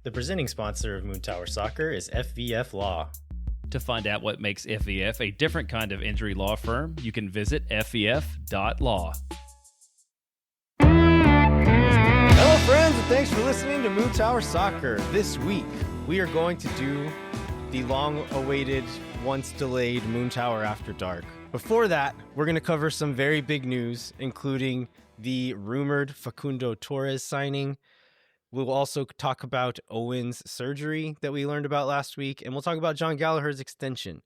The presenting sponsor of Moontower Soccer is FVF Law. To find out what makes FVF a different kind of injury law firm, you can visit fvf.law. Hello, friends, and thanks for listening to Moontower Soccer. This week, we are going to do the long-awaited, once-delayed Moontower After Dark. Before that, we're going to cover some very big news, including the rumored Facundo Torres signing. We'll also talk about Owen's surgery that we learned about last week, and we'll talk about Jon Gallagher's extension.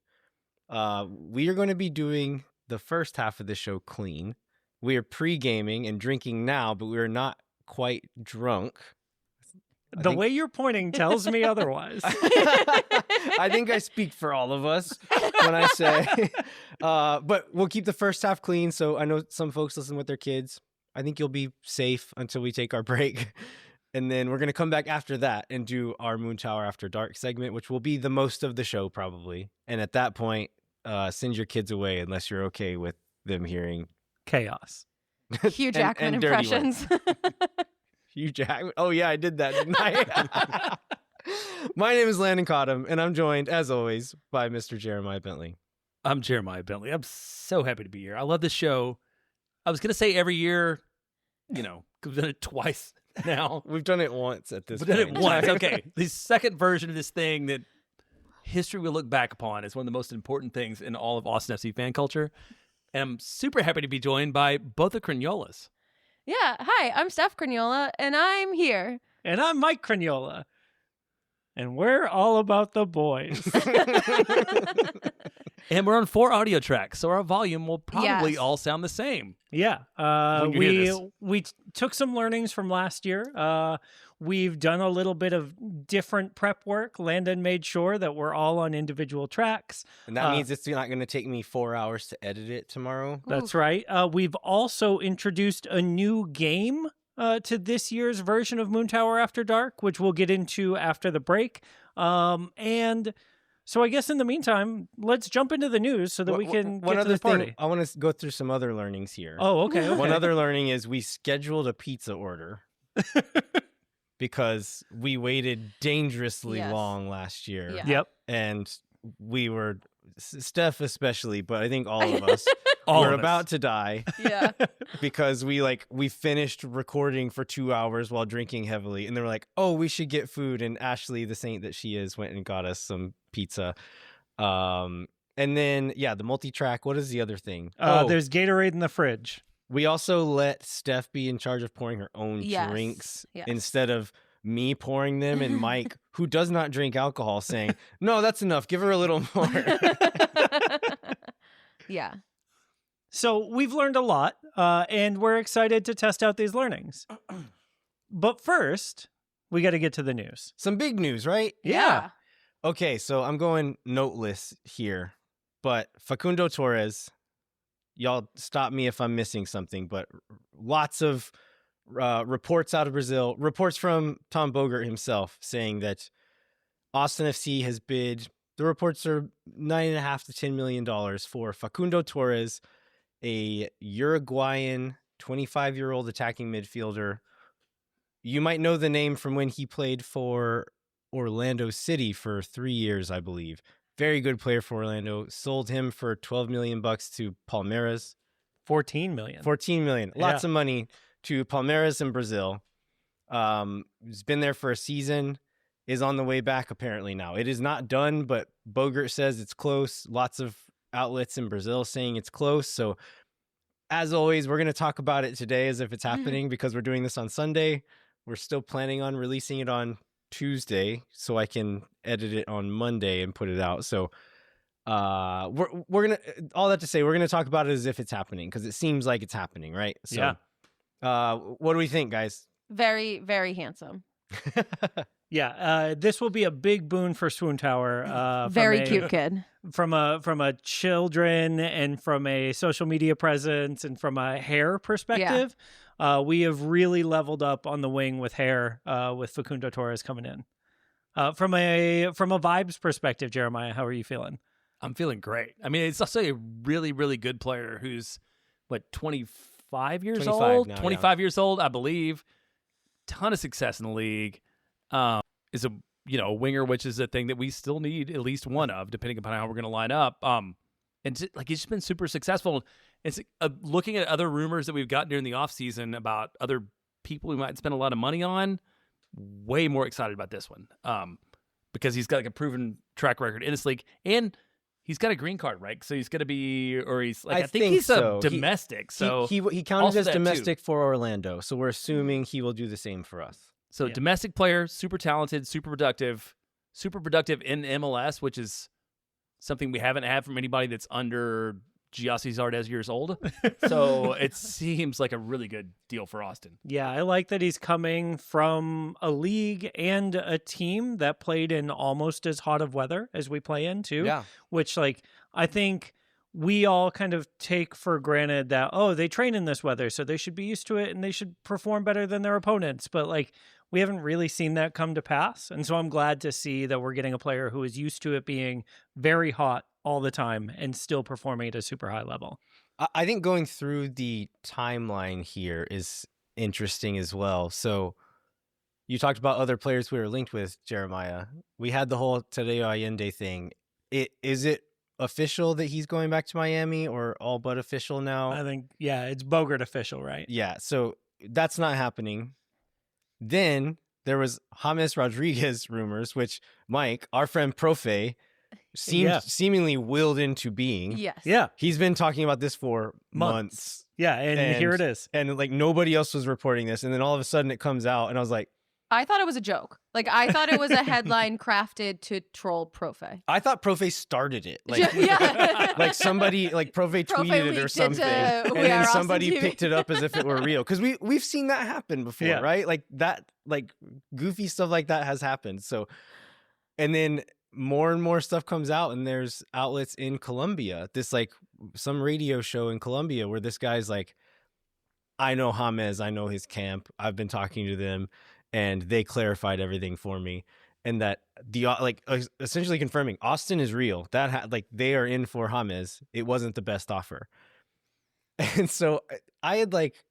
We are going to be doing the first half of the show clean. We are pre-gaming and drinking now, but we are not quite drunk. The way you're pointing tells me otherwise. I think I speak for all of us when I say, but we'll keep the first half clean. So I know some folks listen with their kids. I think you'll be safe until we take our break. And then we're going to come back after that and do our Moontower After Dark segment, which will be the most of the show probably. And at that point, send your kids away unless you're okay with them hearing chaos. Hugh Jackman and impressions. Hugh Jackman. Oh yeah, I did that, didn't I? My name is Landon Cottom, and I'm joined, as always, by Mr. Jeremiah Bentley. I'm Jeremiah Bentley. I'm so happy to be here. I love this show. I was going to say every year, we've done it twice now. We've done it once at this point. We've done it once. Okay. The second version of this thing that history will look back upon is one of the most important things in all of Austin FC fan culture. And I'm super happy to be joined by both the Craniolas. Yeah. Hi, I'm Steph Craniola, and I'm here. And I'm Mike Craniola. And we're all about the boys. And we're on 4 audio tracks, so our volume will probably Yes. all sound the same. Yeah. When you hear this. We took some learnings from last year. We've done a little bit of different prep work. Landon made sure that we're all on individual tracks. And that means it's not going to take me 4 hours to edit it tomorrow. That's right. We've also introduced a new game to this year's version of Moontower After Dark, which we'll get into after the break. And so I guess in the meantime, let's jump into the news so that we can get to the party. I want to go through some other learnings here. Oh, okay. One other learning is we scheduled a pizza order because we waited dangerously Yes. long last year. Yeah. Yep. And we were, Steph especially, but I think all of us, All were of us. about to die Yeah. because we finished recording for 2 hours while drinking heavily. And they were like, oh, we should get food. And Ashley, the saint that she is, went and got us some pizza. And then, the multi-track. What is the other thing? There's Gatorade in the fridge. We also let Steph be in charge of pouring her own Yes. drinks Yes. instead of me pouring them, and Mike, who does not drink alcohol, saying, no, that's enough. Give her a little more. Yeah. So we've learned a lot, and we're excited to test out these learnings. But first, we got to get to the news. Some big news, right? Yeah. Okay, so I'm going noteless here, but Facundo Torres, y'all stop me if I'm missing something, but lots of reports out of Brazil, reports from Tom Bogert himself saying that Austin FC has bid, the reports are $9.5 to $10 million for Facundo Torres, a Uruguayan 25-year-old attacking midfielder. You might know the name from when he played for Orlando City for 3 years, I believe. Very good player for Orlando. Sold him for $12 million to Palmeiras. 14 million. 14 million. Lots of money to Palmeiras in Brazil. He's been there for a season. Is on the way back apparently now. It is not done, but Bogert says it's close. Lots of outlets in Brazil saying it's close. So as always, we're going to talk about it today as if it's happening because we're doing this on Sunday. We're still planning on releasing it on Tuesday so I can edit it on Monday and put it out. So we're going to, all that to say, we're going to talk about it as if it's happening because it seems like it's happening, right? So what do we think, guys? Very, very handsome. Yeah, this will be a big boon for Swoontower. Very cute kid. From a children and from a social media presence and from a hair perspective. We have really leveled up on the wing with hair with Facundo Torres coming in. From a vibes perspective, Jeremiah, how are you feeling? I'm feeling great. I mean, it's also a really, really good player who's, 25 years 25 old? now, 25 years old, I believe. Ton of success in the league. is a a winger, which is a thing that we still need at least one of, depending upon how we're going to line up. And like he's just been super successful. It's looking at other rumors that we've got during the offseason about other people we might spend a lot of money on. Way more excited about this one because he's got like a proven track record in this league, and he's got a green card, right? So he's going to be, or he's like, I think he's so. a domestic. He counted as domestic for Orlando, so we're assuming he will do the same for us. So domestic player, super talented, super productive in MLS, which is something we haven't had from anybody that's under Giassi Zardes years old. So it seems like a really good deal for Austin. Yeah, I like that he's coming from a league and a team that played in almost as hot of weather as we play in too. Yeah. Which like I think we all kind of take for granted that, oh, they train in this weather, so they should be used to it and they should perform better than their opponents. But like we haven't really seen that come to pass. And so I'm glad to see that we're getting a player who is used to it being very hot all the time and still performing at a super high level. I think going through the timeline here is interesting as well. So you talked about other players we were linked with, Jeremiah. We had the whole Tadeo Allende thing. Is it official that he's going back to Miami or all but official now? I think, yeah, it's Bogart official, right? Yeah, so that's not happening. Then there was James Rodriguez rumors, which Mike, our friend Profe, seemingly willed into being. Yes. Yeah. He's been talking about this for months. Yeah, and here it is. And like nobody else was reporting this. And then all of a sudden it comes out and I was like, I thought it was a joke. Like, I thought it was a headline crafted to troll Profe. I thought Profe started it. Like, yeah. like somebody, like Profe tweeted it or something. And then somebody picked it up as if it were real. Because we've seen that happen before, right? Like that, like goofy stuff like that has happened. So, and then more and more stuff comes out and there's outlets in Colombia. This like some radio show in Colombia where this guy's like, I know James, I know his camp. I've been talking to them. And they clarified everything for me, and that essentially confirming Austin is real. That like they are in for James. It wasn't the best offer, and so I had like,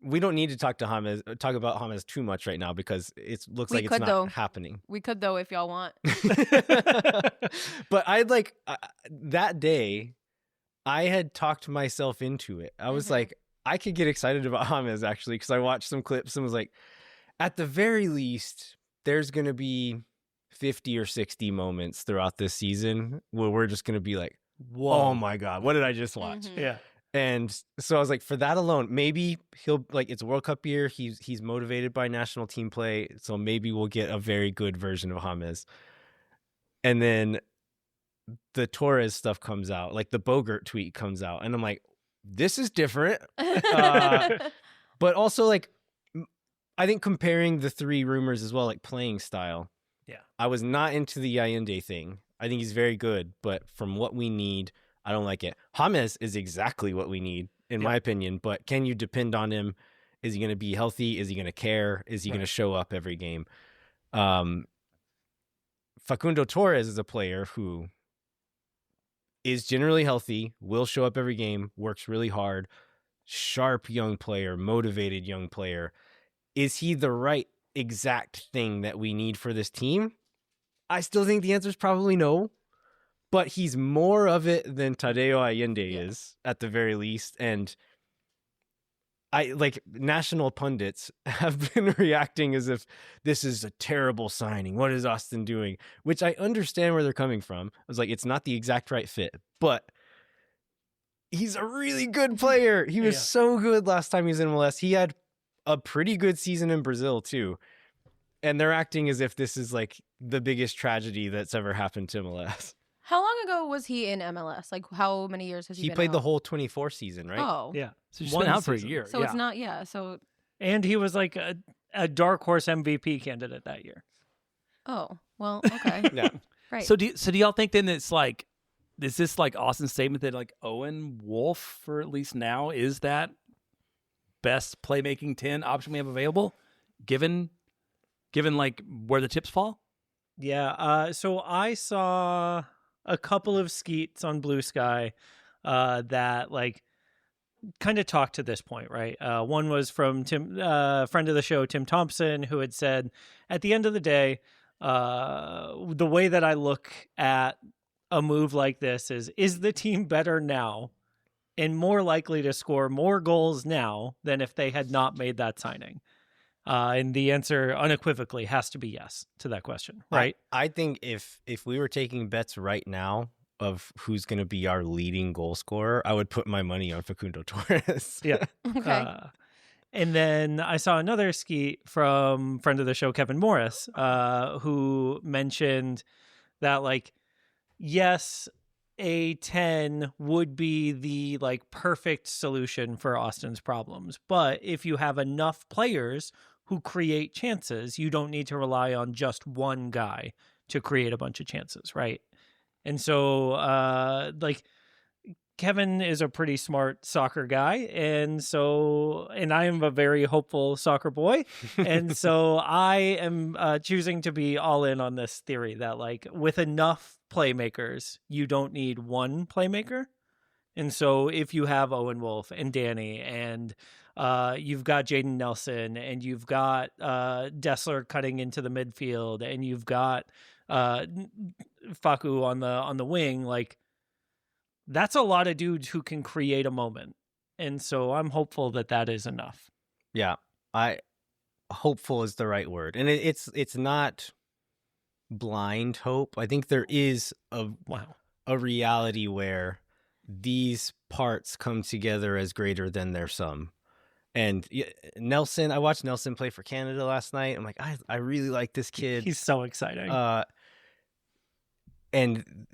we don't need to talk about James too much right now because it looks like it's not happening. We could though if y'all want. But I had like that day, I had talked myself into it. I was like, I could get excited about James actually because I watched some clips and was like, at the very least, there's going to be 50 or 60 moments throughout this season where we're just going to be like, whoa, oh my God, what did I just watch? Yeah. And so I was like, for that alone, maybe he'll like, it's a World Cup year. He's motivated by national team play. So maybe we'll get a very good version of James. And then the Torres stuff comes out, like the Bogart tweet comes out. And I'm like, this is different. But also like, I think comparing the three rumors as well, like playing style. Yeah. I was not into the Allende thing. I think he's very good, but from what we need, I don't like it. James is exactly what we need, in my opinion, but can you depend on him? Is he going to be healthy? Is he going to care? Is he going to show up every game? Facundo Torres is a player who is generally healthy, will show up every game, works really hard, sharp young player, motivated young player. Is he the right exact thing that we need for this team? I still think the answer is probably no, but he's more of it than Tadeo Allende is at the very least. And I like national pundits have been reacting as if this is a terrible signing. What is Austin doing? Which I understand where they're coming from. I was like, it's not the exact right fit, but he's a really good player. He was so good last time he was in MLS. He had a pretty good season in Brazil too. And they're acting as if this is like the biggest tragedy that's ever happened to MLS. How long ago was he in MLS? Like how many years has he been played out? the whole 24 season, right? Oh. Yeah. So he's been out for a year. So it's not, so. And he was like a dark horse MVP candidate that year. Oh, well, okay. Yeah. Right. So do y'all think then it's like, is this like Austin's statement that like Owen Wolf, for at least now, is that best playmaking 10 option we have available, given like where the chips fall? Yeah. So I saw a couple of skeets on Blue Sky that like kind of talked to this point, right? One was from Tim, friend of the show, Tim Thompson, who had said, at the end of the day, the way that I look at a move like this is the team better now and more likely to score more goals now than if they had not made that signing? And the answer unequivocally has to be yes to that question, right? I think if we were taking bets right now of who's going to be our leading goal scorer, I would put my money on Facundo Torres. Yeah. Okay. And then I saw another skeet from friend of the show, Kevin Morris, who mentioned that, like, yes, a 10 would be the like perfect solution for Austin's problems. But if you have enough players who create chances, you don't need to rely on just one guy to create a bunch of chances, right? And so, like, Kevin is a pretty smart soccer guy, and I am a very hopeful soccer boy, and so I am choosing to be all in on this theory that, like, with enough playmakers, you don't need one playmaker. And so if you have Owen Wolf and Danny, and you've got Jaden Nelson, and you've got Dessler cutting into the midfield, and you've got Facu on the wing, like, that's a lot of dudes who can create a moment. And so I'm hopeful that is enough. Yeah, hopeful is the right word. And it's not blind hope. I think there is a reality where these parts come together as greater than their sum. And Nelson, I watched Nelson play for Canada last night. I'm like, I really like this kid. He's so exciting. And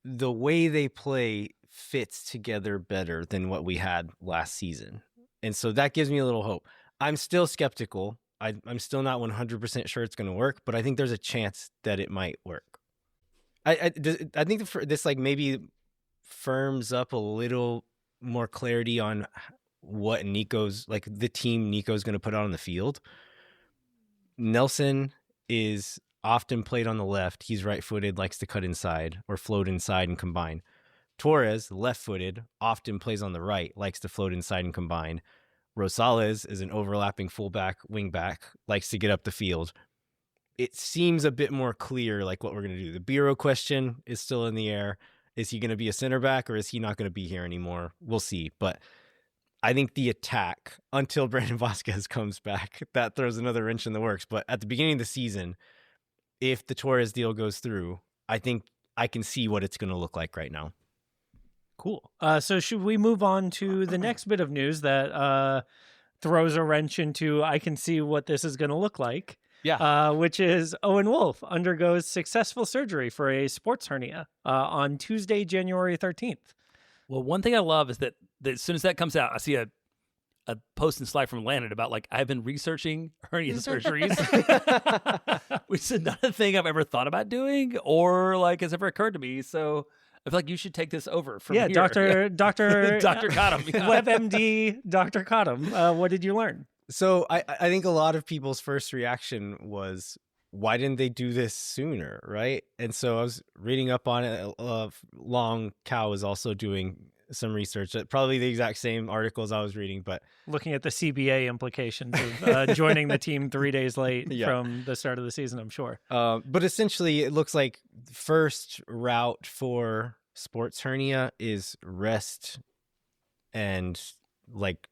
the way they play fits together better than what we had last season. And so that gives me a little hope. I'm still skeptical. I'm still not 100% sure it's going to work, but I think there's a chance that it might work. I think this, like, maybe firms up a little more clarity on what Nico's, like, the team Nico's going to put out on the field. Nelson is often played on the left. He's right-footed, likes to cut inside or float inside and combine. Torres, left-footed, often plays on the right, likes to float inside and combine. Rosales is an overlapping fullback, wingback, likes to get up the field. It seems a bit more clear, like, what we're going to do. The Biro question is still in the air. Is he going to be a center back, or is he not going to be here anymore? We'll see. But I think the attack, until Brandon Vasquez comes back, that throws another wrench in the works. But at the beginning of the season, if the Torres deal goes through, I think I can see what it's going to look like right now. Cool. So should we move on to the next bit of news that throws a wrench into I can see what this is going to look like? Yeah. Which is Owen Wolf undergoes successful surgery for a sports hernia on Tuesday, January 13th. Well, one thing I love is that as soon as that comes out, I see a post and slide from Landon about, like, I've been researching hernia surgeries, which is not a thing I've ever thought about doing or, like, has ever occurred to me. So I feel like you should take this over from here. Dr. Cottam. Yeah. WebMD, Dr. Cottam. What did you learn? So I think a lot of people's first reaction was, why didn't they do this sooner, right? And so I was reading up on it. Long Cow was also doing some research, probably the exact same articles I was reading, but looking at the CBA implications of joining the team 3 days late from the start of the season, I'm sure. But essentially, it looks like the first route for sports hernia is rest and, like,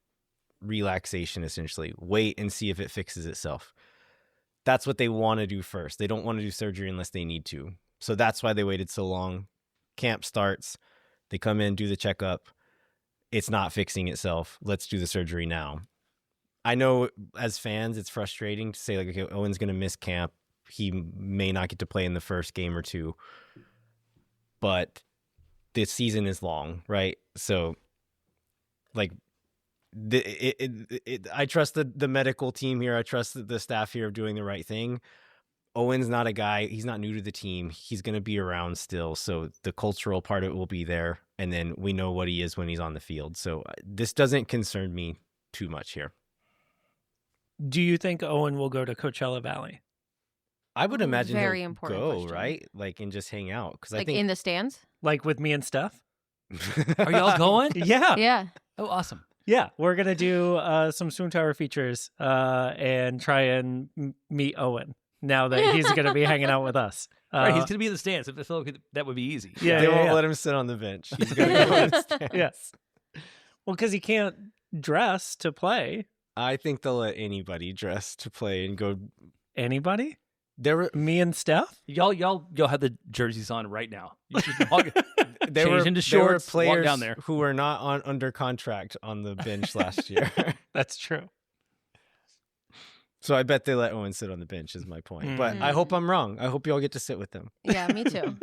relaxation, essentially. Wait and see if it fixes itself. That's what they want to do first. They don't want to do surgery unless they need to. So that's why they waited so long. Camp starts. They come in, do the checkup. It's not fixing itself. Let's do the surgery now. I know as fans, it's frustrating to say, like, okay, Owen's going to miss camp. He may not get to play in the first game or two. But this season is long, right? So, like, I trust the medical team here. I trust the staff here of doing the right thing. Owen's not a guy, he's not new to the team. He's going to be around still. So the cultural part of it will be there. And then we know what he is when he's on the field. So this doesn't concern me too much here. Do you think Owen will go to Coachella Valley? I would imagine Very he'll important go, question. right? Like, and just hang out. Because Like, I think in the stands? Like with me and Steph? Are y'all going? Yeah. Yeah. Oh, awesome. Yeah, we're gonna do some Moontower features and try and meet Owen now that he's gonna be hanging out with us. Right, he's going to be in the stands. I feel like that would be easy. Yeah, They won't let him sit on the bench. He's going to go in the stands. Yes. Well, because he can't dress to play. I think they'll let anybody dress to play and go. Anybody? There were Me and Steph? Y'all have the jerseys on right now. You should walk, there change were into there were shorts, walk players down there. who were not under contract on the bench last year. That's true. So I bet they let Owen sit on the bench is my point. But I hope I'm wrong. I hope y'all get to sit with them. Yeah, me too.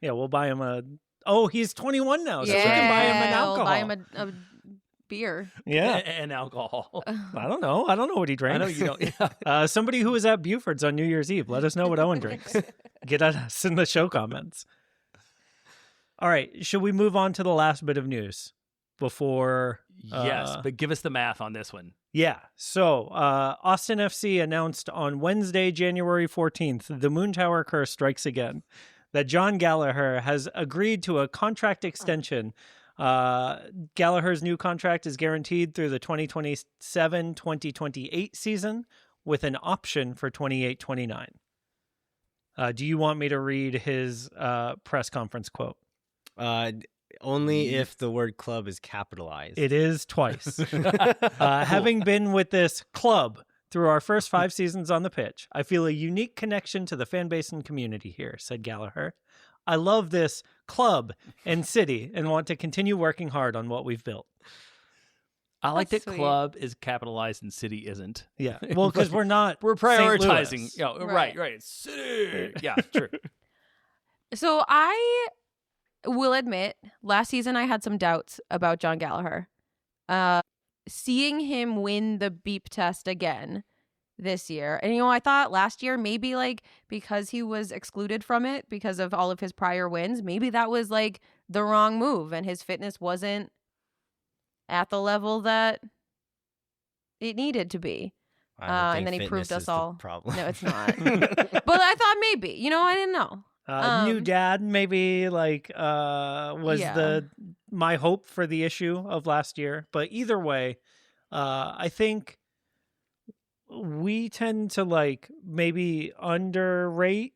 Yeah, we'll buy him a... Oh, he's 21 now, so yeah, we can buy him an alcohol. We'll buy him a beer. Yeah. And alcohol. I don't know. I don't know what he drank. I know you don't. Yeah. Somebody who was at Buford's on New Year's Eve, let us know what Owen drinks. Get at us in the show comments. All right. Should we move on to the last bit of news before... Yes, but give us the math on this one. Yeah. So Austin FC announced on Wednesday, January 14th, the Moontower curse strikes again, that Jon Gallagher has agreed to a contract extension. Gallagher's new contract is guaranteed through the 2027-2028 season with an option for 28-29. Do you want me to read his press conference quote? Only if the word club is capitalized. It is twice. Having been with this club through our first 5 seasons on the pitch, I feel a unique connection to the fan base and community here, said Gallagher. I love this club and city and want to continue working hard on what we've built. I like That's that sweet. club is capitalized and city isn't. Yeah. Well, because we're not We're St. prioritizing. Louis. Yeah, Right. right. City. Yeah, true. So I will admit, last season I had some doubts about Jon Gallagher. Seeing him win the beep test again this year, and I thought last year maybe like because he was excluded from it because of all of his prior wins, maybe that was like the wrong move, and his fitness wasn't at the level that it needed to be. I don't think and then he fitness proved us is the all. problem. No, it's not. But I thought maybe, I didn't know. New dad maybe was Yeah. my hope for the issue of last year. But either way, I think we tend to maybe underrate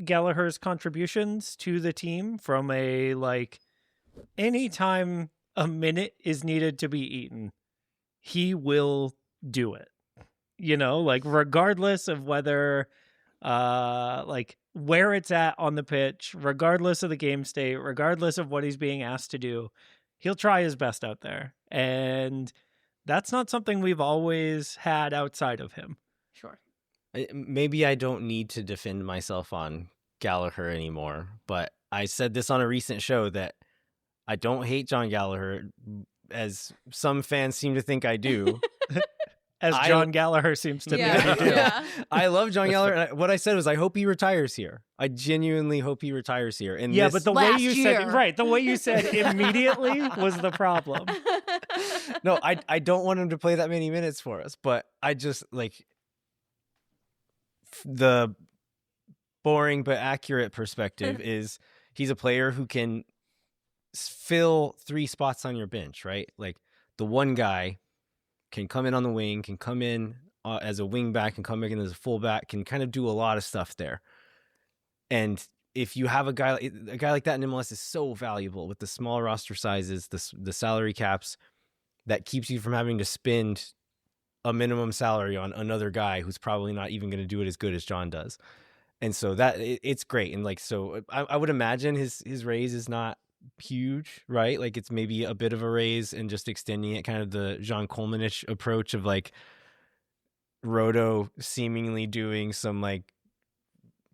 Gallagher's contributions to the team from anytime a minute is needed to be eaten, he will do it. Regardless of whether where it's at on the pitch, regardless of the game state, regardless of what he's being asked to do, he'll try his best out there. And that's not something we've always had outside of him. Sure. Maybe I don't need to defend myself on Gallagher anymore, but I said this on a recent show that I don't hate Jon Gallagher, as some fans seem to think I do. As Jon Gallagher seems to Yeah. think we do. Yeah. I love Jon Gallagher. And what I said was, I hope he retires here. I genuinely hope he retires here. And Yeah, this- but the way Last you year. said the way you said immediately was the problem. no, I don't want him to play that many minutes for us, but I just the boring but accurate perspective is he's a player who can fill 3 spots on your bench, right? Like the one guy can come in on the wing, can come in as a wing back, can come in as a fullback, can kind of do a lot of stuff there. And if you have a guy like that in MLS is so valuable with the small roster sizes, the salary caps, that keeps you from having to spend a minimum salary on another guy who's probably not even going to do it as good as Jon does. And so it's great. And so I would imagine his raise is not huge, right? Like it's maybe a bit of a raise and just extending it, kind of the Jean Coleman-ish approach of Roto seemingly doing some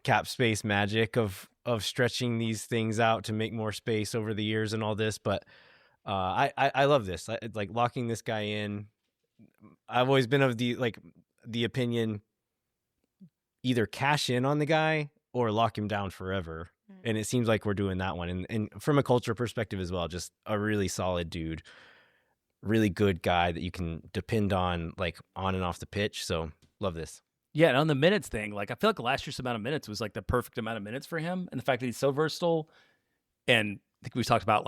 cap space magic of stretching these things out to make more space over the years and all this. But I love this. Locking this guy in. I've always been of the opinion, either cash in on the guy or lock him down forever. And it seems like we're doing that one. And from a culture perspective as well, just a really solid dude, really good guy that you can depend on, on and off the pitch. So love this. Yeah, and on the minutes thing, I feel like last year's amount of minutes was the perfect amount of minutes for him. And the fact that he's so versatile. And I think we talked about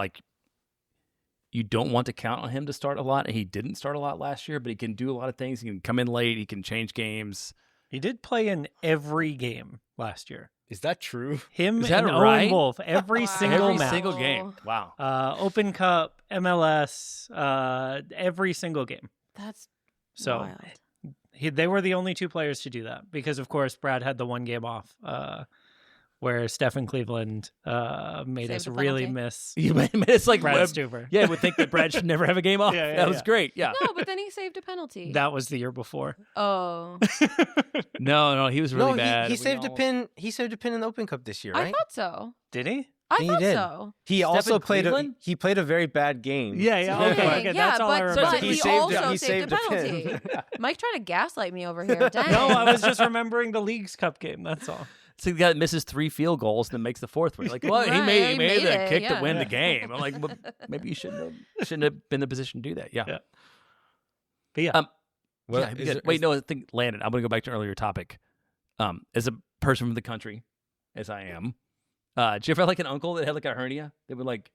you don't want to count on him to start a lot. And he didn't start a lot last year, but he can do a lot of things. He can come in late. He can change games. He did play in every game last year. Is that true? Him Is that and right? Owen Wolf, every single Every match. single game. Wow. Open Cup, MLS, every single game. That's So wild. they were the only two players to do that because, of course, Brad had the one game off where Steph in Cleveland made Saved us a really penalty. miss It's like Brad Stuber. Yeah, would think that Brad should never have a game off. Yeah, that was great. Yeah. No, but then he saved a penalty. That was the year before. Oh, No, he was really no, bad. he saved a pin. He saved a pin in the Open Cup this year, I right? thought so. Did he? I He thought did. so. He Steph also in played Cleveland? he played a very bad game. Yeah. Okay. That's all I remember. but He he saved also it. He saved a saved a penalty. pin. Mike trying to gaslight me over here. Dang. No, I was just remembering the League's Cup game. That's all. So the guy that misses 3 field goals and then makes the 4th one. Like, well, he Right, made he the made it, kick yeah. to win the game. I'm like, well, maybe you shouldn't have been in the position to do that. Yeah. Yeah. But yeah, Well, Yeah, is because- there- wait, is- no, I think Landon. I'm going to go back to an earlier topic. As a person from the country, as I am, did you ever have like an uncle that had like a hernia? They would like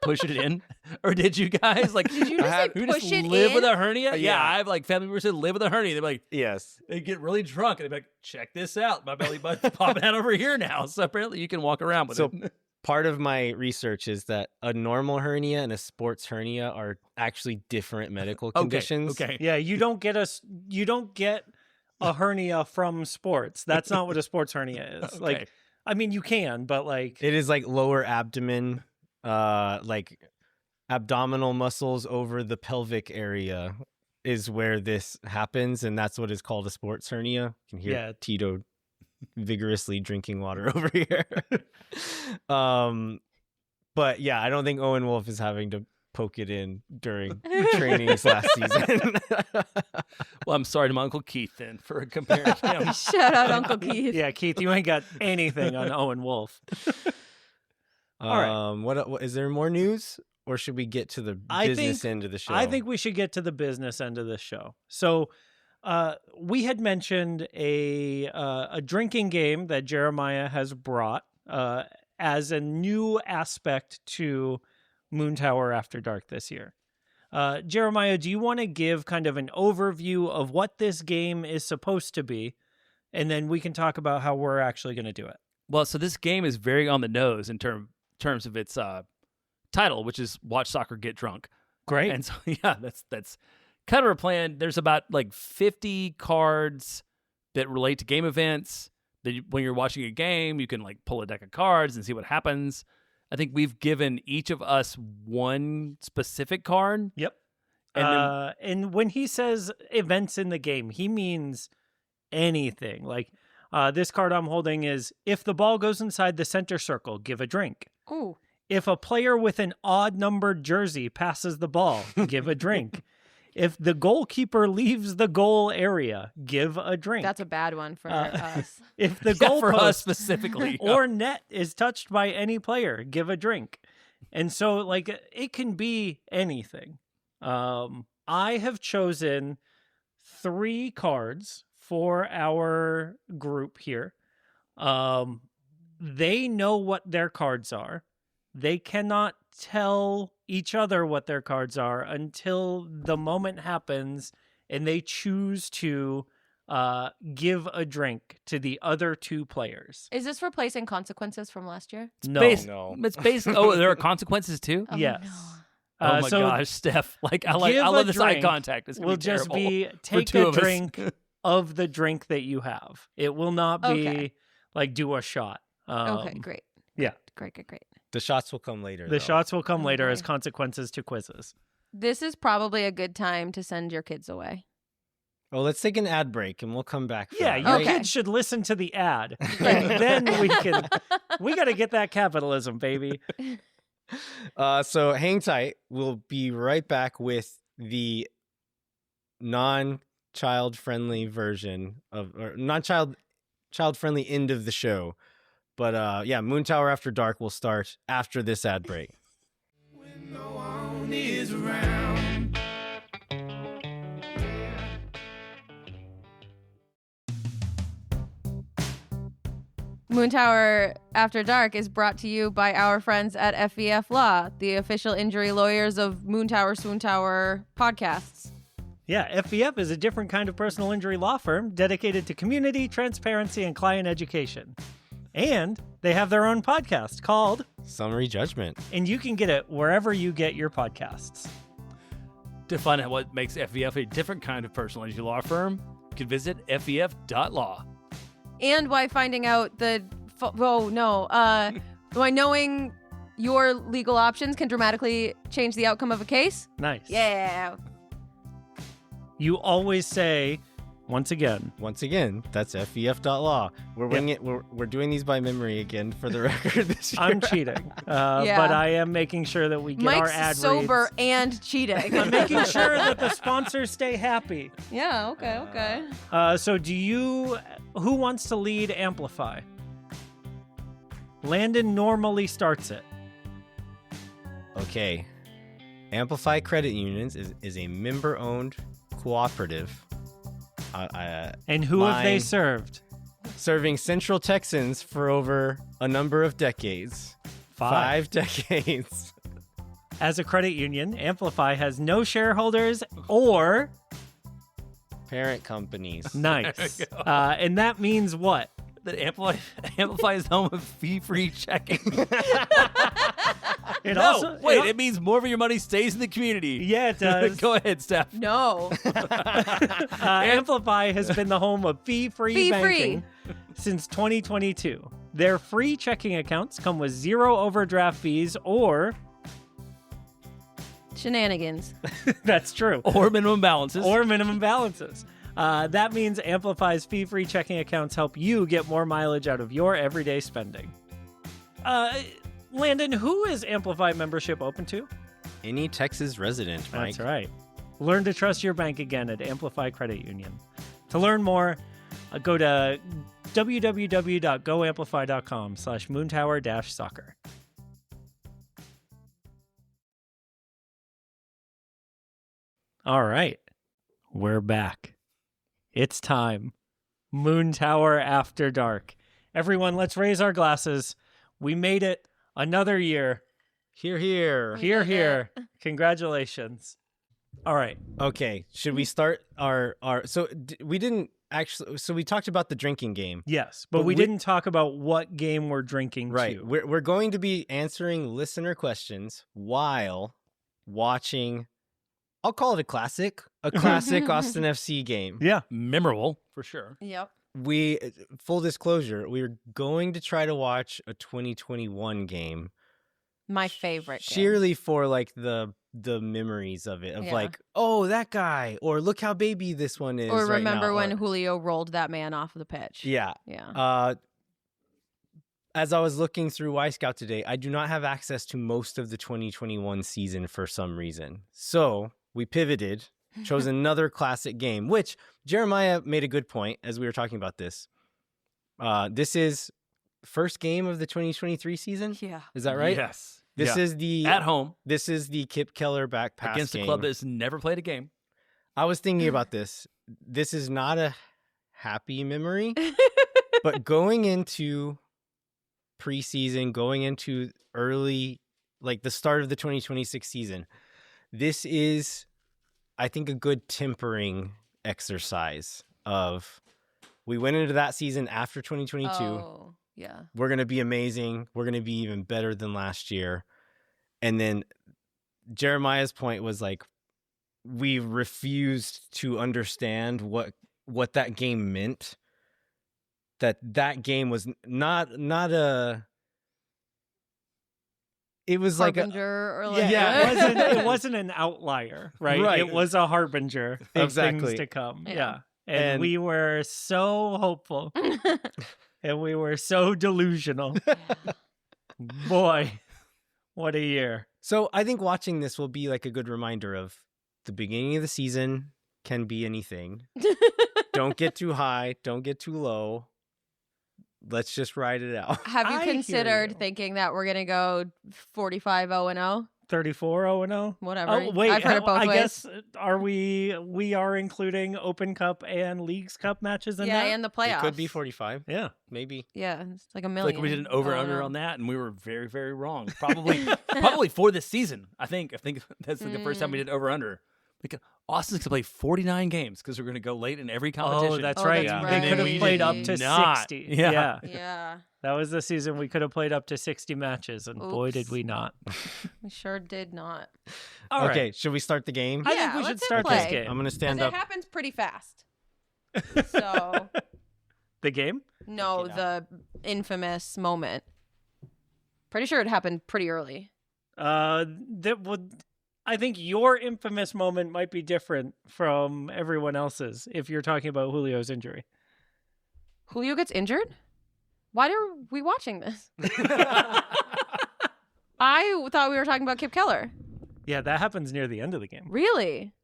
push it in, or did you guys like? Did you just say who push just it live in? with a hernia? Yeah. I have like family members that live with a hernia. They're like, Yes. they get really drunk and they're like, check this out, my belly button's popping out over here now. So apparently you can walk around with So it. part of my research is that a normal hernia and a sports hernia are actually different medical conditions. Okay. yeah. You don't get a hernia from sports. That's not what a sports hernia is. Okay. Like, I mean, you can, but like, It is like lower abdomen, like abdominal muscles over the pelvic area is where this happens, and that's what is called a sports hernia. You can hear Yeah. Tito vigorously drinking water over here. But yeah, I don't think Owen Wolf is having to poke it in during trainings last season. Well, I'm sorry to my Uncle Keith then for comparing him. Shout out Uncle Keith. yeah, Keith, you ain't got anything on Owen Wolf. All right. What is there more news, or should we get to the business end of the show? I think we should get to the business end of this show. So, we had mentioned a drinking game that Jeremiah has brought as a new aspect to Moontower After Dark this year. Jeremiah, do you want to give kind of an overview of what this game is supposed to be, and then we can talk about how we're actually going to do it? Well, so this game is very on the nose in terms of its title, which is Watch Soccer Get Drunk. Great. And so, yeah, that's kind of our plan. There's about like 50 cards that relate to game events. That when you're watching a game, you can like pull a deck of cards and see what happens. I think we've given each of us one specific card. Yep. And And when he says events in the game, he means anything. Like this card I'm holding is if the ball goes inside the center circle, give a drink. Ooh. If a player with an odd numbered jersey passes the ball, give a drink. If the goalkeeper leaves the goal area, give a drink. That's a bad one for us. If the yeah, for us goalpost specifically. or net is touched by any player, give a drink. And so, like, it can be anything. I have chosen 3 cards for our group here. They know what their cards are. They cannot tell each other what their cards are until the moment happens and they choose to give a drink to the other 2 players. Is this replacing consequences from last year? No. No. It's based. Oh, there are consequences too. Oh, Yes. no. Oh my so gosh, Steph! Like I give love a this eye drink contact. It's gonna will be just terrible be for take 2 a of us. drink of the drink that you have. It will not be Okay. like do a shot. Okay, great. yeah. Great. The shots will come later. The though. shots will come later as Okay. consequences to quizzes. This is probably a good time to send your kids away. Well, let's take an ad break and we'll come back. For Yeah, that, your right? kids should listen to the ad. Right. And then we got to get that capitalism, baby. So hang tight. We'll be right back with the non-child friendly version of, or non-child friendly end of the show. But yeah, Moontower After Dark will start after this ad break. When no one is around. Moontower After Dark is brought to you by our friends at FEF Law, the official injury lawyers of Moontower Swoontower podcasts. Yeah, FEF is a different kind of personal injury law firm dedicated to community, transparency, and client education. And they have their own podcast called Summary Judgment. And you can get it wherever you get your podcasts. To find out what makes FEF a different kind of personal injury law firm, you can visit fef.law. And why finding out why knowing your legal options can dramatically change the outcome of a case? Nice. Yeah. You always say, once again, that's fef.law. We're winging it. We're doing these by memory again for the record this year. I'm cheating. Yeah. But I am making sure that we get our Mike's ad sober reads. and cheating. I'm making sure that the sponsors stay happy. Yeah, okay. So who wants to lead Amplify? Landon normally starts it. Okay. Amplify Credit Unions is a member-owned cooperative. And who have they mine- served? Serving Central Texans for over a number of decades. 5 decades. As a credit union, Amplify has no shareholders or Parent companies. nice. And that means what? That Amplify is home of fee-free checking. It means more of your money stays in the community. Yeah, it does. Go ahead, Steph. No. Amplify has been the home of fee-free Fee-free. banking since 2022. Their free checking accounts come with 0 overdraft fees or Shenanigans. that's true. Or minimum balances. Or minimum balances. That means Amplify's fee-free checking accounts help you get more mileage out of your everyday spending. Landon, who is Amplify membership open to? Any Texas resident, Mike. That's right. Learn to trust your bank again at Amplify Credit Union. To learn more, go to www.goamplify.com/moontower-soccer. All right. We're back. It's time. Moontower After Dark. Everyone, let's raise our glasses. We made it another year. Here, here. Here, here. Congratulations. All right. Okay, should we start our we didn't actually, so we talked about the drinking game. Yes, but we didn't talk about what game we're drinking Right. to. We're going to be answering listener questions while watching, I'll call it a classic Austin FC game. Yeah. Memorable, for sure. Yep. We, full disclosure, we were going to try to watch a 2021 game. My favorite game. Sheerly for like the memories of it, of Yeah. like, oh, that guy, or look how baby this one is. Or right remember now, when or- Julio rolled that man off the pitch. Yeah. Yeah. As I was looking through Y Scout today, I do not have access to most of the 2021 season for some reason. So we pivoted, chose another classic game, which Jeremiah made a good point as we were talking about this. This is first game of the 2023 season. Yeah. Is that right? Yes. This Yeah. is the At home This is the Kip Keller back pass against game. a club that's never played a game. I was thinking about this. This is not a happy memory, but going into preseason, going into early, like the start of the 2026 season, this is, I think, a good tempering exercise of, we went into that season after 2022. Oh, yeah. We're going to be amazing. We're going to be even better than last year. And then Jeremiah's point was like, we refused to understand what that game meant. That game was not a, it was like a, Harbinger or like it wasn't an outlier, right? Right. It was a harbinger of Exactly. things to come. Yeah. Yeah. And we were so hopeful and we were so delusional. Boy, what a year. So I think watching this will be like a good reminder of the beginning of the season can be anything. Don't get too high. Don't get too low. Let's just ride it out. Have you I hear considered you. thinking that we're going to go 45-0-0? 34 0-0. Whatever. Oh wait, I've heard it both I ways. guess we are including Open Cup and Leagues Cup matches in Yeah, that. and the It playoffs. could be 45. Yeah. Maybe. Yeah, it's like a It's million. like we did an I don't over/under know. on that, and we were very, very wrong. Probably for this season. I think that's like the first time we did over/under. Like Austin's gonna play 49 games because we're gonna go late in every competition. Oh, that's Oh, right. that's They right. could have We played did up to not. 60. Yeah. Yeah, That was the season we could have played up to 60 matches, and boy, did Oops. we not. we sure did not. All Okay, right. should we start the game? I think Yeah, we should let's hit start this play. game. I'm going to stand Because up. it happens pretty fast. So, The game? no, the infamous moment. Pretty sure it happened pretty early. That would. I think your infamous moment might be different from everyone else's if you're talking about Julio's injury. Julio gets injured? Why are we watching this? I thought we were talking about Kip Keller. Yeah, that happens near the end of the game. Really?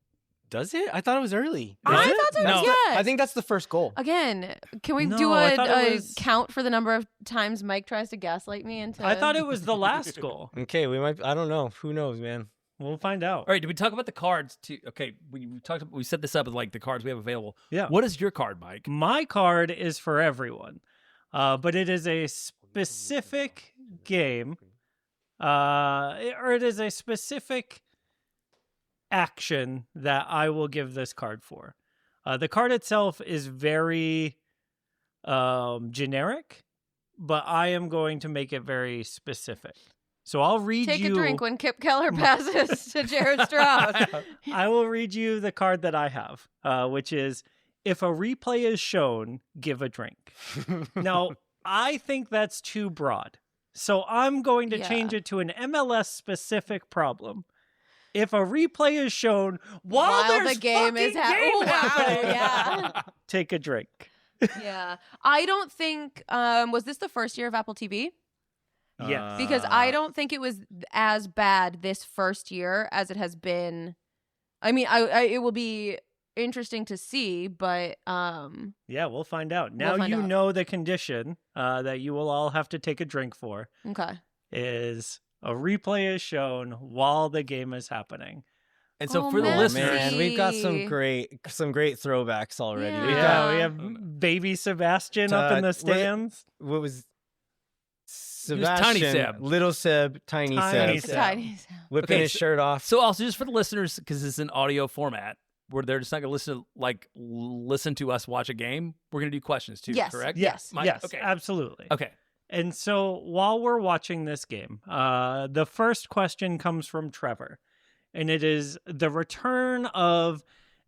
Does it? I thought it was early. I it? thought so. No. Yes. I think that's the first goal. Again, can we do No, I thought it a was- count for the number of times Mike tries to gaslight me into? I thought it was the last goal. Okay, we might. I don't know. Who knows, man? We'll find out. All right, did we talk about the cards too? Okay, we talked. We set this up with like the cards we have available. Yeah. What is your card, Mike? My card is for everyone, but it is a specific game, or it is a specific action that I will give this card for. The card itself is very generic, but I am going to make it very specific. So I'll read Take you. a drink when Kip Keller passes to Jared Strauss. I will read you the card that I have, which is if a replay is shown, give a drink. Now, I think that's too broad. So I'm going to change it to an MLS specific problem. If a replay is shown while there's the game is fucking game happening, yeah. take a drink. Yeah. I don't think was this the first year of Apple TV? Yes. Because I don't think it was as bad this first year as it has been. I mean, it will be interesting to see, but Yeah, we'll find out. Now We'll find you out. know the condition that you will all have to take a drink for okay. is a replay is shown while the game is happening. And so Oh, for the man. listeners, Man, we've got some Messi. great throwbacks already. Yeah. We've Yeah, got we have baby Sebastian up in the was it- stands. what was was Sebastian, Tiny Seb. Little Seb, Tiny Tiny Seb, Seb. Tiny. whipping Okay, his so- shirt off. so also just for the listeners, because it's an audio format, where they're just not gonna listen to us watch a game. We're gonna do questions too. Yes. Correct? Yes. Mike? Yes, Okay. absolutely. Okay. And so while we're watching this game, the first question comes from Trevor, and it is the return of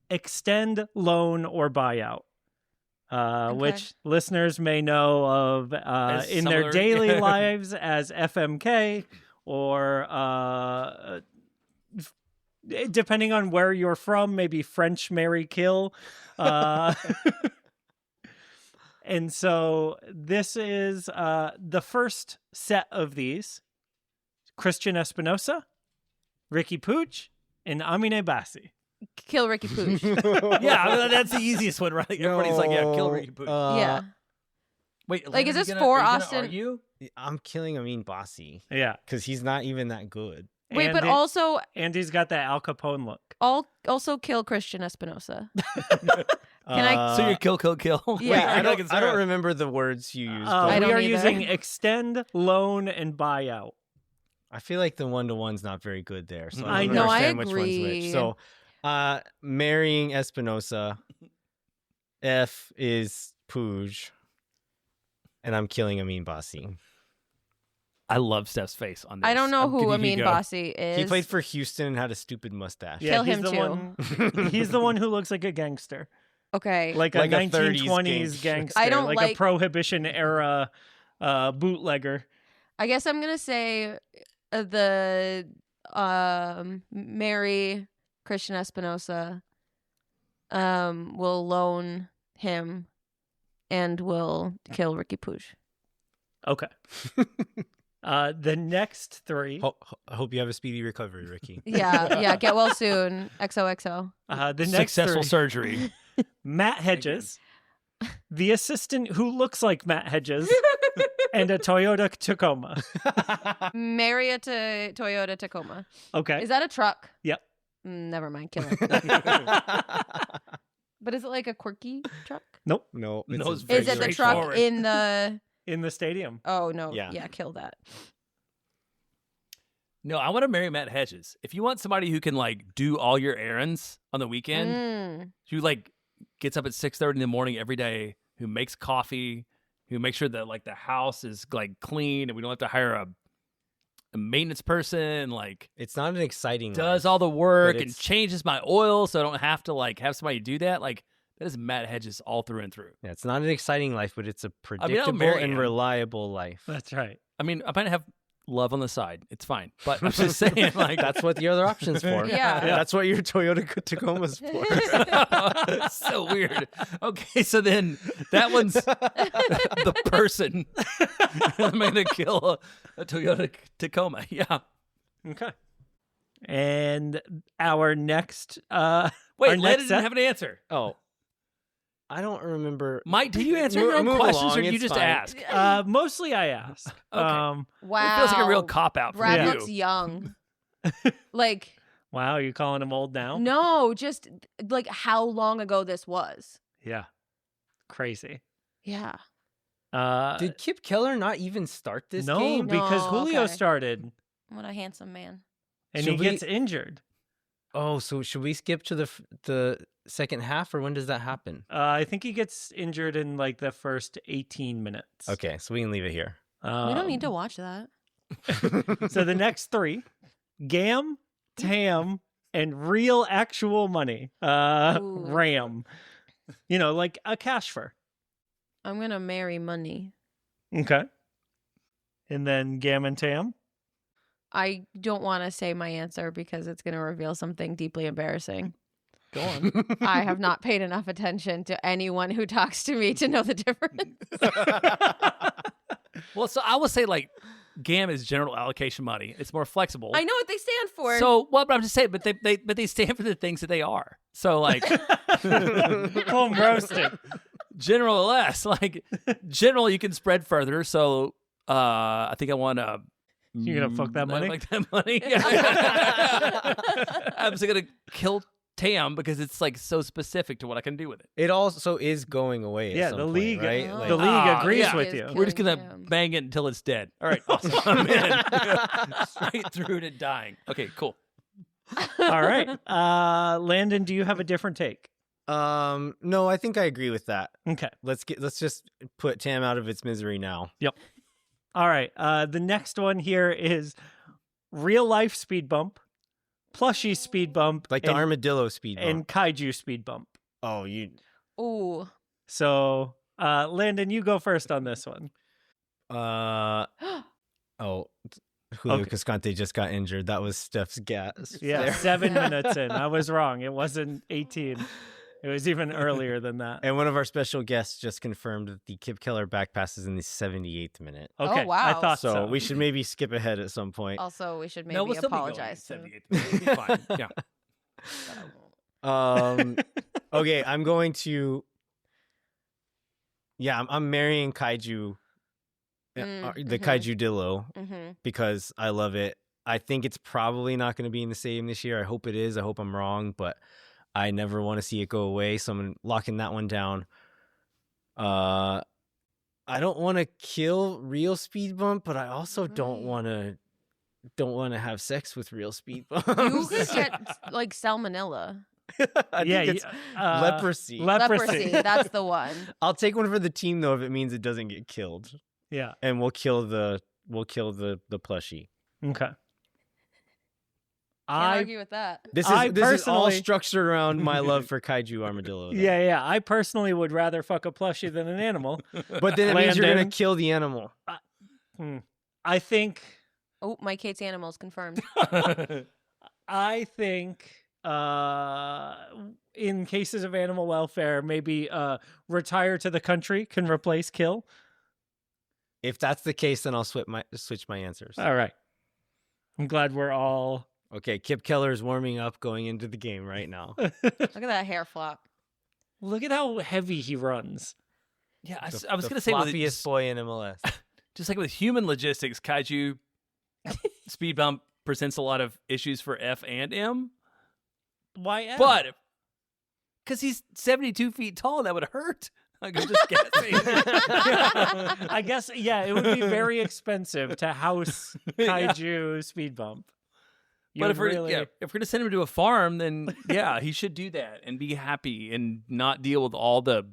extend, loan, or buyout, which listeners may know of As in their similar- daily lives as FMK, or depending on where you're from, maybe French Mary Kill. And so this is the first set of these. Christian Espinosa, Ricky Pooch, and Amine Bassi. Kill Ricky Pooch. Yeah, I mean, that's the easiest one, right? Everybody's like, yeah, kill Ricky Pooch. Yeah. Wait, like, is are you this gonna- for are you gonna Austin? argue? I'm killing Amin Bassi Yeah. because he's not even that good. Wait, and but it- also and he's got that Al Capone look. also kill Christian Espinosa. Can I- So you're kill. Yeah. I Wait, don't remember the words you used. Uh, but I we don't are either. using extend, loan, and buyout. I feel like the 1-to-1's not very good there. So I I don't know. understand I which one's agree. which. So marrying Espinosa, F is Puig, and I'm killing Amin Bassi. I love Steph's face on this. I don't know I'm who giving you Amin go. Bassi is. He played for Houston and had a stupid mustache. Kill he's him the too. one. He's the one who looks like a gangster, Okay. like Like a a 30s 1920s gangster. I don't like a like- Prohibition era bootlegger. I guess I'm gonna say the Mary Christian Espinosa will loan him and will kill Ricky Pooch. Okay. The next three. I hope you have a speedy recovery, Ricky. Yeah, get well soon. XOXO. The next Successful three. surgery. Matt Hedges, the assistant who looks like Matt Hedges, and a Toyota Tacoma. Marry a Toyota Tacoma. Okay. Is that a truck? Yep. Never mind. Kill it. But is it like a quirky truck? Nope. No. No, It's it's very Is it the truck straightforward. in the... In the stadium. Oh, no. Yeah. Yeah, kill that. No, I want to marry Matt Hedges. If you want somebody who can like do all your errands on the weekend, who like gets up at 6:30 in the morning every day, who makes coffee, who makes sure that like the house is like clean and we don't have to hire a maintenance person, like It's not an exciting does life, all the work but and it's- changes my oil so I don't have to like have somebody do that. Like that is Matt Hedges all through and through. Yeah, it's not an exciting life, but it's a I'll predictable marry and him. reliable life. That's right. I mean, I might have love on the side. It's fine. But I'm just saying, like, That's what the other option's for. Yeah. That's what your Toyota Tacoma's for. it's so weird. Okay, so then that one's the person. I'm going to kill a Toyota Tacoma. Yeah. Okay. And our next Wait, our Landon next didn't set- have an answer. Oh, I don't remember. Mike, did you answer your own Move questions along, or did you it's just fine. ask? mostly I asked. Okay. Wow. It feels like a real cop-out for Brad you. looks young. Like, Wow, you calling him old now? no, just like how long ago this was. Yeah. Crazy. Yeah. Did Kip Keller not even start this no, game? because No, Julio okay. started What a handsome man. and Should he we- gets injured. Oh, so should we skip to the second half, or when does that happen? I think he gets injured in like the first 18 minutes. Okay, so we can leave it here. We don't need to watch that. So the next three, Gam, Tam, and real actual money. Ooh. Ram. You know, like a cash fur. I'm going to marry money. Okay. And then Gam and Tam. I don't want to say my answer because it's going to reveal something deeply embarrassing. Go on. I have not paid enough attention to anyone who talks to me to know the difference. Well, so I would say like GAM is general allocation money. It's more flexible. I know what they stand for. So, well, but I'm just saying, but they stand for the things that they are. So, like, Home roasted. general less, like, general you can spread further. So, I think I want to. You gonna fuck that money? Like that money? Yeah. I'm just gonna kill Tam because it's like so specific to what I can do with it. It also is going away. At Yeah, some the point, league, right? Oh. the league Ah, agrees yeah. with Is you. We're just Killing gonna Tam. bang it until it's dead. All right, awesome. I'm in. Straight through to dying. Okay, cool. All right. Landon, do you have a different take? No, I think I agree with that. Okay. Let's just put Tam out of its misery now. All right. The next one here is real life speed bump, plushie speed bump, Like the armadillo speed bump. and kaiju speed bump. Oh, you. Ooh. So, Landon, you go first on this one. Oh, Julio Okay. Cascante just got injured. That was Steph's gas. Yeah, there. 7 minutes in. I was wrong. It wasn't 18. It was even earlier than that. And one of our special guests just confirmed that the Kip Keller back pass is in the 78th minute. Okay. I wow. thought So so. we should maybe skip ahead at some point. Also, we should maybe No, we'll still be going apologize. to- 78. It'll be fine. Yeah. Okay, I'm going to. Yeah, I'm marrying Kaiju, the mhm. Kaiju Dillo, Mhm. because I love it. I think it's probably not going to be in the stadium this year. I hope it is. I hope I'm wrong, but I never want to see it go away. So I'm locking that one down. I don't want to kill real speed bump, but I also don't Right. want to have sex with real speed bumps. You could get like salmonella. I Yeah, think it's yeah, leprosy. Leprosy. That's the one. I'll take one for the team though if it means it doesn't get killed, Yeah. and we'll kill the plushie. Okay. Can't I argue with that. This I is all personally- structured around my love for Kaiju Armadillo. though. yeah. I personally would rather fuck a plushie than an animal. But then it means you're gonna Landon? kill the animal. I think Oh, Mike hates animals confirmed. in cases of animal welfare, maybe retire to the country can replace kill. If that's the case, then I'll switch my answers. All right. I'm glad we're all. Okay, Kip Keller is warming up going into the game right now. Look at that hair flop. Look at how heavy he runs. Yeah, The- I was the going to say, with floppiest boy in MLS. just like with human logistics, Kaiju speed bump presents a lot of issues for F and M. Why M? But because he's 72 feet tall, that would hurt. I'm just guessing. I guess, yeah, it would be very expensive to house Kaiju speed bump. But if we're going to send him to a farm, then yeah, he should do that and be happy and not deal with all the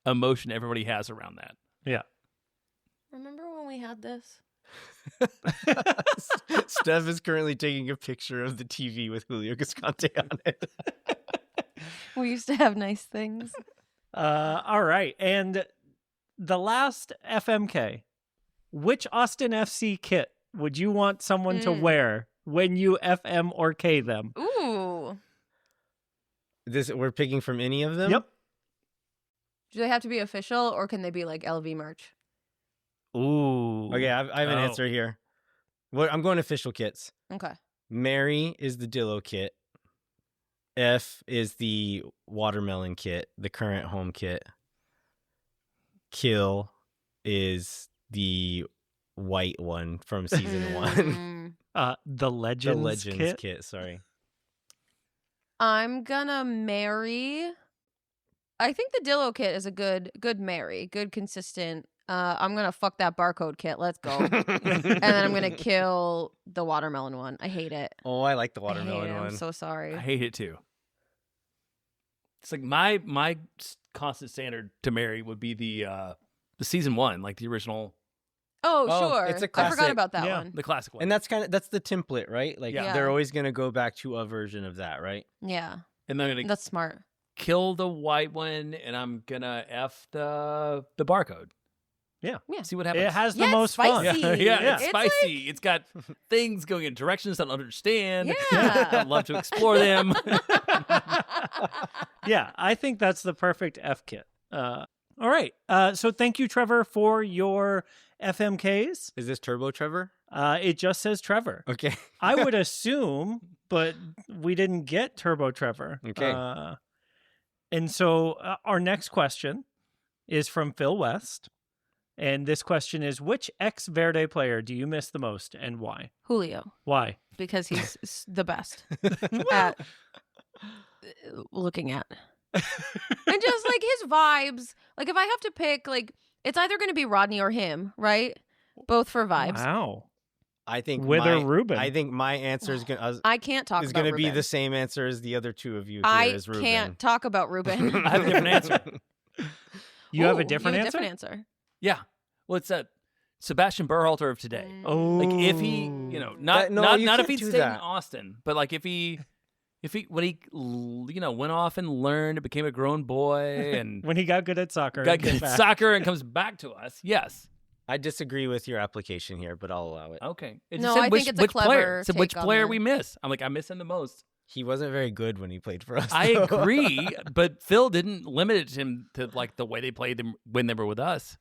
emotion everybody has around that. Yeah. Remember when we had this? Steph is currently taking a picture of the TV with Julio Cascante on it. We used to have nice things. All right. And the last FMK, which Austin FC kit would you want someone to wear when you FM or K them? Ooh. We're picking from any of them? Yep. Do they have to be official or can they be like LV merch? Ooh. Okay, I have an answer here. I'm going official kits. Okay. Mary is the Dillo kit. F is the watermelon kit, the current home kit. Kill is the white one from season 1. The Legends, kit, sorry. I'm gonna marry. I think the Dillo kit is a good marry, good consistent. I'm gonna fuck that barcode kit. Let's go. And then I'm gonna kill the watermelon one. I hate it. Oh, I like the I hate watermelon it. one. I'm so sorry. I hate it too. It's like my constant standard to marry would be the season 1, like the original, Oh, sure. it's a I classic. forgot about that Yeah. one. the classic one. And that's the template, right? Like Yeah. they're always going to go back to a version of that, right? Yeah, And then I'm gonna that's smart. kill the white one, and I'm gonna F the barcode. Yeah. See what happens. It has the Yeah, most it's fun. spicy. Yeah, it's It's spicy. It's got things going in directions I don't understand. Yeah. I'd love to explore them. Yeah, I think that's the perfect F kit. All right. So thank you, Trevor, for your FMKs. Is this Turbo Trevor? It just says Trevor. Okay. I would assume, but we didn't get Turbo Trevor. Okay. And so our next question is from Phil West. And this question is, which ex-Verde player do you miss the most and why? Julio, Why? because he's the best at looking at. And just like his vibes. Like if I have to pick, like it's either going to be Rodney or him, right? Both for vibes. Wow. I think Wither Ruben. I think my answer is going I can't talk about to be Ruben. the same answer as the other two of you here I is Ruben. can't talk about Ruben. I have a different answer. You have a Ooh, different you have answer? a different answer. Yeah. Well, it's Sebastian Berhalter of today. Oh. Like if he, not No, not you not if can't he'd do stayed in that. Austin, but like if he when he went off and learned and became a grown boy and When he got good at soccer. got and good came at back. soccer and comes back to us, yes. I disagree with your application here, but I'll allow it. Okay. It No, just said I think it's a which player. clever It said which take on player that. we miss. I'm like, I miss him the most. He wasn't very good when he played for us. I though. agree, but Phil didn't limit him to like the way they played them when they were with us.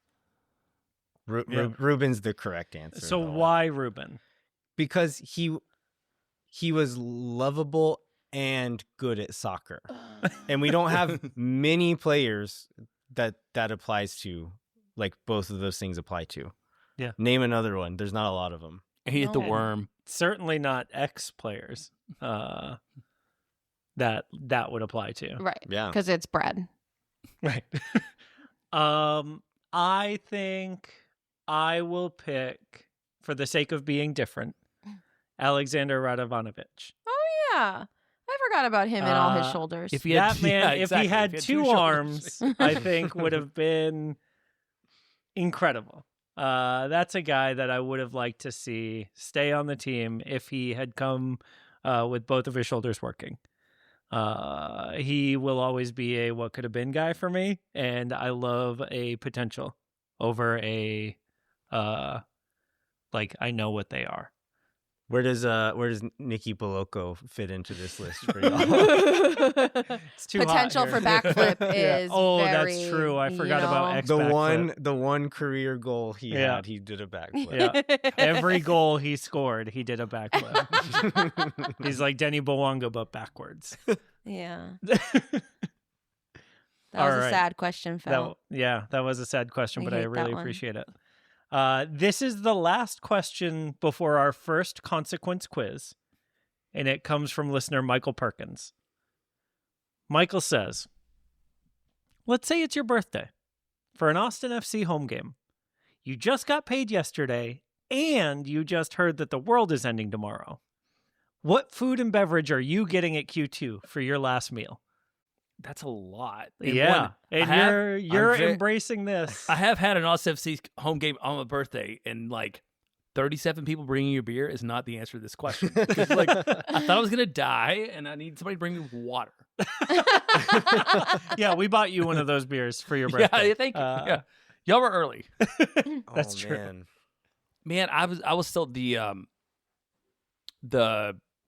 Ruben's the correct answer. So though. why Ruben? Because he was lovable and good at soccer. And we don't have many players that applies to, like both of those things apply to. Yeah. Name another one. There's not a lot of them. He hit the No. worm. Certainly not ex-players that would apply to. Right. Yeah. Because it's Brad. Right. I think I will pick, for the sake of being different, Alexander Radovanovic. Oh, yeah. I forgot about him and all his Uh, shoulders. If he had, That man, yeah, if exactly. he had two shoulders. arms, I think would have been incredible. That's a guy that I would have liked to see stay on the team if he had come with both of his shoulders working. He will always be a what could have been guy for me, and I love a potential over a like I know what they are. Where does Nikki Boloko fit into this list for y'all? It's too hot Potential here. for backflip Yeah. is Oh, very, that's true. I forgot about X the backflip. one career goal he Yeah. had, he did a backflip. Yeah. Every goal he scored, he did a backflip. He's like Denny Bowanga, but backwards. Yeah. That All was right. a sad question, Phil. That was a sad question, I but I hate that really one. appreciate it. This is the last question before our first consequence quiz, and it comes from listener Michael Perkins. Michael says, let's say it's your birthday for an Austin FC home game. You just got paid yesterday, and you just heard that the world is ending tomorrow. What food and beverage are you getting at Q2 for your last meal? That's a lot. And Yeah, and you're very- embracing this. I have had an Austin FC home game on my birthday, and like 37 people bringing you beer is not the answer to this question. 'Cause, like, I thought I was gonna die, and I need somebody to bring me water. Yeah, we bought you one of those beers for your birthday. Yeah, thank you. Yeah, y'all were early. That's true. Man. Man, I was still the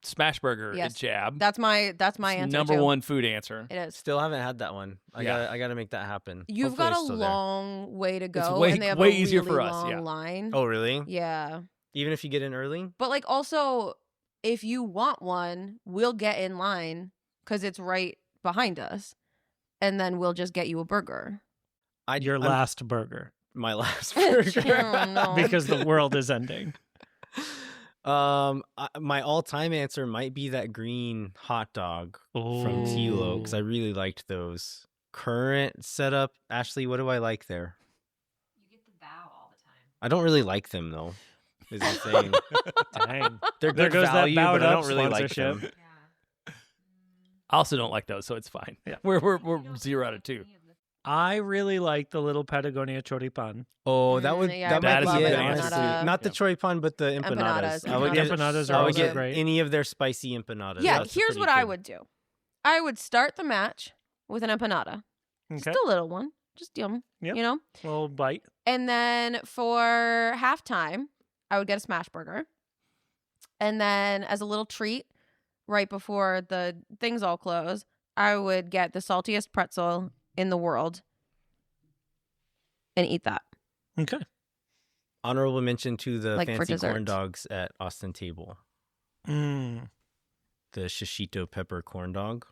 smash burger Yes. at Jab. That's my answer. Number too. one food answer. It is. Still haven't had that one. Yeah. I gotta make that happen. You've Hopefully got it's a still there. long way to go, way- and they have way a easier really for us, long yeah. line. Oh, really? Yeah, Even if you get in early? but like also, if you want one, we'll get in line because it's right behind us, and then we'll just get you a burger. Your last burger, My last Oh, burger. no. because the world is ending. My all-time answer might be that green hot dog from Tilo because I really liked those. Current setup, Ashley, what do I like there? You get the bow all the time. I don't really like them though. Is the thing. Dang. They're There good goes that value, bowed but I up don't really like sponsorship. them. Yeah. I also don't like those, so it's fine. Yeah. We're 0 out of 2. I really like the little Patagonia choripan. Oh, that would yeah, that I might love be it, it. honestly. Empanada. Not the choripan, but the empanadas. Empanadas. I would The get empanadas are I would also get great. any of their spicy empanadas. Yeah, That's here's pretty what I good. would do. I would start the match with an empanada, Okay. just a little one, just yum, Yep. you know. Little bite. And then for halftime, I would get a smash burger. And then as a little treat, right before the things all close, I would get the saltiest pretzel in the world and eat that. Okay. Honorable mention to the Like for fancy corn dessert. dogs at Austin Table. Mm. The shishito pepper corn dog.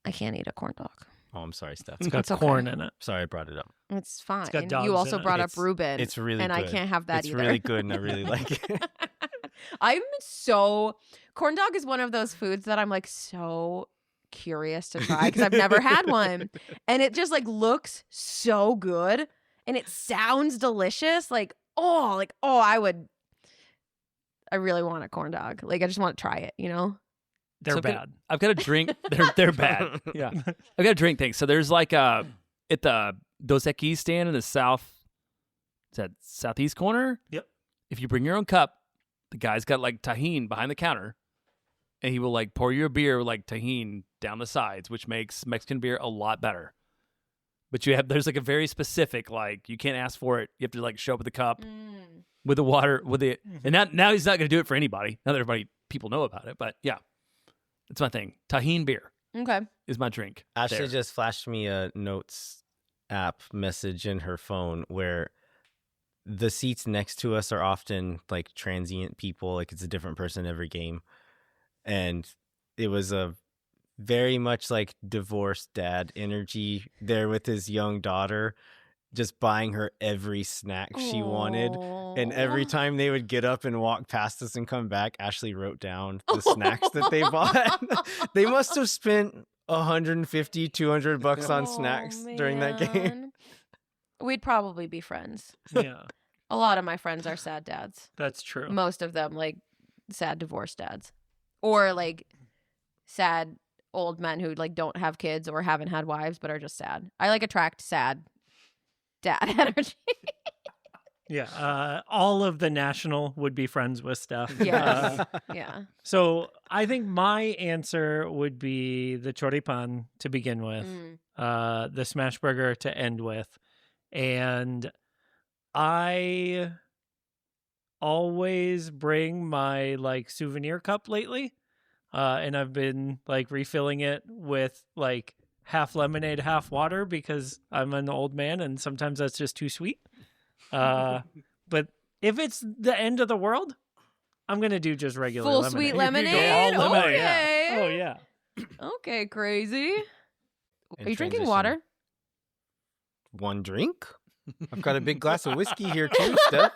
I can't eat a corn dog. Oh, I'm sorry, Steph. It's got It's okay. corn in it. Sorry I brought it up. It's fine. got dogs You also in it. brought up It's- Reuben. It's really and good. I can't have that it's either. really good and I really like it. I'm so corn dog is one of those foods that I'm like so curious to try because I've never had one, and it just like looks so good and it sounds delicious. Like oh, I really want a corn dog. Like I just want to try it. You know? They're So I've got- bad. I've got a drink. They're bad. Yeah, I've got a drink thing. So there's like at the Dos Equis stand in the southeast corner. Yep. If you bring your own cup, the guy's got like tahine behind the counter, and he will like pour you a beer with like tahine down the sides, which makes Mexican beer a lot better. But there's like a very specific, like you can't ask for it. You have to like show up with a cup with the water with it. And now he's not going to do it for anybody. Now that people know about it, but yeah, it's my thing. Tahine beer Okay. is my drink. Ashley there. just flashed me a notes app message in her phone where the seats next to us are often like transient people, like it's a different person every game. And it was a very much like divorced dad energy there with his young daughter, just buying her every snack she wanted. And every time they would get up and walk past us and come back, Ashley wrote down the snacks that they bought. They must have spent $150, $200 on snacks during that game. We'd probably be friends. Yeah, A lot of my friends are sad dads. that's true. Most of them like sad divorced dads, or like sad old men who like don't have kids or haven't had wives but are just sad. I like attract sad dad energy. Yeah, all of the national would be friends with Steph. Yes. Yeah. So I think my answer would be the choripan to begin with, the smash burger to end with, and I always bring my like souvenir cup lately, and I've been like refilling it with like half lemonade, half water because I'm an old man and sometimes that's just too sweet. But if it's the end of the world, I'm gonna do just regular Full lemonade. sweet You go lemonade? all lemonade, Okay. yeah. Oh yeah. Okay, crazy. In Are you drinking transition, water? One drink? I've got a big glass of whiskey here too, Steph.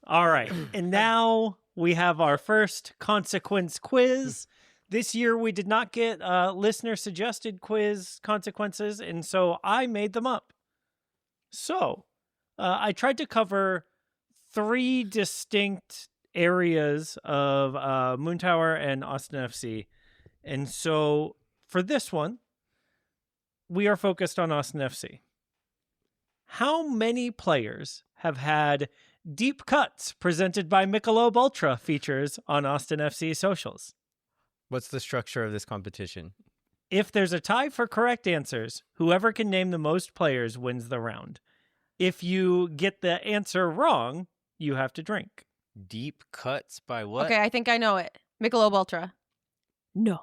All right. And now we have our first consequence quiz. This year we did not get listener suggested quiz consequences, and so I made them up. So I tried to cover 3 distinct areas of Moontower and Austin FC. And so for this one, we are focused on Austin FC. How many players have had deep cuts presented by Michelob Ultra features on Austin FC socials? What's the structure of this competition? If there's a tie for correct answers, whoever can name the most players wins the round. If you get the answer wrong, you have to drink. Deep cuts by what? Okay, I think I know it. Michelob Ultra. No,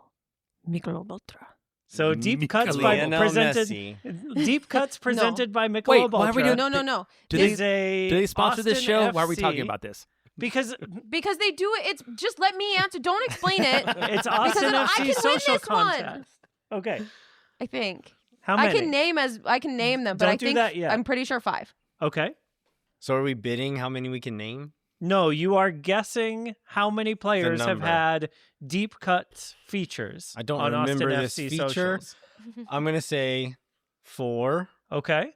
Michelob Ultra. So deep cuts by Lionel presented Messi. deep cuts presented by Michelob Wait, Ultra. why are we doing- No. Do is they, a do they sponsor this Austin show? Why are we FC talking about this? Because Because they do it. It's just let me answer. Don't explain it. it's Austin I FC can win social this one. contest. Okay. I think. How many? I can name them, but Don't I do think that yet. I'm pretty sure 5. Okay. So are we bidding how many we can name? No, you are guessing how many players have number. had deep cuts features. I don't on remember Austin this FC feature. socials. I'm going to say 4. Okay.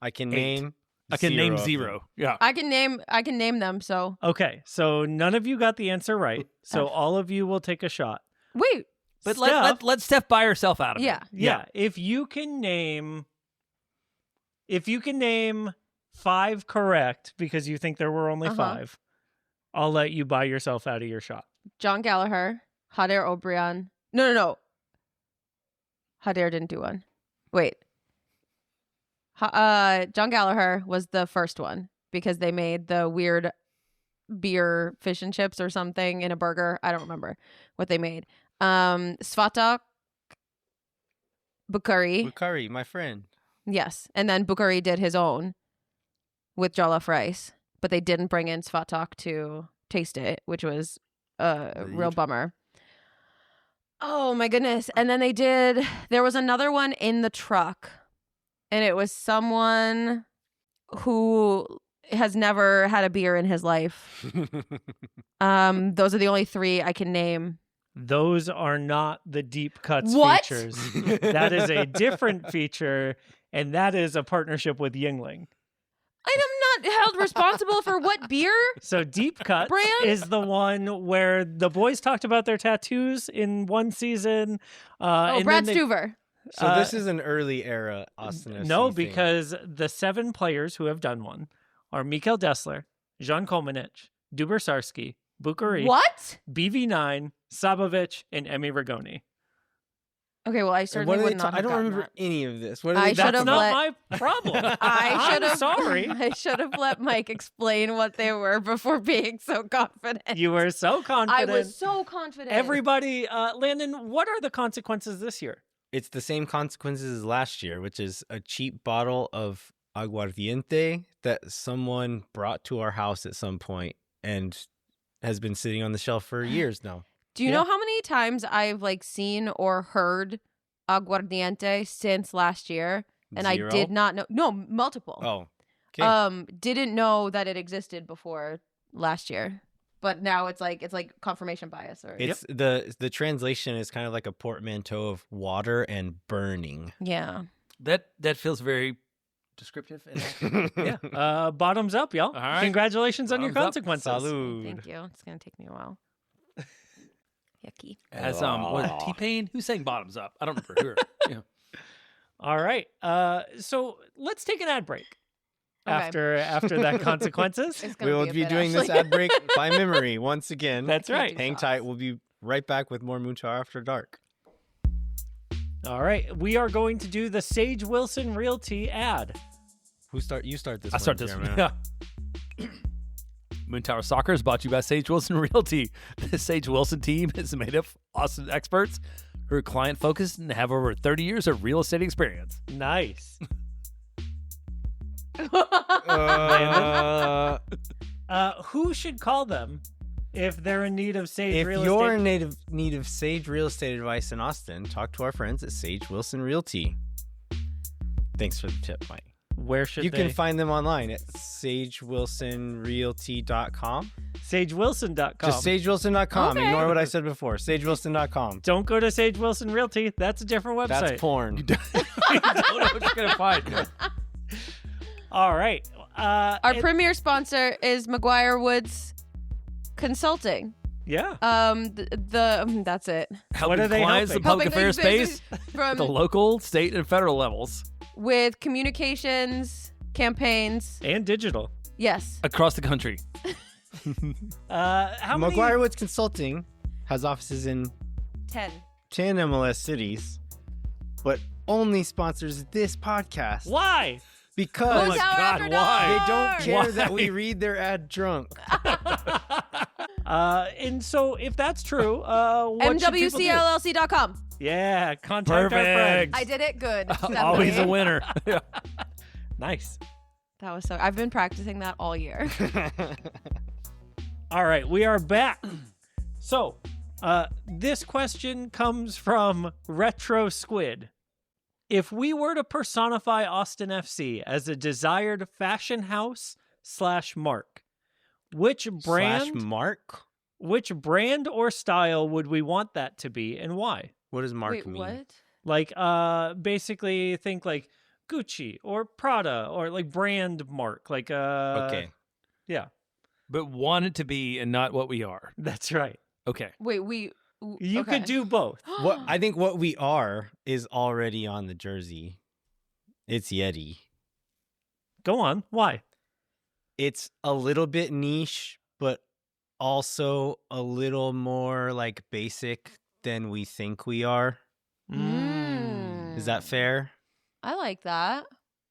I can 8. name I can name of them. 0. Yeah. I can name them. So Okay. So none of you got the answer right. So all of you will take a shot. wait. But Steph, let Steph buy herself out of Yeah. it. yeah. If you can name 5 correct because you think there were only 5, I'll let you buy yourself out of your shot. Jon Gallagher, Hader O'Brien. No. Hader didn't do one. Wait. Jon Gallagher was the first one because they made the weird beer fish and chips or something in a burger. I don't remember what they made. Svatak Bukhari. Bukhari, my friend. Yes. And then Bukhari did his own with jollof rice, but they didn't bring in Svatak to taste it, which was a real bummer. Oh my goodness. And then there was another one in the truck, and it was someone who has never had a beer in his life. Those are the only 3 I can name. Those are not the deep cuts What? features. That is a different feature, and that is a partnership with Yingling. I am not held responsible for what beer. So deep cuts Brand? is the one where the boys talked about their tattoos in one season. And Brad then they- Stuver. So this is an early era Austin FC No, thing. because the 7 players who have done one are Mikel Dessler, Jan Kolmanich, Duber Sarski, Bukhari, What? BV9, Sabovic, and Emi Rigoni. Okay, well, I And certainly what are would they not I have don't gotten remember that. any of this. What are I they should That's have not let- my problem. I should I'm have. sorry. I should have let Mike explain what they were before being so confident. You were so I confident. was so confident. Everybody, Landon, what are the consequences this year? It's the same consequences as last year, which is a cheap bottle of aguardiente that someone brought to our house at some point and has been sitting on the shelf for years now. Do you Yeah. know how many times I've seen or heard aguardiente since last year? And 0? I did not know. No, multiple. Oh, okay. Didn't know that it existed before last year. But now it's like confirmation bias or It's the translation is kind of like a portmanteau of water and burning. yeah. That feels very descriptive. And Yeah. Bottoms up, y'all. All right. Congratulations on your Bottoms up. consequences. Salud. Thank you. It's gonna take me a while. Yucky. As what, T-Pain? Who sang Bottoms Up? I don't remember. Yeah. All right. So let's take an ad break Okay. after that consequences. It's We gonna will a be bit, doing this actually. ad break by memory once again. That's right. Taking Hang shots. tight. We'll be right back with more Moontower After Dark. All right. We are going to do the Sage Wilson Realty ad. You start this I one. start this one. Jeremiah. Yeah. Moontower Soccer is brought to you by Sage Wilson Realty. The Sage Wilson team is made of awesome experts who are client focused and have over 30 years of real estate experience. Nice. Who should call them if they're in need of Sage If Real you're Estate? in need of Sage real estate advice in Austin, talk to our friends at Sage Wilson Realty. Thanks for the tip, Mike. Where should You they? can find them online at sagewilsonrealty.com. SageWilson.com. Just sagewilson.com. Okay. Ignore what I said before. Sagewilson.com. Don't go to Sage Wilson Realty. That's a different website. That's porn. You don't know what you're gonna find. All right. Our premier sponsor is McGuire Woods Consulting. Yeah. That's it. What are they clients in helping? public affairs space From at the local, state, and federal levels with communications, campaigns. And digital. Yes. across the country. How many? McGuire Woods Consulting has offices in 10. 10 MLS cities, but only sponsors this podcast Why? because Moontower God, After why? they Dark! don't care Why? that we read their ad drunk. And so if that's true, what should people do? MWCLLC.com. Yeah, contact our Perfect. friends. I did it good. Always a Stephanie. winner. Nice. That was so. I've been practicing that all year. All right, we are back. So, this question comes from Retro Squid. If we were to personify Austin FC as a desired fashion house / mark, which brand, which brand or style would we want that to be, and why? What does Mark Wait, mean? what? Like, basically think like Gucci or Prada or like brand mark. Like, Okay. yeah, But want it to be and not what we are. that's right. Okay. Wait, You okay. could do both. What I think what we are is already on the jersey. It's Yeti. Go on. Why? It's a little bit niche, but also a little more like basic than we think we are. Is that fair? I like that.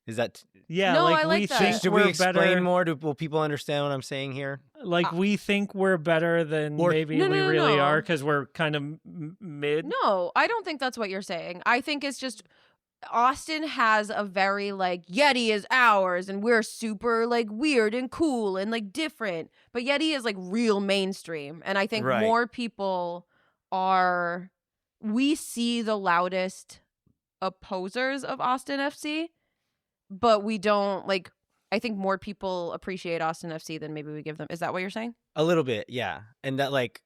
Is that Yeah, No, like I like we that. think should we're we explain better. more? Will people understand what I'm saying here? Like we think we're better than Or- maybe No, we no, really no. are because we're kind of mid. No, I don't think that's what you're saying. I think it's just Austin has a very like Yeti is ours and we're super like weird and cool and like different. But Yeti is like real mainstream. And I think Right. more people we see the loudest opposers of Austin FC, but we don't like, I think more people appreciate Austin FC than maybe we give them. Is that what you're saying? A little bit, yeah. And that like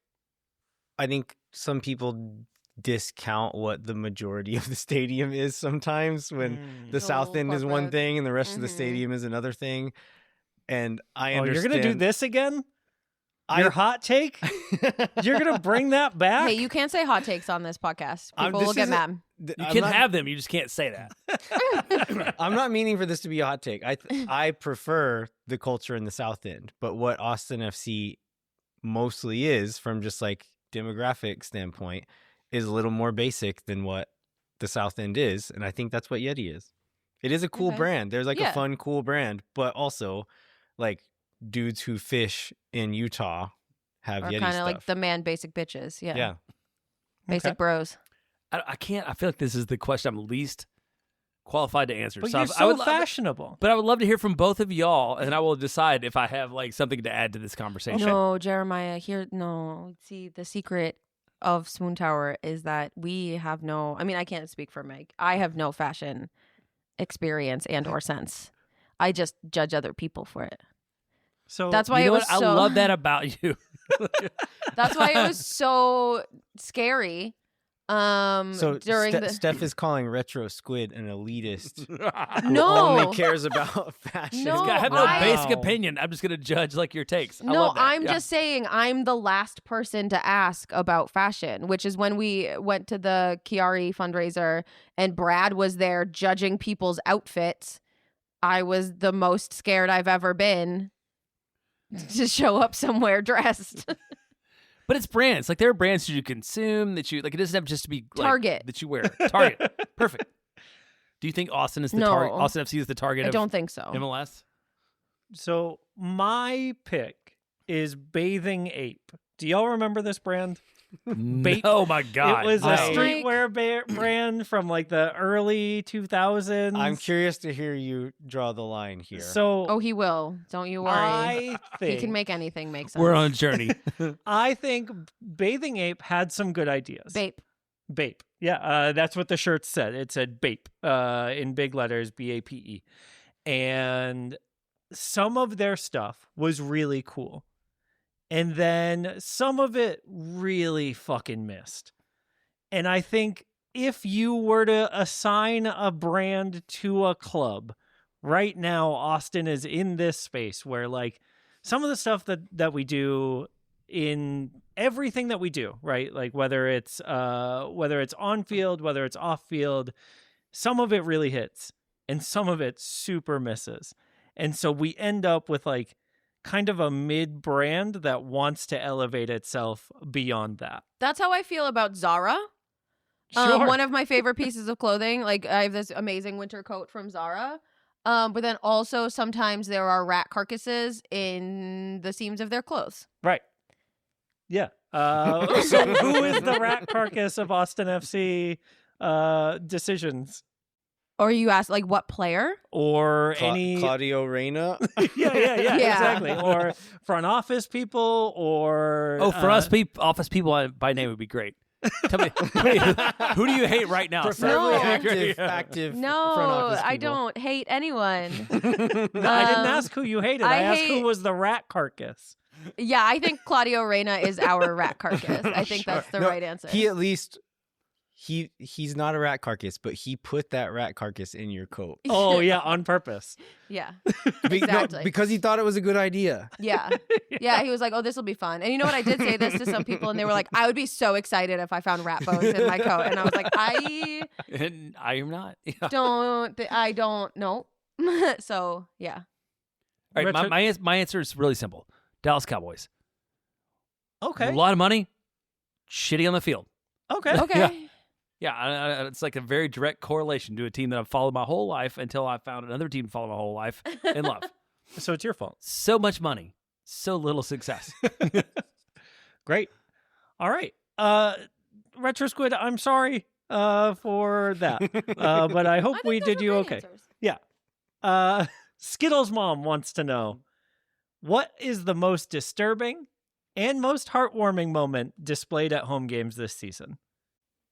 I think some people discount what the majority of the stadium is sometimes when the The South whole End is one corporate. thing and the rest of the Mhm. stadium is another thing. And I Oh, you're understand. gonna do this again? Your hot take? You're gonna bring that back? Hey, you can't say hot takes on this podcast. Um, People this will get isn't- mad. You I'm can not- have them. You just can't say that. I'm not meaning for this to be a hot take. I prefer the culture in the South End, but what Austin FC mostly is, from just like demographic standpoint, is a little more basic than what the South End is, and I think that's what Yeti is. It is a cool Okay. brand. There's like Yeah. a fun, cool brand, but also like dudes who fish in Utah have Or Yeti kind of stuff. like the man basic bitches. Yeah. yeah. Basic Okay. bros. I can't. I feel like this is the question I'm least qualified to answer. But So you're I so would fashionable. But I would love to hear from both of y'all, and I will decide if I have like something to add to this conversation. No, Jeremiah, see, the secret of Moontower is that we have I mean, I can't speak for Meg. I have no fashion experience and or sense. I just judge other people for it. So That's why You know it was what? so I love that about you. That's why it was so scary. So During the Steph is calling Retro Squid an elitist who No. only cares about fashion. No, I have no I- basic Wow. opinion. I'm just gonna judge like your takes. I No, love that. I'm Yeah. just saying I'm the last person to ask about fashion, which is when we went to the Chiari fundraiser and Brad was there judging people's outfits. I was the most scared I've ever been to show up somewhere dressed. But it's brands. Like there are brands that you consume that you like. It doesn't have just to be like, Target. that you wear. Target. Perfect. Do you think Austin is the No. target? Austin FC is the target I of don't think so. MLS? So my pick is Bathing Ape. Do y'all remember this brand? Bape. Oh my god! It was no. a streetwear brand from like the early 2000s. I'm curious to hear you draw the line here. So Oh, he will. Don't you worry. I think He can make anything make sense. We're on a journey. I think Bathing Ape had some good ideas. Bape. Bape. Yeah, that's what the shirt said. It said Bape in big letters, BAPE. And some of their stuff was really cool. And then some of it really fucking missed. And I think if you were to assign a brand to a club, right now Austin is in this space where like some of the stuff that we do in everything that we do, right? Like whether it's on field, whether it's off field, some of it really hits and some of it super misses. And so we end up with like kind of a mid brand that wants to elevate itself beyond that. That's how I feel about Zara. Sure. One of my favorite pieces of clothing. Like I have this amazing winter coat from Zara. But then also sometimes there are rat carcasses in the seams of their clothes. Right. Yeah. So who is the rat carcass of Austin FC decisions? Or you ask like what player? Or any Claudio Reyna? yeah, exactly. Or front office people or For us, office people by name would be great. Tell me, who do you hate right now? Preferably No. active front No, office I people. don't hate anyone. No, I didn't ask who you hated. I asked who was the rat carcass. Yeah, I think Claudio Reyna is our rat carcass. I think that's the right answer. He at least he's not a rat carcass, but he put that rat carcass in your coat. Oh yeah, on purpose. Yeah, No, exactly. because he thought it was a good idea. Yeah. He was like, oh, this will be fun. And you know what? I did say this to some people, and they were like, I would be so excited if I found rat bones in my coat. And I was like, I am not. Yeah. I don't know. So, yeah. All right, my answer is really simple. Dallas Cowboys. Okay. A lot of money, shitty on the field. Okay. Okay. Yeah, it's like a very direct correlation to a team that I've followed my whole life until I found another team to follow my whole life in love. So it's your fault. So much money, so little success. Great. All right. Retro Squid, I'm sorry for that. But I hope we did you okay. Answers. Yeah. Skittles' mom wants to know, what is the most disturbing and most heartwarming moment displayed at home games this season?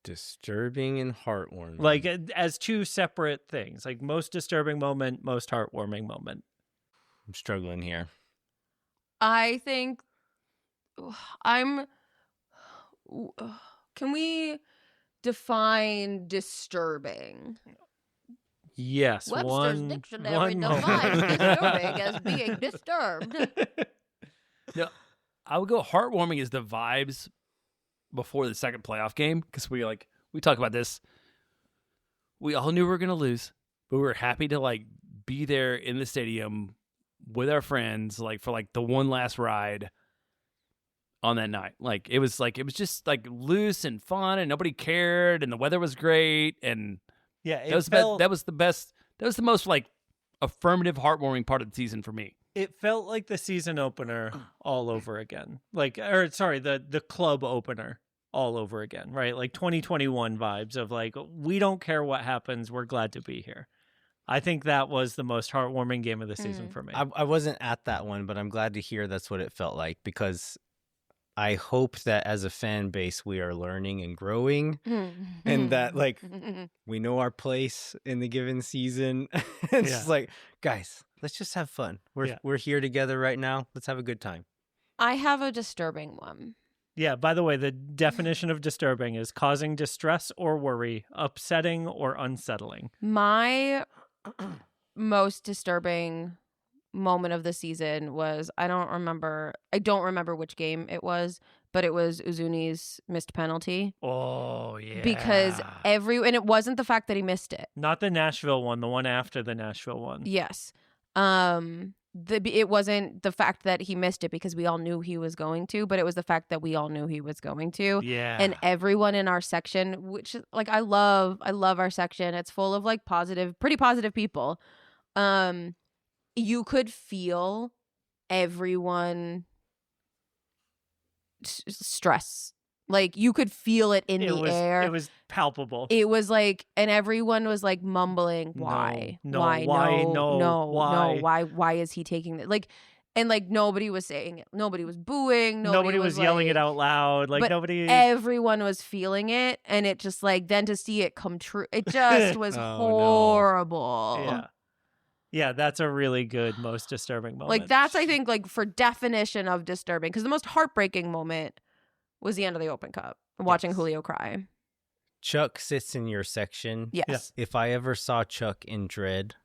Disturbing and heartwarming. Like as two separate things. Like most disturbing moment, most heartwarming moment. I'm struggling here. I think can we define disturbing? Yes. Webster's Dictionary one moment. defines disturbing as being disturbed. No, I would go heartwarming is the vibes before the second playoff game, because we talk about this. We all knew we were going to lose, but we were happy to be there in the stadium with our friends, for the one last ride on that night. It was just loose and fun, and nobody cared, and the weather was great, and Yeah, that was the best. That was the most affirmative, heartwarming part of the season for me. It felt like the season opener all over again. The club opener all over again, right? 2021 vibes of we don't care what happens, we're glad to be here. I think that was the most heartwarming game of the season for me. I wasn't at that one, but I'm glad to hear that's what it felt like, because I hope that as a fan base we are learning and growing, and that we know our place in the given season. It's just guys, let's just have fun. We're here together right now. Let's have a good time. I have a disturbing one. Yeah, by the way, the definition of disturbing is causing distress or worry, upsetting or unsettling. My most disturbing moment of the season was I don't remember which game it was, but it was Uzuni's missed penalty. Oh yeah. Because and it wasn't the fact that he missed it. Not the Nashville one, the one after the Nashville one. Yes. It wasn't the fact that he missed it because we all knew he was going to, but it was the fact that we all knew he was going to. Yeah. And everyone in our section, which I love our section. It's full of pretty positive people. You could feel everyone stress. You could feel it in the air. It was palpable. It was and everyone was mumbling, why? No, Why? why? No, No, no, why? no, why is he taking it? And like nobody was saying it. Nobody was booing. Nobody was yelling it like- out loud. Like but nobody. Everyone was feeling it, and it just like then to see it come true, it just was Oh, no. horrible. Yeah. Yeah, that's a really good, most disturbing moment. Like that's I think like for definition of disturbing, because the most heartbreaking moment was the end of the Open Cup, watching Yes. Julio cry. Chuck sits in your section. Yes. If I ever saw Chuck in Dread,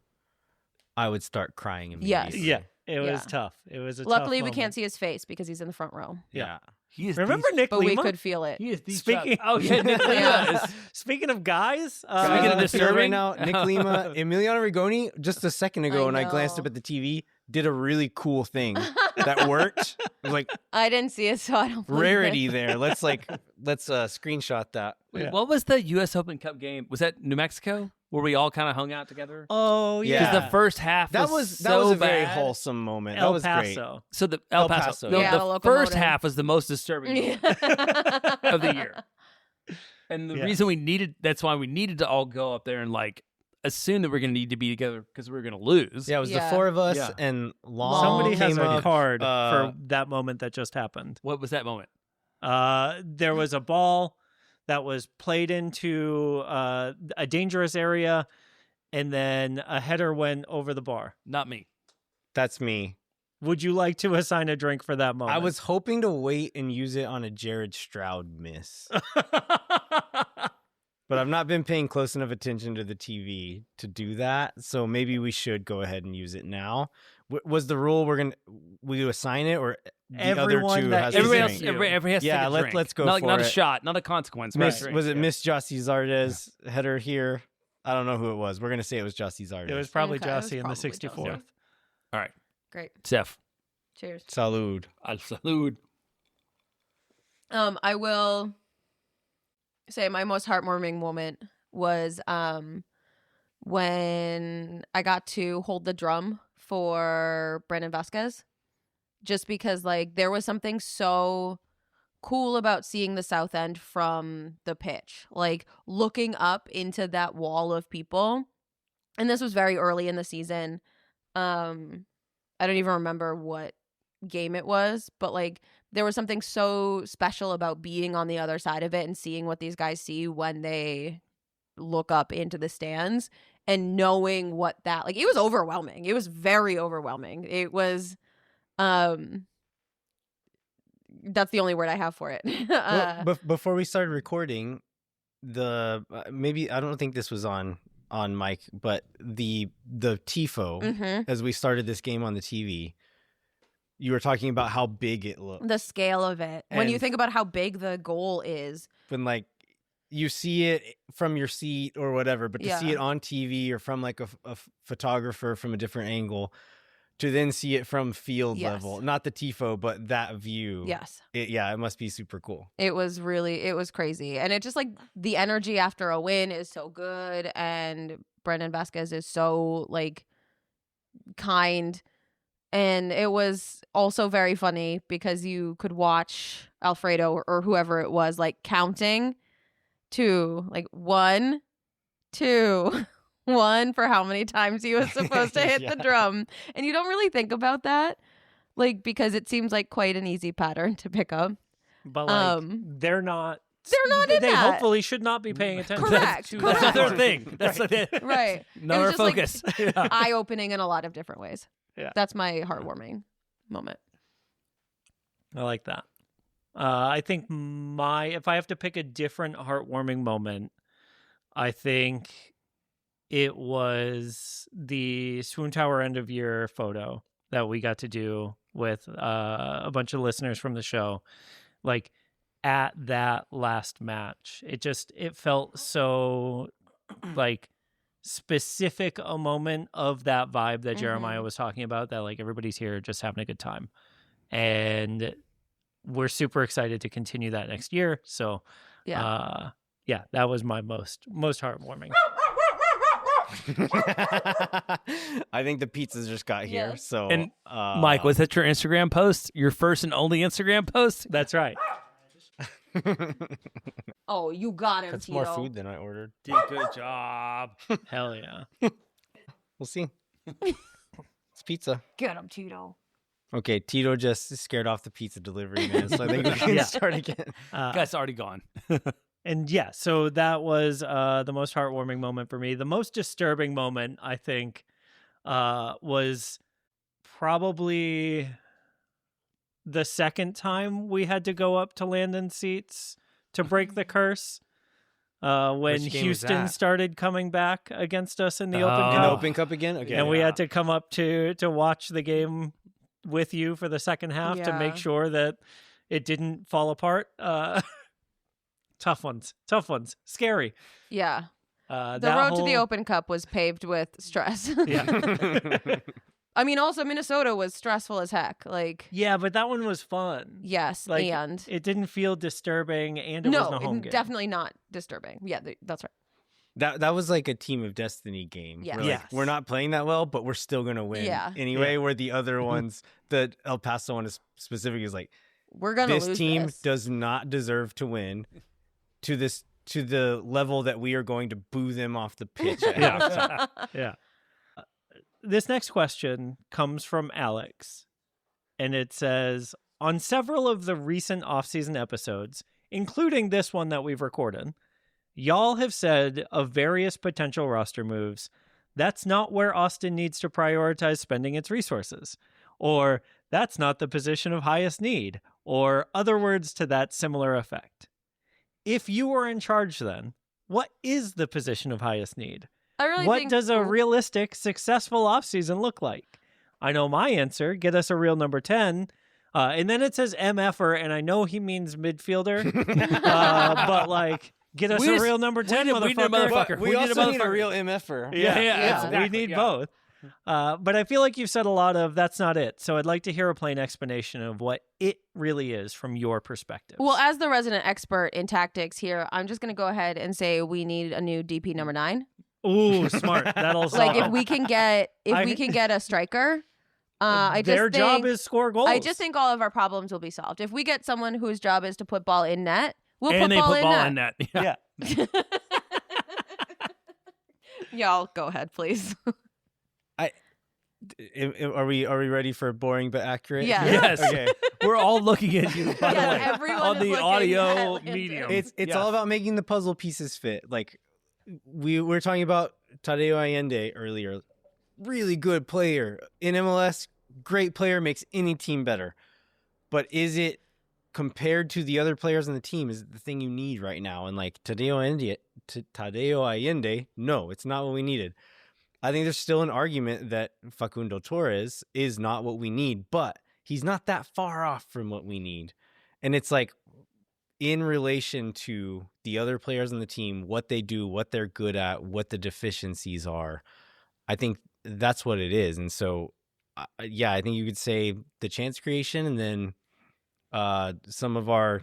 I would start crying Yes. immediately. Yeah, it was Yeah. tough. It was a Luckily, tough we moment. can't see his face because he's in the front row, Yeah. He is Remember Nick but we Lima? could feel it. He is the Speaking- Chuck. Oh yeah, Nick Lima Yeah. is- Speaking of guys, Speaking Speaking of of disturbing disturbing- right now, Nick Lima, Emiliano Rigoni, just a second ago, I when I glanced know. up at the TV, did a really cool thing that worked. It was like I didn't see it, so I don't believe it. rarity there. Let's screenshot that. Wait, Yeah. what was the U.S. Open Cup game? Was that New Mexico where we all kind of hung out together? oh Yeah. Because yeah, the first half That was was a very bad. wholesome moment. El that was great. Paso. So the El El Paso. Paso. No, Yeah, the the first locomotive. half was the most disturbing moment of the year. And the Yeah. reason that's why we needed to all go up there and like assume that we're going to need to be together because we were going to lose. Yeah, it was Yeah. the four of us Yeah. and Long Somebody has came a up. card uh, for that moment that just happened. What was that moment? There was a ball that was played into a dangerous area, and then a header went over the bar. Not me. That's me. Would you like to assign a drink for that moment? I was hoping to wait and use it on a Jared Stroud miss, but I've not been paying close enough attention to the TV to do that. So maybe we should go ahead and use it now. Was the rule will you assign it, or the Everyone other two that has isn't to Everybody drink? else, everybody has to Yeah, take a drink. let's go not, for not a it. shot, not a consequence. but a Miss, drink. was it Yeah. Miss Jossie Zardes header here? I don't know who it was. We're gonna say it was Jossie Zardes. It was probably Okay, it was Jossie in the probably 64th. Jossie. All right, Great. Steph. Cheers. Salud. Al salud. I will say my most heartwarming moment was when I got to hold the drum for Brandon Vasquez, just because like there was something so cool about seeing the South End from the pitch, like looking up into that wall of people. And this was very early in the season. I don't even remember what game it was, but like there was something so special about being on the other side of it and seeing what these guys see when they look up into the stands and knowing what that, like, it was overwhelming. It was very overwhelming. It was that's the only word I have for it. Before we started recording, maybe I don't think this was on mic, but the tifo Mhm. as we started this game on the TV, you were talking about how big it looked. The scale of it. When you And- think about how big the goal is. When like you see it from your seat or whatever, but to see Yeah. it on TV or from like a photographer from a different angle, to then see it from field Yes. level, not the tifo, but that view. Yes. It must be super cool. It was crazy. And it just like the energy after a win is so good. And Brendan Vasquez is so like kind. And it was also very funny because you could watch Alfredo or whoever it was like counting to like 1, 2, 1 for how many times he was supposed to hit the Yeah. drum. And you don't really think about that, like, because it seems like quite an easy pattern to pick up. But like, They're not in They that. hopefully should not be paying attention. Correct, to correct. that That's their part. thing. That's Right. like it. Right. Not It was our just, like, focus. Yeah. eye-opening in a lot of different ways. Yeah. That's my heartwarming moment. I like that. I think if I have to pick a different heartwarming moment, I think it was the Moontower end of year photo that we got to do with a bunch of listeners from the show. Like at that last match, it felt so like specific a moment of that vibe that Jeremiah was talking about, that like everybody's here just having a good time. And we're super excited to continue that next year. So Yeah. yeah, that was my most heartwarming. I think the pizzas just got here. Yes. So And Mike, was that your Instagram post? Your first and only Instagram post? That's right. Oh, you got him, that's Tito. more food than I ordered. Did good job. Hell yeah. We'll see. It's pizza. Get him, Tito. Okay, Tito just scared off the pizza delivery man, so I think we can start again. Guy's already gone. And yeah, so that was the most heartwarming moment for me. The most disturbing moment, I think, was probably the second time we had to go up to Landon seats to break the curse. When Which game was Houston that? started coming back against us in the Open Oh. In the Cup. Open Cup again? Okay. And we had to come up to watch the game with you for the second half to Yeah. make sure that it didn't fall apart. Tough ones, scary. Yeah. The The road to the Open Cup was paved with stress. Yeah, I mean, also Minnesota was stressful as heck. Like, yeah, but that one was fun. yes, Like, and it didn't feel disturbing, and it no, wasn't a home game. definitely not disturbing. Yeah, that's right. That was like a Team of Destiny game. Yes. We're, like, Yes. we're not playing that well, but we're still gonna win. Yeah. Anyway, where the other ones, the El Paso one is specific, is like We're gonna this lose team this. does not deserve to win to the level that we are going to boo them off the pitch. At halftime. Yeah. This next question comes from Alex, and it says, on several of the recent off-season episodes, including this one that we've recorded, y'all have said of various potential roster moves, that's not where Austin needs to prioritize spending its resources, or that's not the position of highest need, or other words to that similar effect. If you were in charge then, what is the position of highest need? I really What think does a realistic, successful offseason look like? I know my answer. Get us a real number 10. And then it says MFer, and I know he means midfielder. But, like, get us We a just- real number 10, we need a motherfucker. motherfucker. We We need also a need a motherfucker. real MFer. Yeah, we exactly, need yeah. both. But I feel like you've said a lot of that's not it. So I'd like to hear a plain explanation of what it really is from your perspective. Well, as the resident expert in tactics here, I'm just going to go ahead and say we need a new DP number 9. Ooh, smart. That'll solve Like if it. we can get I- we can get a striker, I just Their job think- is score goals. I just think all of our problems will be solved if we get someone whose job is to put ball in net. We'll And put they ball put in ball net. in net. Yeah. Yeah. Y'all go ahead, please. Are we ready for boring but accurate? Yeah. Yes. Okay. We're all looking at you, by Yeah, the way, everyone on is the looking audio at Landon. medium. It's Yes. all about making the puzzle pieces fit. Like we were talking about Tadeo Allende earlier. Really good player in MLS. Great player, makes any team better. But is it compared to the other players on the team? Is it the thing you need right now? And like Tadeo Allende, no, it's not what we needed. I think there's still an argument that Facundo Torres is not what we need, but he's not that far off from what we need. And it's like in relation to the other players on the team, what they do, what they're good at, what the deficiencies are. I think that's what it is. And so, yeah, I think you could say the chance creation, and then some of our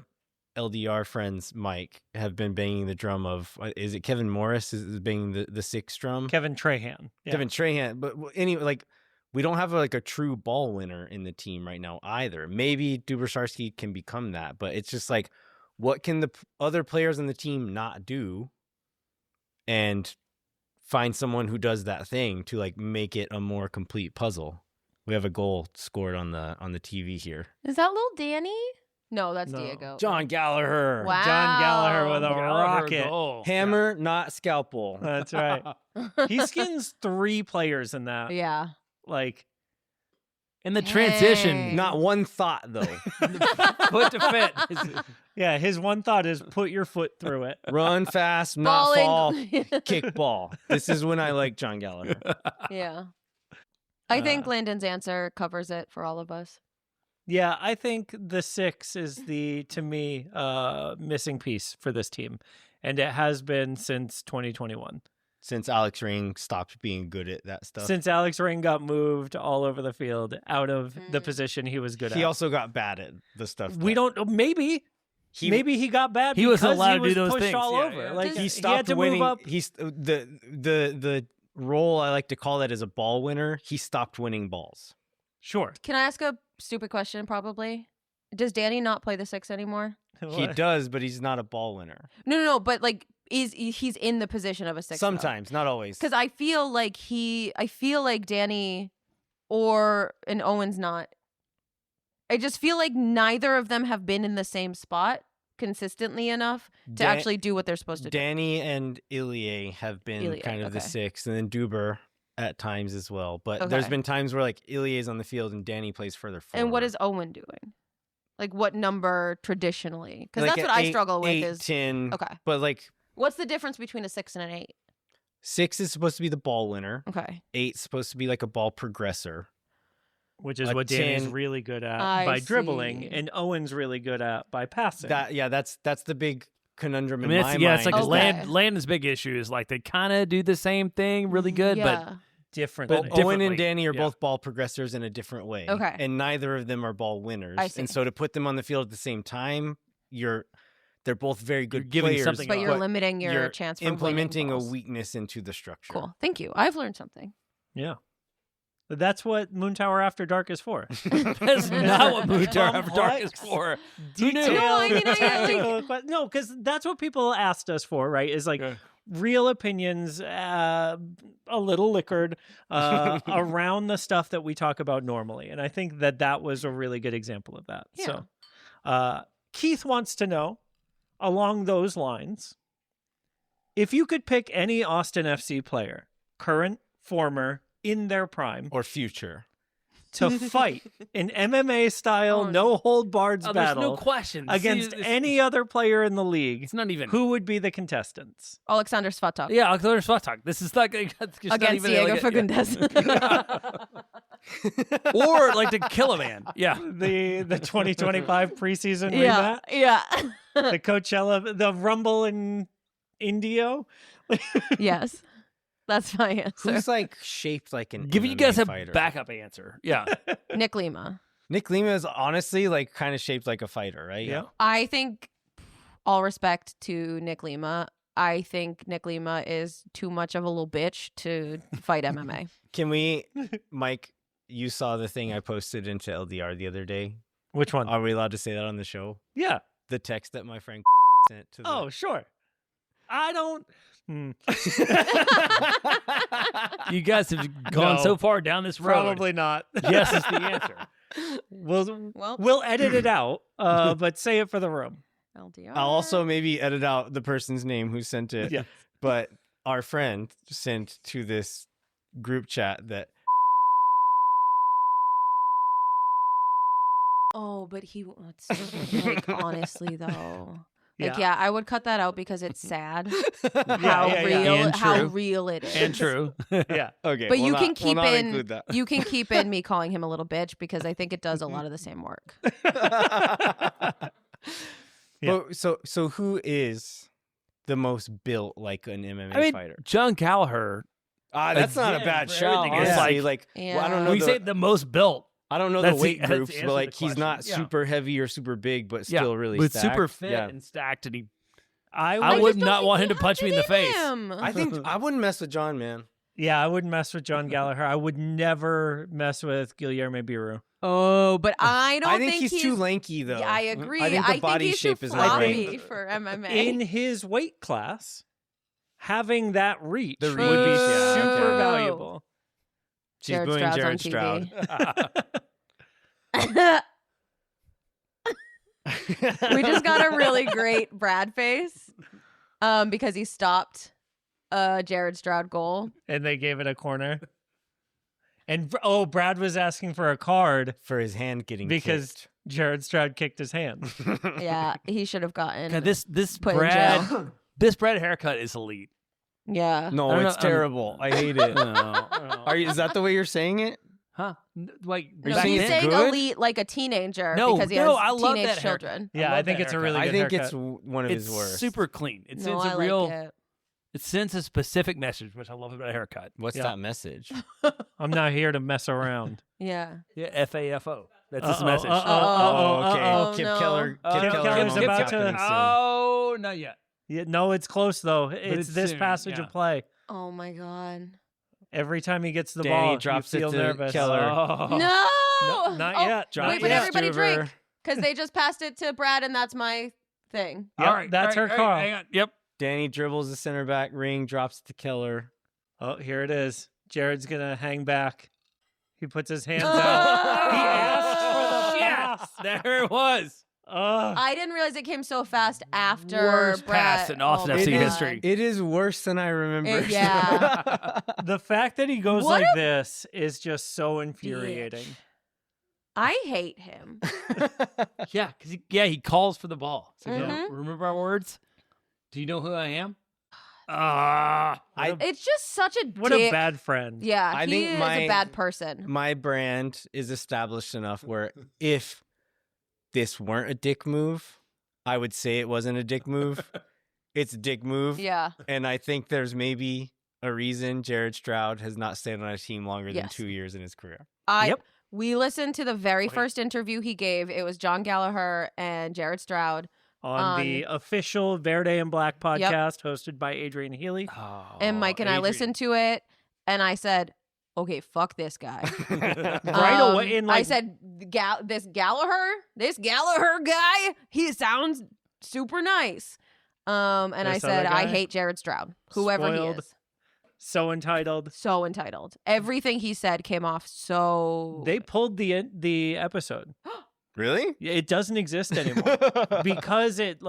LDR friends, Mike, have been banging the drum of, is it Kevin Morris is banging the sixth drum? Kevin Trahan. Yeah. Kevin Trahan. But anyway, like we don't have like a true ball winner in the team right now either. Maybe Dubasharsky can become that, but it's just like, what can the other players on the team not do? And find someone who does that thing to like make it a more complete puzzle. We have a goal scored on the TV here. Is that little Danny? No, that's No. Diego. Jon Gallagher. Wow. John Gallagher with a Gallagher rocket. goal. Hammer, not scalpel. That's right. He skins 3 players in that. Yeah. Like, And the transition, Dang. Not one thought though. foot to fit. yeah, his one thought is put your foot through it. Run fast, not Balling. fall, kick ball. This is when I like Jon Gallagher. Yeah. I think Landon's answer covers it for all of us. Yeah, I think the 6 is the, to me, missing piece for this team. And it has been since 2021. Since Alex Ring stopped being good at that stuff. Since Alex Ring got moved all over the field out of the position he was good he at. also got bad at the stuff. We that- don't, maybe he got bad He was because allowed he to was do those pushed things. all Yeah, over. yeah. Like, he he had stopped to winning. move up. He's the role I like to call that as a ball winner. He stopped winning balls. Sure. Can I ask a stupid question, probably? Does Danny not play the 6 anymore? He does, but he's not a ball winner. No, but like he's in the position of a 6? Sometimes, not always. Because I feel like Danny and Owen's not I just feel like neither of them have been in the same spot consistently enough to actually do what they're supposed to do. Danny and Ilie have been kind of the 6, and then Duber at times as well. But there's been times where like Ilie is on the field and Danny plays further forward. And what is Owen doing? Like what number traditionally? Because Like that's what I struggle with is 10. Okay. But like What's the difference between a 6 and an 8? 6 is supposed to be the ball winner. Okay. 8 is supposed to be like a ball progressor. Which is A what Danny's 10 really good at I by dribbling, see. and Owen's really good at by passing. That's the big conundrum in I mean, my it's mind. like Okay. Landon's big issue is like they kind of do the same thing really good, but differently. But Owen and differently. Danny are Yeah. both ball progressors in a different way. Okay. And neither of them are ball winners. I see. And so to put them on the field at the same time, they're both very good You're giving players. something But up. you're limiting your you're chance for implementing winning a balls. weakness into the structure. Cool. Thank you. I've learned something. Yeah. But that's what Moontower After Dark is for. that's not what Moontower After Dark is for. Who knew? No, I mean, I Technical no, because that's what people asked us for, right? Is like real opinions, a little liquored around the stuff that we talk about normally. And I think that was a really good example of that. Yeah. So Keith wants to know, along those lines, if you could pick any Austin FC player, current, former, in their prime, Or future. to fight an MMA style, Oh, no hold barred There's battle no question. against See, any other player in the league, It's not even. who would be the contestants? Alexander Svatok Yeah, Alexander Svatok. This is like it's just not against even Diego like Fagundes. or like to kill a man. Yeah. The 2025 preseason Yeah. rematch, Yeah. the Coachella, the Rumble in Indio. Yes. That's my answer. Who's like shaped like an Giving you MMA guys a fighter? backup answer. Yeah. Nick Lima. Nick Lima is honestly like kind of shaped like a fighter, right? Yeah. I think, all respect to Nick Lima, I think Nick Lima is too much of a little bitch to fight MMA. Can we, Mike, you saw the thing I posted into LDR the other day. Which one? Are we allowed to say that on the show? Yeah. The text that my friend sent to the... Oh, sure. I don't. You guys have gone No. so far down this road. Probably not. Yes is the answer. We'll edit it out, but say it for the room. LDR. I'll also maybe edit out the person's name who sent it. Yeah. But our friend sent to this group chat that Oh, but like honestly though. Like Yeah. yeah, I would cut that out because it's sad Yeah, how yeah, real yeah. And how true. real it is. And true. Yeah. okay. But we'll you not- can we'll keep not in include that. you can keep in me calling him a little bitch because I think it does a lot of the same work. Yeah. But, so who is the most built like an MMA I mean, fighter? Jon Gallagher. That's not a Again, bad for shout. everything is Honestly, like Yeah. well, I don't know. When you the- say the most built, I don't know That's the the- weight that's the groups, answer but to like the he's not question. Yeah. super heavy or super big, but yeah, still really but stacked. super fit Yeah. and stacked, and he. I I would, would just don't not think want you him to have punch me in the beat face. him. I think I wouldn't mess with John, man. yeah, I wouldn't mess with Jon Gallagher. I would never mess with Guilherme Biru. Oh, but I don't I think he's too lanky though. Yeah, I agree. I think the body he's shape too is not floppy right. for MMA. In his weight class, having that reach The would be reach, yeah, super okay. valuable. She's Jared booing Stroud's on Jared TV. Stroud. We just got a really great Brad face because he stopped a Jared Stroud goal. And they gave it a corner. And Brad was asking for a card for his hand getting because Jared Stroud kicked his hand. kicked. Yeah, he should have gotten. God, this put in Brad jail. this Brad haircut is elite. Yeah. No, I don't it's know, terrible. I hate it. No. Is that the way you're saying it? Huh? Like Are you No, back he's saying then? saying good? elite like a teenager No, because he no, has I love teenage that haircut. children. Yeah, I love think that it's a haircut. really I good think haircut. it's one of It's his worst. super clean. It No, sends I a like real. it. It sends a specific message, which I love about a haircut. What's Yeah. that message? I'm not here to mess around. Yeah. Yeah, FAFO. That's his Uh-oh, message. uh-oh. okay. oh, Kip no. Keller. Kip Kip Keller Keller's moment about to- happening soon. Oh, not yet. Yeah, no, it's close though. It's it's this soon, passage yeah. of play. Oh my god. Every time he gets the Danny ball, drops you it feel to nervous. Keller. Oh. No. No, not Oh, yet. Drop wait, it but to everybody Stuber. drink because they just passed it to Brad, and that's my thing. Yep, All right, that's all her right, call. hang on. Yep. Danny dribbles the center back ring, drops it to Keller. Oh, here it is. Jared's gonna hang back. He puts his hands Oh. out. He asked for the pass. There it was. I didn't realize it came so fast after Worst Brett. pass in Austin my FC God. history. It is worse than I remember. Yeah. The fact that he goes What like a this is just so infuriating. I hate him. Yeah, because he calls for the ball. It's like, Mhm. remember our words? Do you know who I am? It's just such a What a dick. bad friend. Yeah, I he think is a bad person. My brand is established enough where if this weren't a dick move, I would say it wasn't a dick move. It's a dick move. Yeah. And I think there's maybe a reason Jared Stroud has not stayed on a team longer than Yes. 2 years in his career. We listened to the very first interview he gave. It was Jon Gallagher and Jared Stroud. On the official Verde and Black podcast hosted by Adrian Healy. And Mike and I listened to it, and I said, okay, fuck this guy. Right away. I said, this Gallagher guy, he sounds super nice. And I This said, other I guy? hate Jared Stroud, whoever Spoiled. he is. So entitled. So entitled. Everything he said came off so... They pulled the episode. Really? It doesn't exist anymore because it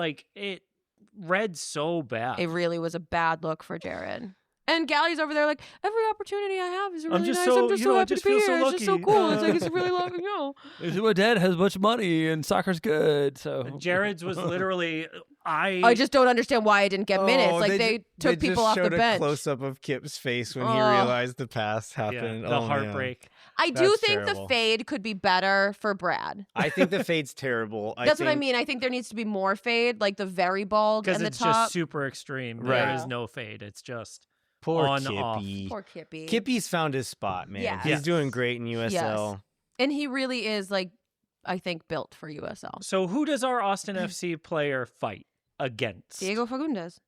read so bad. It really was a bad look for Jared. And Gally's over there like, every opportunity I have is really nice. I'm just so happy to be here. It's just so cool. It's like, it's really loving, My dad has a bunch of money and soccer's good. So Jared's was literally, I just don't understand why I didn't get minutes. Like, they took people off the showed a bench. close-up of Kip's face when he realized the pass yeah, happened. the Oh, man. heartbreak. I do That's think terrible. the fade could be better for Brad. I think the fade's terrible. That's what I mean. I think there needs to be more fade, like the very bald Because and the it's top. just super extreme. There Right. is no fade. It's just Poor on, Kippy. off. Poor Kippy. Kippy's found his spot, man. Yes. He's Yes. doing great in USL. And he really is, like, I think, built for USL. So who does our Austin FC player fight against? Diego Fagundes.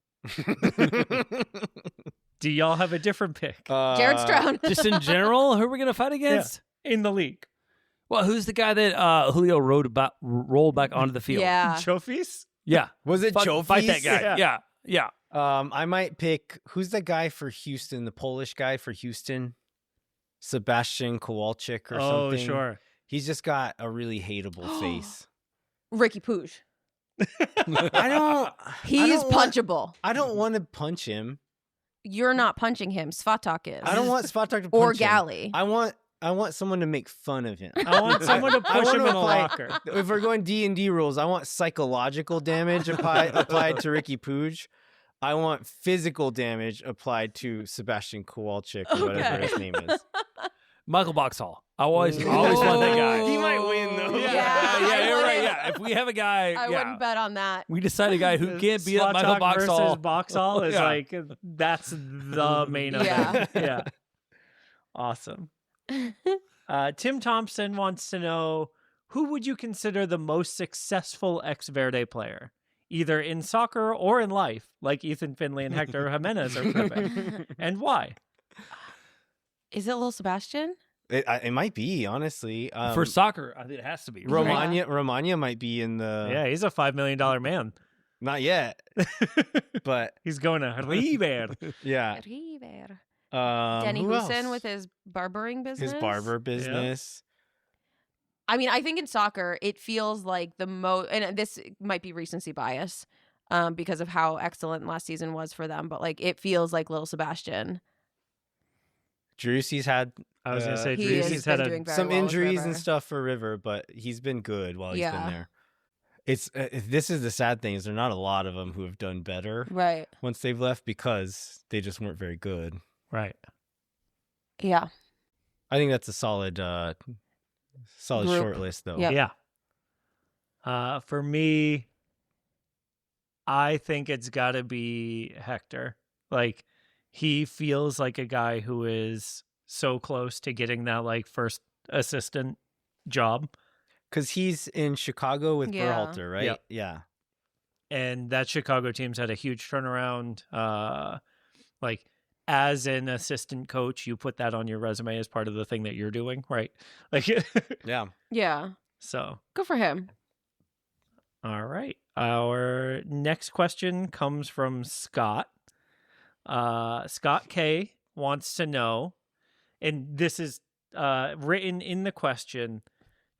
Do y'all have a different pick Jared Stroud. just in general, who are we going to fight against? in the league? Well, who's the guy that Julio rolled back onto the field? Yeah. Trophies? Yeah. Was it Joe Fight that guy. Yeah. I might pick who's the guy for Houston, the Polish guy for Houston, Sebastian Kowalczyk or Oh, something. sure. He's just got a really hateable face. Ricky Puig. He's punchable. I don't want to punch him. You're not punching him. Svatak is. I don't want Svatak to punch Or him. Galley. I want someone to make fun of him. I want someone to I push him wanna in a apply- locker. If we're going D&D rules, I want psychological damage applied to Ricky Puig. I want physical damage applied to Sebastian Kowalczyk or whatever his name is. Michael Boxhall. I always want that guy. He might win though. Yeah, you're right. wouldn't- Yeah, if we have a guy, I wouldn't bet on that. we decide a guy who can't beat up Michael Svatak versus Boxhall. Boxall is Yeah. like, that's the main Yeah. event. Yeah. Awesome. Tim Thompson wants to know, who would you consider the most successful ex-Verde player? Either in soccer or in life, like Ethan Finley and Hector Jimenez are proving. And why? Is it Lil Sebastian? It might be, honestly. For soccer, I think it has to be. Romagna might be in the... Yeah, he's a $5 million man. Not yet. But, He's going to River. yeah. River. Denny Denny Hoosen with his barbering business. His barber business. I mean, I think in soccer, it feels like the most, and this might be recency bias because of how excellent last season was for them, but like it feels like Lil Sebastian. Drusi's had I was going to say, He Drew's has had been a doing very some well with injuries River. and stuff for River, but he's been good while he's been Yeah. there. It's this is the sad thing is there are not a lot of them who have done better Right. once they've left because they just weren't very good. right. Yeah. I think that's a solid Group. short list though. Yep. Yeah. For me, I think it's got to be Hector. Like, he feels like a guy who is so close to getting that like first assistant job, Because he's in Chicago with Yeah. Berhalter, right? Yep. Yeah. and that Chicago team's had a huge turnaround. Like, as an assistant coach, you put that on your resume as part of the thing that you're doing, right? Like, Yeah. Yeah. so. Good for him. All right. Our next question comes from Scott. Scott K wants to know, and this is written in the question,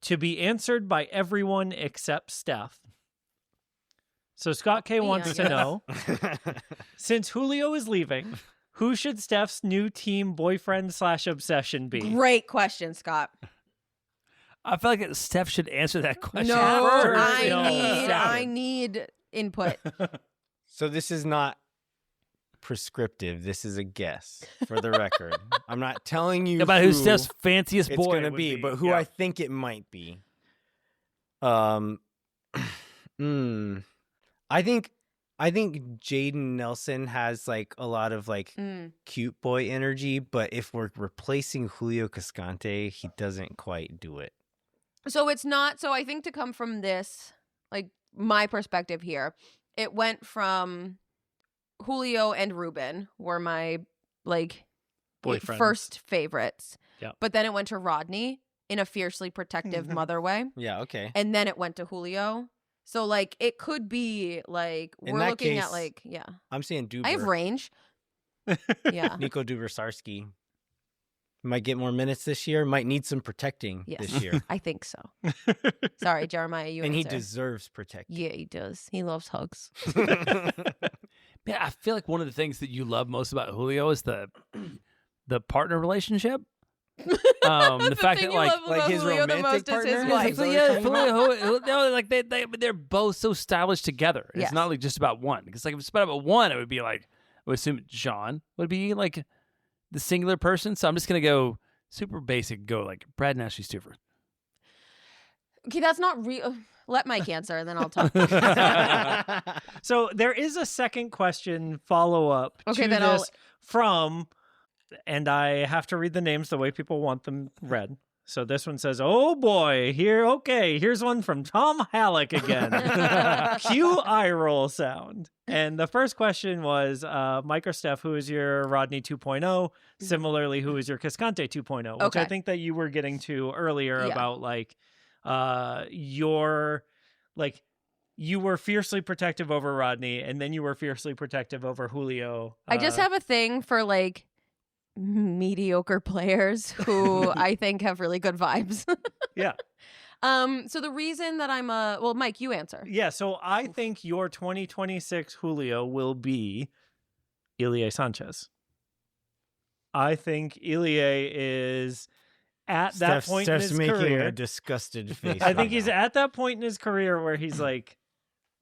to be answered by everyone except Steph. So Scott K wants to know, since Julio is leaving, who should Steph's new team boyfriend / obsession be? Great question, Scott. I feel like Steph should answer that question No, first. I need input. So this is not prescriptive. This is a guess for the record. I'm not telling you About who Steph's fanciest it's boy going to would be, but who yeah. I think it might be. I think Jaden Nelson has like a lot of like cute boy energy, but if we're replacing Julio Cascante, he doesn't quite do it. So it's not. So I think to come from this, like my perspective here, it went from Julio and Ruben were my like Boyfriends. first favorites. Yeah. But then it went to Rodney in a fiercely protective mother way. Yeah, okay. And then it went to Julio. So like it could be like In we're that looking case, at like I'm saying Duber. I have range. Yeah. Nico Duber-Sarski might get more minutes this year. Might need some protecting Yes. this year, I think so. Sorry, Jeremiah, you and he answer. deserves protection. Yeah, he does. He loves hugs. Man, I feel like one of the things that you love most about Julio is the partner relationship. The fact that like his romantic partner? His wife. They're both so stylish together. Yes. It's not like just about one. Because like if it's about one, it would be like I would assume John would be like the singular person. So I'm just gonna go super basic. Go like Brad and Ashley Stufer. Okay, that's not real. Let Mike answer, and then I'll talk. So there is a second question follow-up Okay, to then this from, and I have to read the names the way people want them read. So this one says, oh boy, here's one from Tom Halleck again. Cue eye roll sound. And the first question was, Mike or Steph, who is your Rodney 2.0? Similarly, who is your Cascante 2.0? Which Okay. I think that you were getting to earlier Yeah. about like, you were fiercely protective over Rodney, and then you were fiercely protective over Julio. I just have a thing for like mediocre players who I think have really good vibes. Yeah. So the reason that I'm well, Mike, you answer. Yeah, so I think your 2026 Julio will be Ilie Sanchez. I I Ilie is at that point in his making career. a disgusted face. I think right he's now. at that point in his career where he's like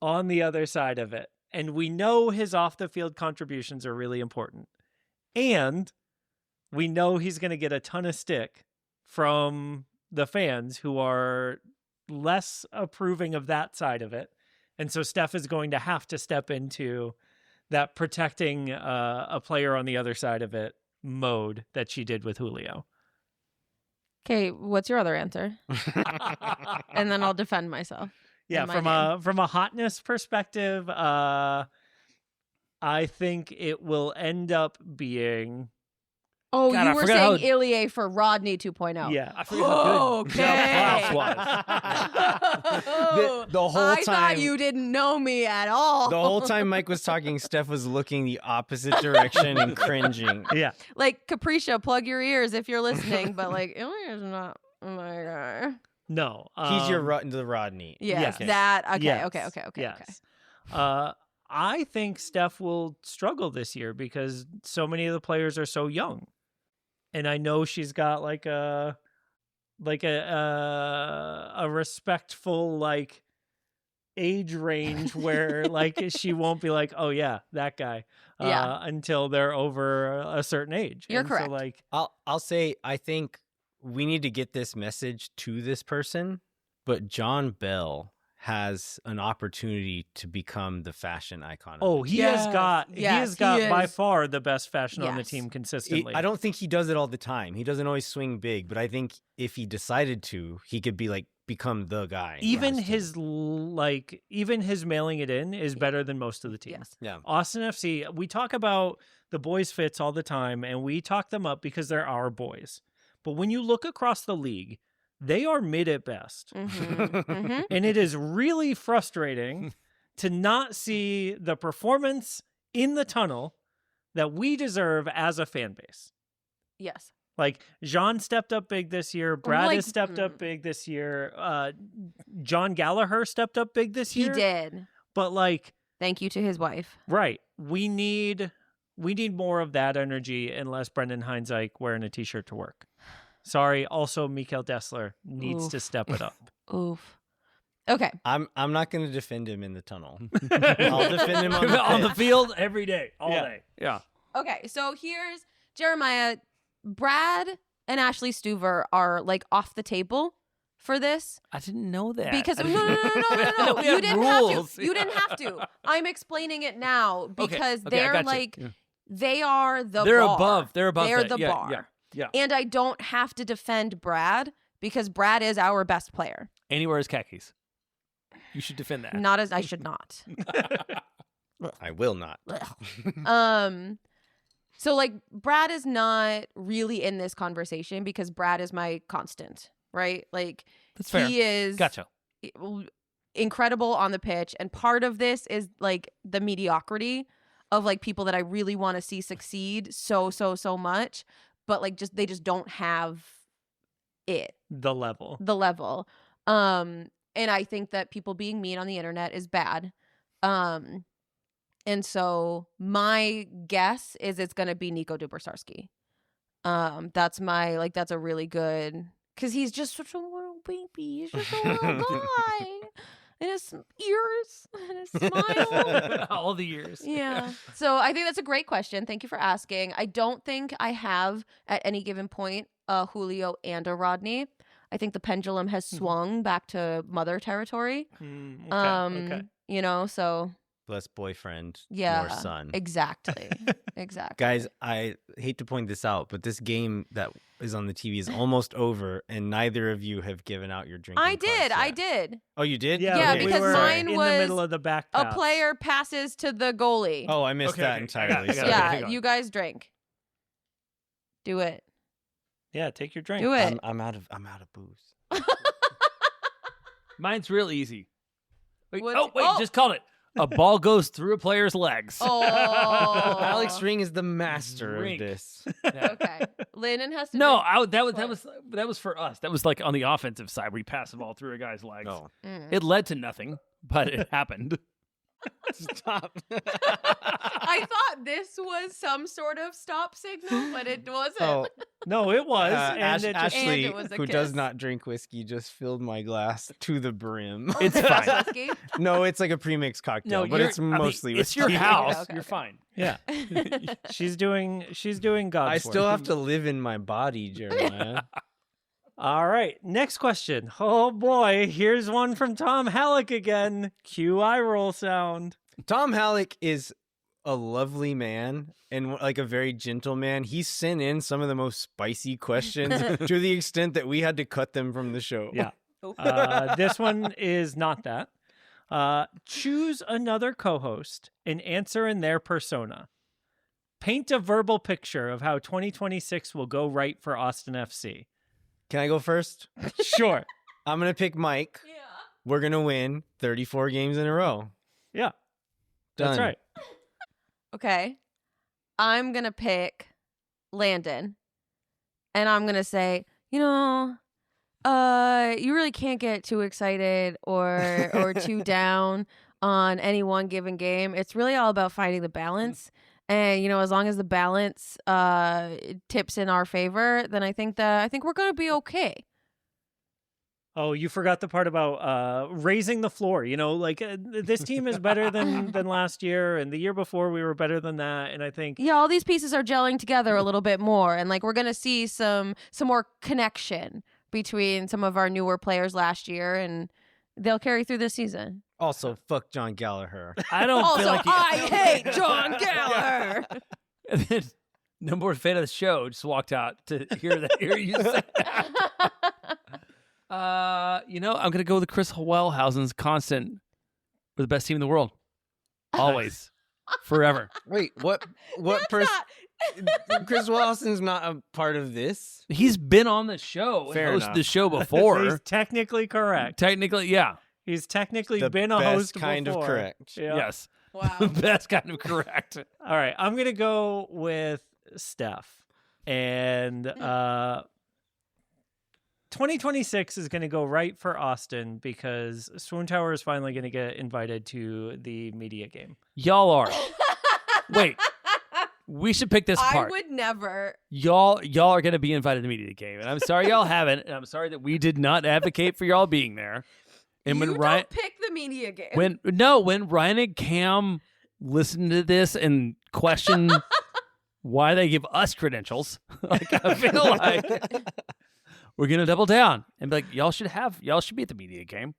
on the other side of it. And we know his off the field contributions are really important. And we know he's going to get a ton of stick from the fans who are less approving of that side of it. And so Steph is going to have to step into that protecting a player on the other side of it mode that she did with Julio. Okay, what's your other answer? And then I'll defend myself. Yeah, in my from a hotness perspective, I think it will end up being Oh, God, you I were forgot saying Ilie for Rodney 2.0. yeah. I forget how good Okay. Jeff Klaus was. The whole I time thought you didn't know me at all. The whole time Mike was talking, Steph was looking the opposite direction and cringing. Yeah. Like Capricia, plug your ears if you're listening, but like Ilie is not my guy. No. He's your the Rodney. Yes, Yes. that. Okay, Yes. okay. Yes. I think Steph will struggle this year because so many of the players are so young. And I know she's got like a respectful like age range where like she won't be like, oh yeah, that guy, Yeah. until they're over a certain age. You're And correct. So like, I'll say I think we need to get this message to this person, but John Bell has an opportunity to become the fashion icon. of oh, the he Yes. has got Yes, he by is. far the best fashion on the Yes. team team. consistently. I don't think he does it all the time. He doesn't always swing big, but I think if he decided to, he could be like become the guy. even on his team. even his mailing it in is better than most of the team. Yes. Yeah. Austin FC, we talk about the boys' fits all the time, and we talk them up because they're our boys. But when you look across the league, they are mid at best. Mm-hmm. And it is really frustrating to not see the performance in the tunnel that we deserve as a fan base. Yes. Like Jon stepped up big this year. Brad Like, has stepped up big this year. Jon Gallagher stepped up big this He year. did. But like, Thank you to his wife. right, we need more of that energy and less Brendan Heinzike wearing a t-shirt to work. Sorry. Also, Mikael Dessler needs to Oof. step it up. Oof. Okay. I'm not going to defend him in the tunnel. I'll defend him on the pitch. field every day, all Yeah. day. Yeah. Okay. So here's Jeremiah. Brad and Ashley Stuver are like off the table for this I didn't know that. because I no, didn't- We You had didn't rules. have to. You didn't have to. I'm explaining it now because Okay, I they're gotcha. like Yeah. they are the They're bar. above. They're above. They're that. the Yeah, bar. Yeah. And I don't have to defend Brad because Brad is our best player. And he wears khakis. You should defend that. Not as I should not. I will not. So like Brad is not really in this conversation because Brad is my constant, right? Like That's fair. he is Gotcha. incredible on the pitch, and part of this is like the mediocrity of like people that I really want to see succeed so much, but like they just don't have The level. the level. And I think that people being mean on the internet is bad. And so my guess is it's gonna be Nico Dubersarsky. That's a really good, because he's just such a little baby. He's just a little guy. And his ears and his smile. All the years. Yeah. So I think that's a great question. Thank you for asking. I don't think I have at any given point a Julio and a Rodney. I think the pendulum has swung back to mother territory. Okay. You know, so Less boyfriend, yeah. more son. Exactly. Exactly. Guys, I hate to point this out, but this game that is on the TV is almost over, and neither of you have given out your drinking I did. cards I yet. did. Oh, you did? Yeah, we because were mine in was the middle of the back A pass. player passes to the goalie. Oh, I missed Okay, that okay. entirely. I got it. Sorry. hang yeah, on. you guys drink. Do it. Yeah, take your drink. Do it. I'm out of booze. Mine's real easy. Wait, What's- wait, oh! just called it. A ball goes through a player's legs. Oh. Alex Ring is the master Drink. of this. Okay. Landon has to No, drink. that was for us. That was like on the offensive side where you pass the ball through a guy's legs. No. Mm. It led to nothing, but it happened. Stop. I thought this was some sort of stop signal, but it wasn't. Oh, No, it was. and it just, Ashley, And it was a who does kiss. not drink whiskey, just filled my glass to the brim. It's That's fine. whiskey? No, it's like a premixed cocktail, but it's mostly it's your whiskey. house. Okay, You're okay. fine. yeah. She's doing God's I work. still have to live in my body, Jeremiah. All right, next question. Oh boy, here's one from Tom Halleck again. Cue eye roll sound. Tom Halleck is a lovely man and like a very gentle man. He sent in some of the most spicy questions to the extent that we had to cut them from the show. Yeah. This one is not that. Choose another co-host and answer in their persona. Paint a verbal picture of how 2026 will go right for Austin FC. Can I go first? Sure. I'm going to pick Mike. Yeah. We're going to win 34 games in a row. Yeah, Done. that's right. Okay. I'm going to pick Landon. And I'm going to say, you really can't get too excited or too down on any one given game. It's really all about finding the balance. And, as long as the balance tips in our favor, then I think we're going to be okay. Oh, you forgot the part about raising the floor. This team is better than last year, and the year before we were better than that. And I think Yeah, all these pieces are gelling together a little bit more, and like we're gonna see some more connection between some of our newer players last year, and they'll carry through this season. Also, fuck Jon Gallagher. I don't feel Also, like you... I hate Jon Gallagher. And then no more fan of the show just walked out to hear you say that. I'm gonna go with Chris Wellhausen's constant. We're the best team in the world. Always. Forever. Wait, what person? Chris Wilson's not a part of this? He's been on the show Fair and hosted enough. the show he's before. technically correct. Technically, yeah. He's technically The been a best host kind before. of correct. Yeah. Yes. Wow. That's kind of correct. All right, I'm gonna go with Steph. And 2026 is going to go right for Austin because Moontower is finally going to get invited to the media game. Y'all are. Wait. We should pick this I part. would never. Y'all are going to be invited to media game, and I'm sorry y'all haven't, and I'm sorry that we did not advocate for y'all being there. And You when Ryan, don't pick the media game. when Ryan and Cam listen to this and question why they give us credentials, like I feel like we're gonna double down and be like, y'all should be at the media game.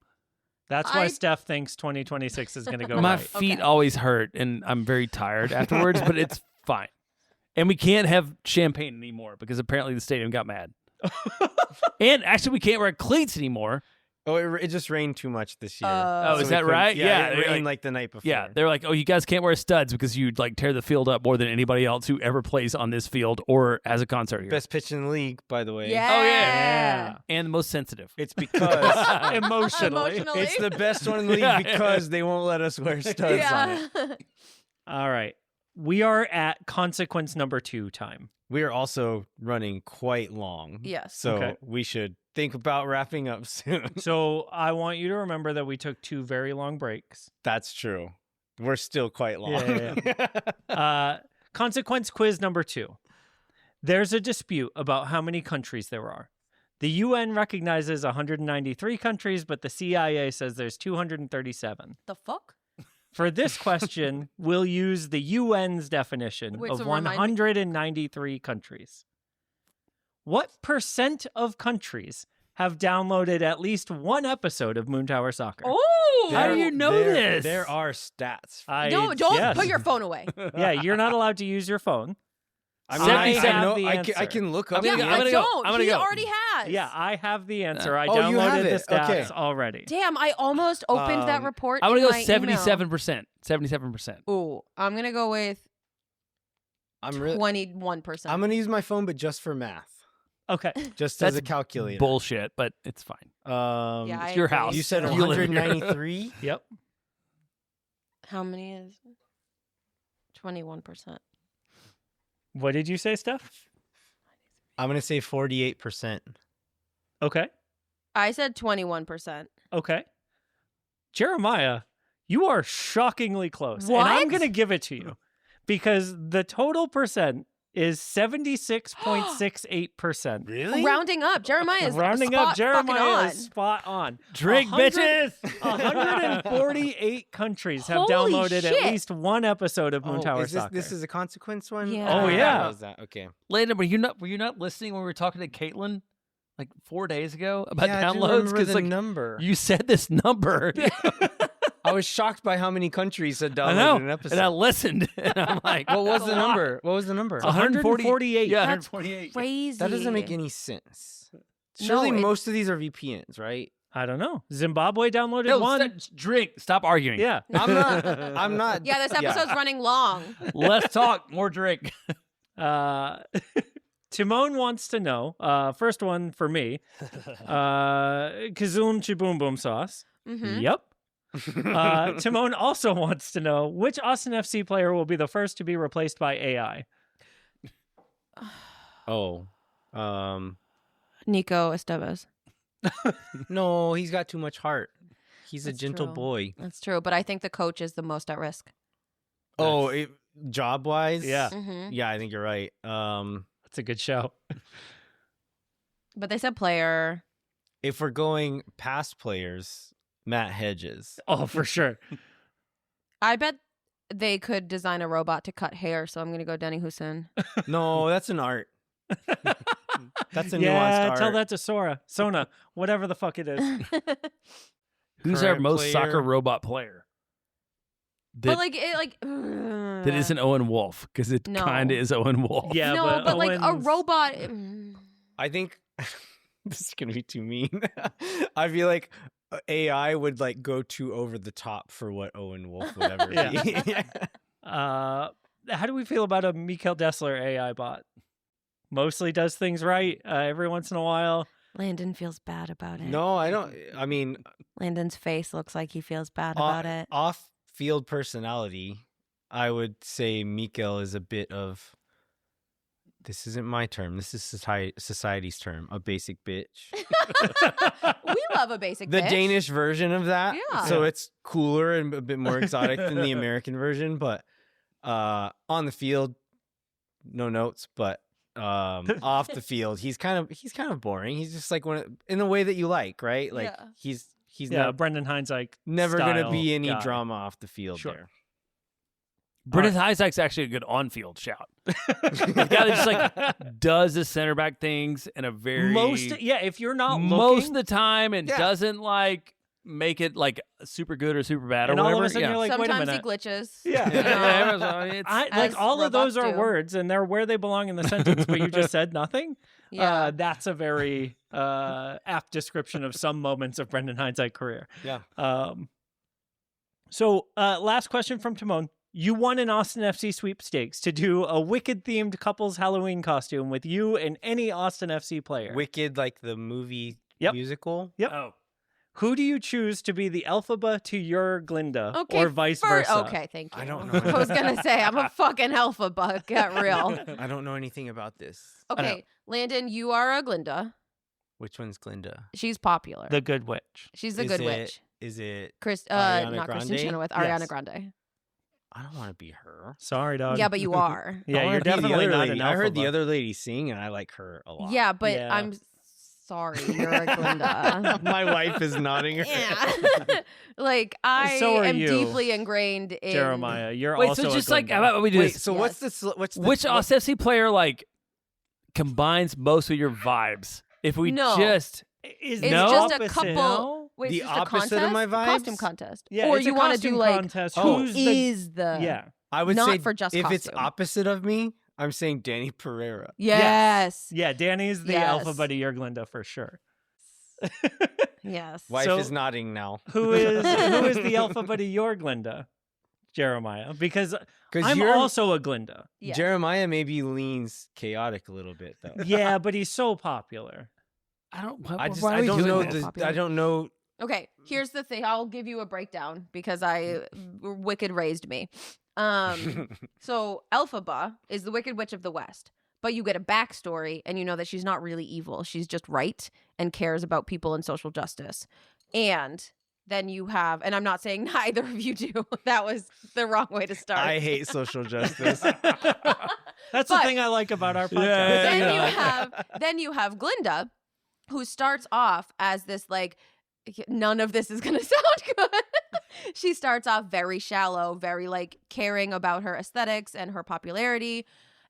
That's why Steph thinks 2026 is going to go My right. feet always hurt, and I'm very tired afterwards, but it's fine. And we can't have champagne anymore because apparently the stadium got mad. And actually, we can't wear cleats anymore. Oh, it just rained too much this year. Oh, So is we that couldn't- right? Yeah, Yeah, it rained like the night before. Yeah, they're like, oh, you guys can't wear studs because you'd like tear the field up more than anybody else who ever plays on this field or has a concert here. Best pitch in the league, by the way. Yeah. Oh, Yeah. And the most sensitive. It's because Emotionally. Emotionally. it's the best one in the league Yeah, because they won't let us wear studs on it. Yeah. All right. We are at consequence number 2 time. We are also running quite long. Yes. So Okay. we should think about wrapping up soon. So I want you to remember that we took 2 very long breaks. That's true. We're still quite long. Yeah, consequence quiz number 2. There's a dispute about how many countries there are. The UN recognizes 193 countries, but the CIA says there's 237. The fuck? For this question, we'll use the UN's definition Wait, of so remind me- 193 countries. What percent of countries have downloaded at least one episode of Moontower Soccer? Oh. How do you know this? There are stats. Don't yes. put your phone away. Yeah, you're not allowed to use your phone. I mean, I 77. know the I answer. can look I'm up. gonna the go- I I'm gonna go. don't. I'm gonna He go. already has. Yeah, I have the answer. I Oh, you have downloaded the it. stats Okay. already. Damn, I almost opened that report. I'm going in to go my 77%. 77%. Ooh, I'm gonna go with I'm really. 21%. I'm gonna use my phone, but just for math, Okay. just as That's a calculator. Bullshit, but it's fine. Yeah, It's I your agree. house. You said You live here. 193. Yep. How many is 21%? What did you say, Steph? I'm gonna say 48%. Okay. I said 21%. Okay. Jeremiah, you are shockingly close. And I'm What? going to give it to you because the total percent is 76.68%. Really? Rounding up, Jeremiah is Rounding spot up, Jeremiah fucking is spot on. Drink, 100 bitches! 148 countries have Holy downloaded shit. at least one episode of Moontower is this, Soccer. this is a consequence one? Yeah. Oh, I yeah. know that. Okay. Landon, were you not listening when we were talking to Caitlin like 4 days ago about Yeah, I do downloads? remember the like number. you said this number. I was shocked by how many countries had I downloaded know, an episode. and I listened, and I'm like, What was "That's the a lot." number? What was the number? 148. Yeah, That's 148. crazy. That doesn't make any sense. Surely No, it- most of these are VPNs, right? I don't know. Zimbabwe downloaded No, one. drink. Stop arguing. Yeah. I'm not. Yeah, this episode's running long. Less talk, more drink. Timon wants to know, first one for me, Kazum Chiboom Boom Sauce. Mm-hmm. Yep. Timon also wants to know which Austin FC player will be the first to be replaced by AI. Oh. Nico Estevez. No, he's got too much heart. He's a That's gentle true. boy. That's true, but I think the coach is the most at risk. Oh, job wise? Yeah. Mm-hmm. Yeah, I think you're right. That's a good show. But they said player. If we're going past players, Matt Hedges. Oh, for sure. I bet they could design a robot to cut hair, so I'm going to go Denny Hussein. No, that's an art. That's a Yeah, nuanced tell art. that to Sona, whatever the fuck it is. Who's our Current most player. soccer robot player? But That, like, that isn't Owen Wolf, because it No. kind of is Owen Wolf. Yeah, no, but like a Owen's- robot. I think this is gonna be too mean. I feel like AI would like go too over the top for what Owen Wolf would ever be. How do we feel about a Mikael Dessler AI bot? Mostly does things right every once in a while. Landon feels bad about it. No, I don't. I mean, Landon's face looks like he feels bad about it. off-field personality, I would say Mikael is a bit of This isn't my term. This is society's term. A basic bitch. We love a basic The bitch. Danish version of that. Yeah. So it's cooler and a bit more exotic than the American version. But on the field, no notes. But off the field, he's kind of boring. He's just like in a way that you like, right? Like he's Brendan Hines like never gonna be any guy. drama off the field Sure. there. Brendan Isaac's actually a good on-field shout. The guy that just like does the center back things in a very if you're not looking, most of the time and Yeah. doesn't like make it like super good or super bad and or all whatever. of a sudden you're like, wait a Sometimes minute. he glitches. Yeah. It's- As all of those robots are do. words, and they're where they belong in the sentence, but you just said nothing. Yeah. That's a very apt description of some moments of Brendan Hindsight career. Yeah. So last question from Timon. You won an Austin FC sweepstakes to do a Wicked-themed couples Halloween costume with you and any Austin FC player. Wicked, like the movie Yep. musical. Yep. Oh. Who do you choose to be the Elphaba to your Glinda, Okay, or vice versa? Okay, thank you. I don't know. I was gonna say I'm a fucking alpha bug. Get real. I don't know anything about this. Okay, Landon, you are a Glinda. Which one's Glinda? She's popular. The Good Witch. She's the Is good it- witch. Is it? Not Ariana Kristen Grande? Chenoweth. Yes. Ariana Grande. I don't want to be her. Sorry, dog. Yeah, but you are. Yeah, I wanna you're be the definitely other not lady. an I heard the Elphaba. other lady sing, and I like her a lot. Yeah, but Yeah. I'm sorry. You're a Glinda. My wife is nodding her head. Yeah. Like I So are am you, deeply ingrained in Jeremiah. You're Wait, also so a just like Glinda. how about we do Wait, this? so Yes. what's the Which Austin FC player like combines most of your vibes? If we No. just Is It's no just a opposite? couple. No? Wait, The it's just a opposite of contest? my A costume vibes? contest. Yeah, or it's you a want to costume do like contest. who Who's the is the yeah? I would not say for just if it's costume. opposite of me, I'm saying Danny Pereira. Yes. Yeah, Danny's the Yes. alpha buddy. You're Glinda for sure. Yes. Wife So- is nodding now. who is the alpha buddy? You're Glinda, Jeremiah. Because I'm you're also a Glinda. Yes. Jeremiah maybe leans chaotic a little bit though. Yeah, but he's so popular. I don't. I just why are I we don't doing know this? I don't know. Okay, here's the thing. I'll give you a breakdown because Wicked raised me. So Elphaba is the Wicked Witch of the West, but you get a backstory and you know that she's not really evil. She's just right and cares about people and social justice. And then you have, and I'm not saying neither of you do. That was the wrong way to start. I hate social justice. That's But- the thing I like about our podcast. Yeah. Then you have Glinda, who starts off as this like, none of this is gonna sound good. She starts off very shallow, very like caring about her aesthetics and her popularity.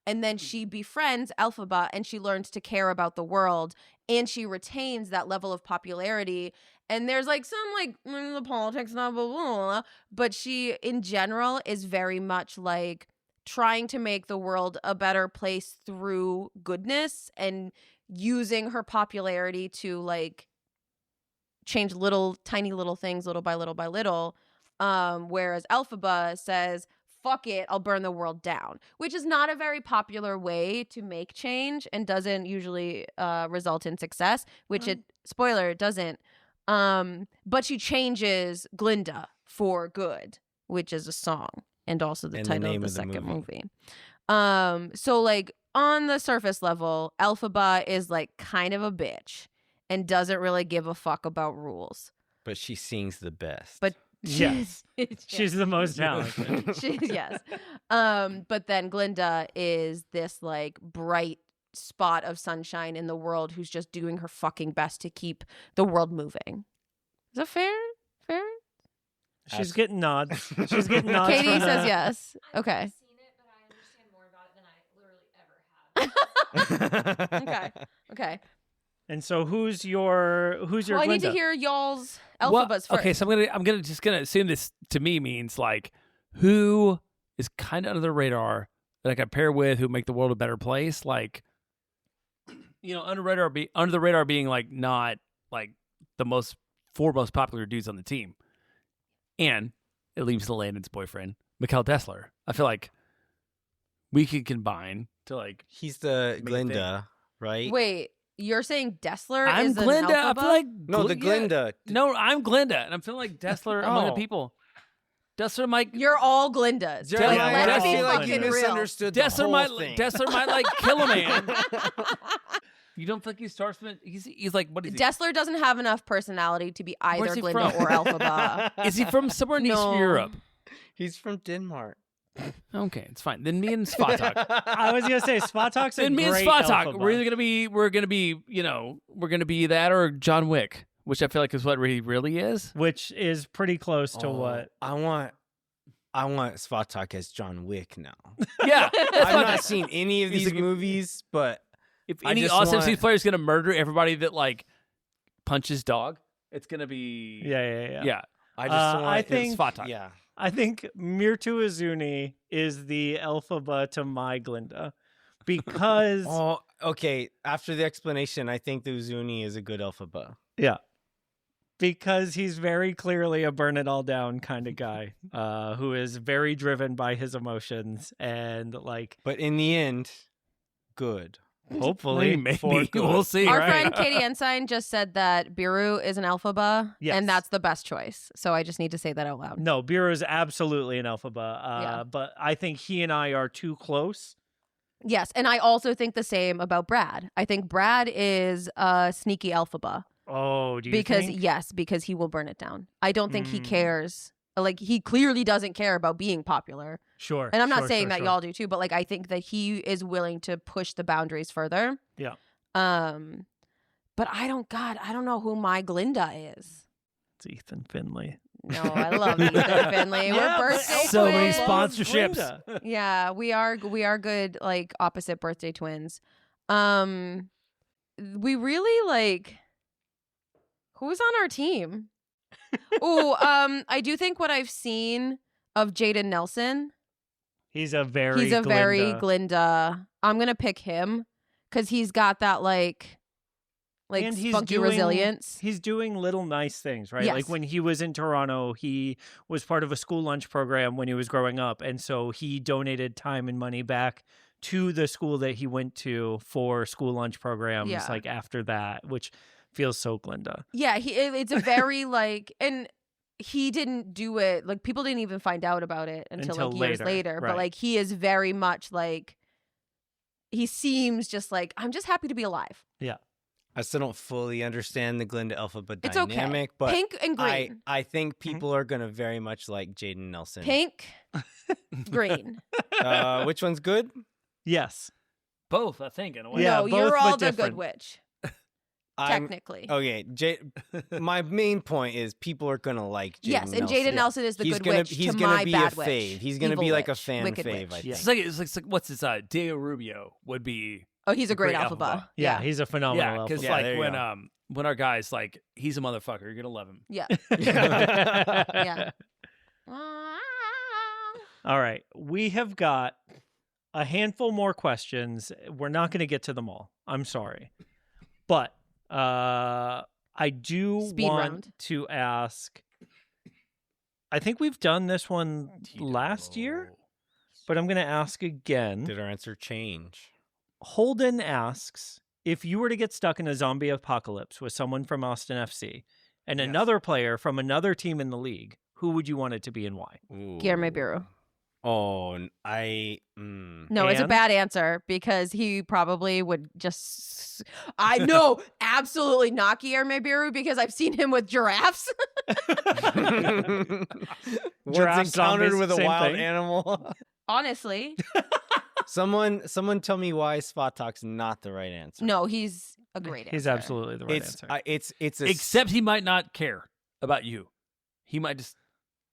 And then she befriends Elphaba and she learns to care about the world and she retains that level of popularity. And there's like some like the politics, blah, blah, blah, blah, but she in general is very much like trying to make the world a better place through goodness and using her popularity to like change tiny little things little by little by little. Whereas Elphaba says, fuck it, I'll burn the world down, which is not a very popular way to make change and doesn't usually result in success, which spoiler, it doesn't. But she changes Glinda for good, which is a song and also the And the title name of the of the second movie. movie. So like on the surface level, Elphaba is like kind of a bitch and doesn't really give a fuck about rules. But she sings the best. But Yes. She's the most talented. Yes. But then Glinda is this like bright spot of sunshine in the world who's just doing her fucking best to keep the world moving. Is that fair? Fair? She's getting nods. She's getting nods. Katie from says the- yes. I've Okay. never seen it, but I understand more about it than I literally ever have. Okay. Okay. And so who's your Well, I need Glinda? to hear y'all's Well, Elphabas first. okay, so I'm gonna assume this to me means like who is kind of under the radar that I can pair with who make the world a better place. Like, you know, under the radar being like not like the four most popular dudes on the team, and it leaves the Landon's boyfriend, Mikkel Dessler. I feel like we could combine to like. He's the Make it Glinda, right? Wait, you're saying Dessler I'm is Glinda. an I Elphaba? feel like No, the yeah. Glinda. No, I'm Glinda, and I'm feeling like Dessler among the Oh. people. Dessler might. You're all Glindas. Jeremiah, Yeah, I let's be feel like you fucking real. misunderstood the Dessler whole might. thing. Dessler might like kill a man. You don't think he's Starsman? He's like, what is he? Dessler doesn't have enough personality to be either Where's he Glinda from? or Elphaba. Is he from somewhere in No. Eastern Europe? He's from Denmark. Okay, it's fine. Then me and Svatok. I was gonna say Svatok's a Then me and great Svatok. Elphaba. We're gonna be, we're gonna be that or John Wick, which I feel like is what he really is. which is pretty close to what. I want Svatok as John Wick now. Yeah, I've not seen any of He's these a good- movies, but if I any just Awesome want- player is gonna murder everybody that like punches dog, it's gonna be Yeah. I just want I think- Svatok. yeah. I think Mirtu Azuni is the Elphaba to my Glinda because Oh, okay. After the explanation, I think the Uzuni is a good Elphaba. because he's very clearly a burn it all down kind of guy who is very driven by his emotions and like But in the end, good. hopefully Maybe for good. we'll see. Our Right. friend Katie Ensign just said that Biru is an Elphaba, Yes. and that's the best choice. So I just need to say that out loud. No, Bureau is absolutely an Elphaba, Yeah. but I think he and I are too close. Yes, and I also think the same about Brad. I think Brad is a sneaky Elphaba Oh, do you because think? yes, because he will burn it down. I don't think he Mm. cares. Like he clearly doesn't care about being popular. Sure. And I'm not sure, saying sure, that sure. y'all do too, but like I think that he is willing to push the boundaries further. Yeah. But I don't know who my Glinda is. It's Ethan Finley. No, I love Ethan Finley. Yeah, We're but birthday So many twins. sponsorships. Glinda. Yeah, we are good like opposite birthday twins. We really like who's on our team? Oh, I do think what I've seen of Jaden Nelson, He's a very very Glinda. Glinda. I'm gonna pick him because he's got that like And he's spunky doing- resilience. He's doing little nice things, right? Yes. Like when he was in Toronto, he was part of a school lunch program when he was growing up. And so he donated time and money back to the school that he went to for school lunch programs Yeah. like after that, which feels so Glinda. Yeah, it's a very like, and he didn't do it like people didn't even find out about it until like years later. right. But like he is very much like he seems just like I'm just happy to be alive. I still don't fully understand the Glinda Elphaba It's okay. dynamic, but Pink and green. I think people are gonna very much like Jaden Nelson. Pink, green. Which one's good? Yes. Both, I think, in a way. Yeah, no, both, you're but all the different. good witch. I'm- Technically. Okay, my main point is people are gonna like Jaden Yes, and Nelson. Jaden Nelson is the he's good gonna, witch he's to gonna my be bad a witch. fave. He's gonna Evil be like a witch, fan wicked fave, I witch. think. It's like what's this? Deo Rubio would be. Oh, he's a great Great Elphaba. Elphaba. Yeah, he's a phenomenal Yeah, because Elphaba. Yeah, there you when our guy's like he's a motherfucker, you're gonna love him. Yeah. yeah. Yeah. All right. We have got a handful more questions. We're not going to get to them all. I'm sorry. But I do Speed want round. to ask. I think we've done this one last year, but I'm going to ask again. Did our answer change? Holden asks, if you were to get stuck in a zombie apocalypse with someone from Austin FC and Yes. another player from another team in the league, who would you want it to be and why? Guillermo Biru. Oh, No, it's a And? bad answer because he probably would just. I know, absolutely not Guillermo Biru because I've seen him with giraffes. Once Giraffe encountered zombies, with a same wild thing. animal. Honestly, Someone tell me why Svatok's not the right answer. no, he's a great answer. He's absolutely the right it's answer. it's a Except he might not care about you. He might just.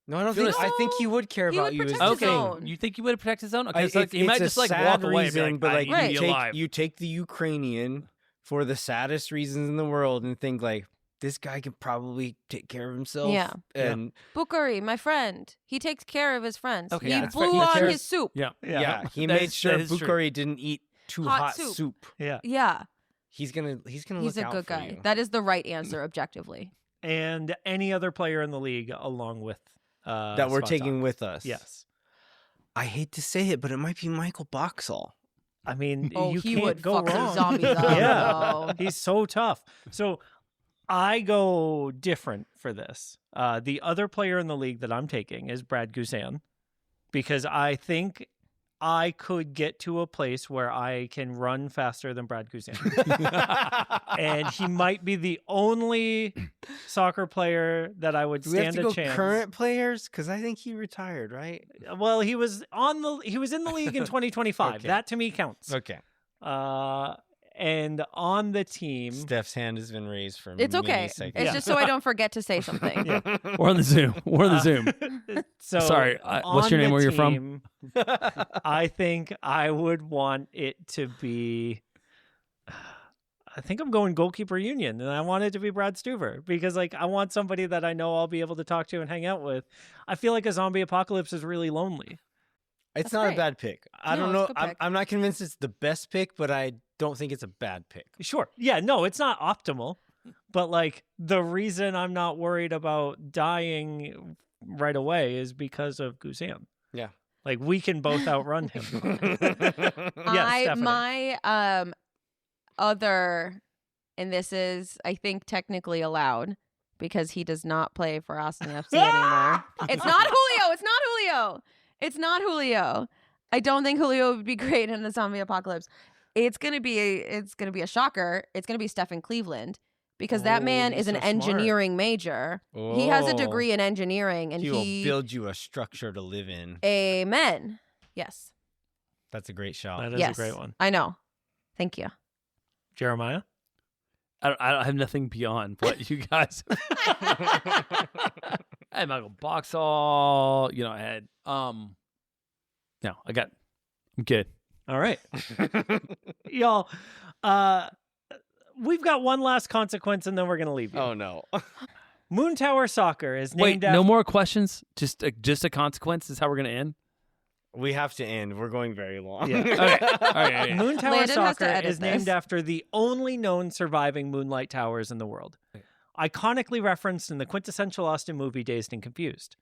no. I don't feel think. like- I think he would care He about would you. Is protect the his thing. own. You think he would protect his own? Okay, I- so he might a just like sad walk away and be reason, like, but I like need to be you take alive. you take the Ukrainian for the saddest reasons in the world and think like this guy can probably take care of himself. Yeah. and Bukari, my friend. He takes care of his friends. Okay, he yeah, it's blew fair. He on cares. his soup. Yeah. yeah, he That made is- sure that is true. Bukari didn't eat too Hot hot soup. soup. Yeah. Yeah, He's gonna he's look a out good for guy. you. That is the right answer objectively. And any other player in the league along with that we're Svatok. taking with us. Yes. I hate to say it, but it might be Michael Boxall. I mean, Oh, you he can't would go fuck wrong. some zombies up. Yeah. though. He's so tough. So I go different for this. The other player in the league that I'm taking is Brad Guzan, because I think I could get to a place where I can run faster than Brad Guzan. And he might be the only soccer player that I would Do we have stand to a go chance. current players? Because I think he retired, right? Well, he was in the league in 2025. Okay. That to me counts. Okay. And on the team, Steph's hand has been raised for It's okay. many It's just so I don't forget to say something. We're on the Zoom. We're on the Zoom. So Sorry, what's on your name? the Where you're from? team, I think I would want it to be. I think I'm going goalkeeper union, and I want it to be Brad Stuver because, like, I want somebody that I know I'll be able to talk to and hang out with. I feel like a zombie apocalypse is really lonely. It's That's not great. a bad pick. I No, don't it's a know. good I'm, pick. I'm not convinced it's the best pick, but I don't think it's a bad pick. Sure, yeah, no, it's not optimal, but like the reason I'm not worried about dying right away is because of Guzan. Yeah. Like we can both outrun him. Yes, Stephanie. My other, and this is I think technically allowed because he does not play for Austin FC anymore. It's not Julio. It's not Julio. It's not Julio. I don't think Julio would be great in the zombie apocalypse. It's gonna be a shocker. It's gonna be Steph in Cleveland because that Oh, man he's is an so smart. engineering major. He has a degree in engineering, and He will build you a structure to live in. Amen. Yes. That's a great shot. That is Yes. a great one. I know. Thank you. Jeremiah? I have nothing beyond what you guys. I had Michael Boxall. I had no. I'm good. All right. Y'all, we've got one last consequence and then we're going to leave you. Oh no. Moontower Soccer is Wait, named after... no more questions. Just a consequence is how we're gonna end. We have to end. We're going very long. Yeah. Okay. All right. Moontower Landon has to Soccer edit is named this. after the only known surviving moonlight towers in the world. Iconically referenced in the quintessential Austin movie Dazed and Confused.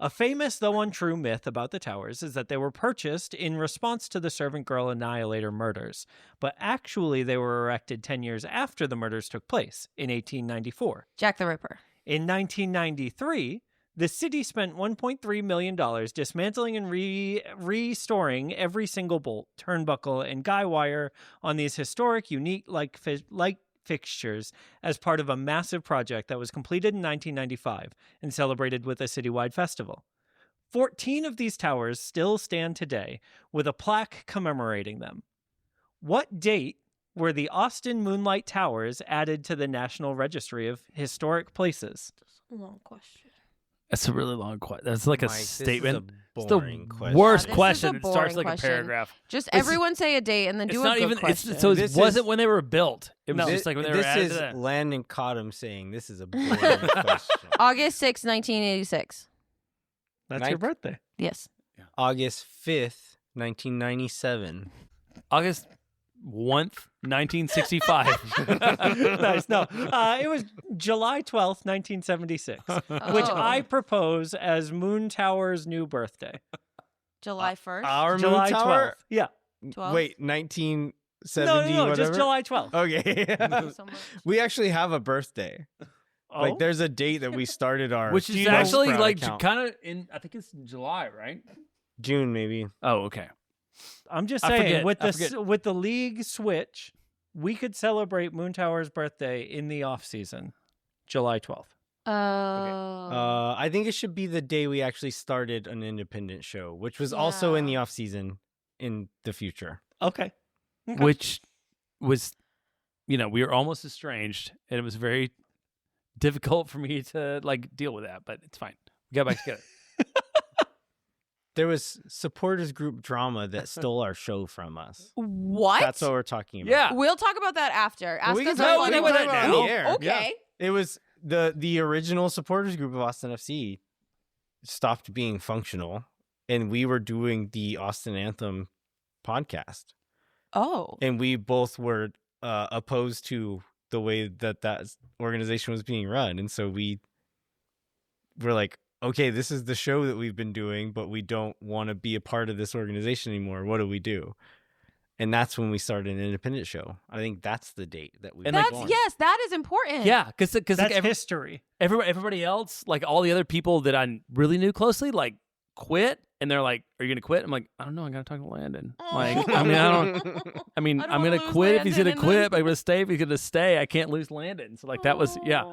A famous, though untrue, myth about the towers is that they were purchased in response to the Servant Girl Annihilator murders, but actually they were erected 10 years after the murders took place, in 1894. Jack the Ripper. In 1993, the city spent $1.3 million dismantling and restoring every single bolt, turnbuckle, and guy wire on these historic, unique light fixtures as part of a massive project that was completed in 1995 and celebrated with a citywide festival. 14 of these towers still stand today, with a plaque commemorating them. What date were the Austin Moonlight Towers added to the National Registry of Historic Places? Long question. That's a really long question. That's like a Mike, this is statement. a It's the boring question. worst This is question. a It starts boring like question. a paragraph. Just It's- everyone say a date and then It's do not a good even. question. So it This wasn't is- when they were built. It was No. just like when they were This added is to that. Landon Cottam saying this is a boring question. August 6, 1986. That's Ninth- your birthday. Yes. August 5th, 1997. August 1st, 1965. Nice. No, it was July 12th, 1976, which Oh. I propose as Moontower's new birthday. July 1st. Our July Moon 12th. Tower? Yeah. 12th? Wait, 1970 No, whatever? just July 12th. Okay. So much. We actually have a birthday. Oh? Like there's a date that we started our Which Do is you know- actually Sprout like account. kind of in. I think it's in July, right? June maybe. Oh, okay. I'm just I saying, forget. with the league switch, we could celebrate Moontower's birthday in the off season, July 12th. Oh. I think it should be the day we actually started an independent show, which was also in the off season in the future. Okay. Which was, we were almost estranged, and it was very difficult for me to like deal with that. But it's fine. We got back together. There was supporters group drama that stole our show from us. What? That's what we're talking about. Yeah. We'll talk about that after. Ask we can us talk a about funny it one. on the air. Okay. It was the original supporters group of Austin FC stopped being functional, and we were doing the Austin Anthem podcast, Oh. and we both were opposed to the way that organization was being run, and so we were like, okay, this is the show that we've been doing, but we don't want to be a part of this organization anymore. What do we do? And that's when we started an independent show. I think that's the date that we. That's born. yes, that is important. Yeah, because That's like history. everybody else, like all the other people that I really knew closely, like quit, and they're like, "Are you gonna quit?" I'm like, "I don't know. I gotta talk to Landon." Like, I mean, I I'm don't gonna wanna quit lose if he's gonna Landon and quit. then- But I'm gonna stay if he's gonna stay. I can't lose Landon. So like that was that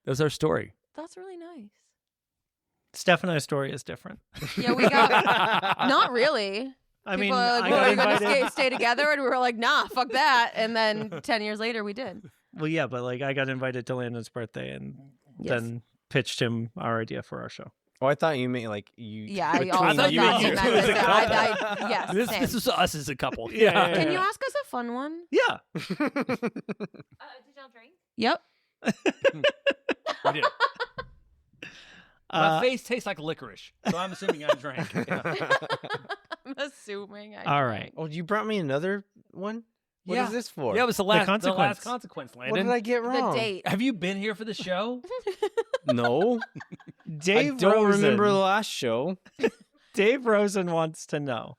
was our story. That's really nice. Steph and I's story is different. Yeah, we got not really. I People mean, are like, I "Well, got are you gonna invited. stay together?" And we were like, "Nah, fuck that." And then 10 years later, we did. Well, yeah, but like I got invited to Landon's birthday and Yes. then pitched him our idea for our show. Oh, I thought you meant like you. Yeah, I between also thought you thought meant he you meant two as a this. couple. Yes, This same. was us as a couple. Yeah. Can you ask us a fun one? Yeah. Did y'all drink? Yep. We did. My Uh, face tastes like licorice, so I'm assuming I drank. Yeah. I'm assuming. all right. Oh, you brought me another one. What is this for? Yeah, it was the last consequence. consequence, What Landon. did I get The wrong? date. Have you been here for the show? No, Dave I don't Rosen, remember the last show. Dave Rosen wants to know.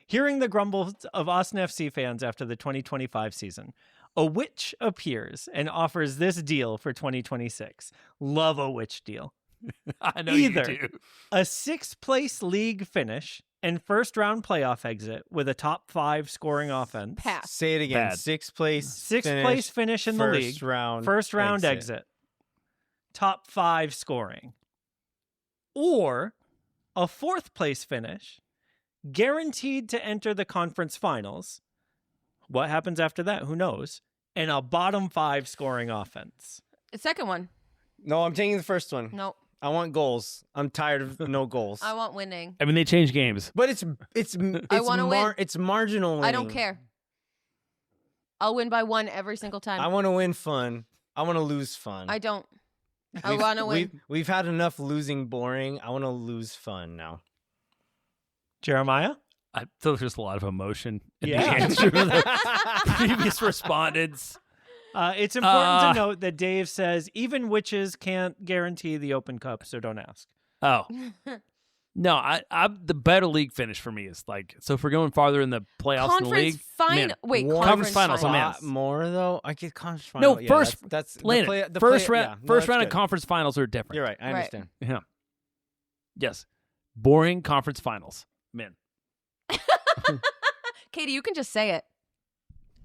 Hearing the grumbles of Austin FC fans after the 2025 season, a witch appears and offers this deal for 2026. Love a witch deal. I know Either. you do. A 6th place league finish and first round playoff exit with a top 5 scoring offense. Pass. Say it again. Bad. 6th place. 6th place finish in the first league. round. First round exit. Top 5 scoring. Or a 4th place finish, guaranteed to enter the conference finals. What happens after that? Who knows? And a bottom 5 scoring offense. The second one. No, I'm taking the first one. No, I want goals. I'm tired of no goals. I want winning. I mean, they changed games. But it's I wanna win. It's marginal. I don't winning. care. I'll win by 1 every single time. I want to win fun. I want to lose fun. I don't. I want to win. We've had enough losing boring. I want to lose fun now. Jeremiah? I feel there's just a lot of emotion in Yeah. the answer to the previous respondents. It's important to note that Dave says even witches can't guarantee the Open Cup, so don't ask. Oh. No, I the better league finish for me is like, so if we're going farther in the playoffs in the league, Conference man, Wait, One conference finals, I'm in. spot more though. I get conference No, final. Yeah, first- that's Landon, the first play- round, yeah, no, first that's round of good. conference finals are different. You're right. I Right. understand. Yeah. Yes. Boring conference finals. Man. Katie, you can just say it.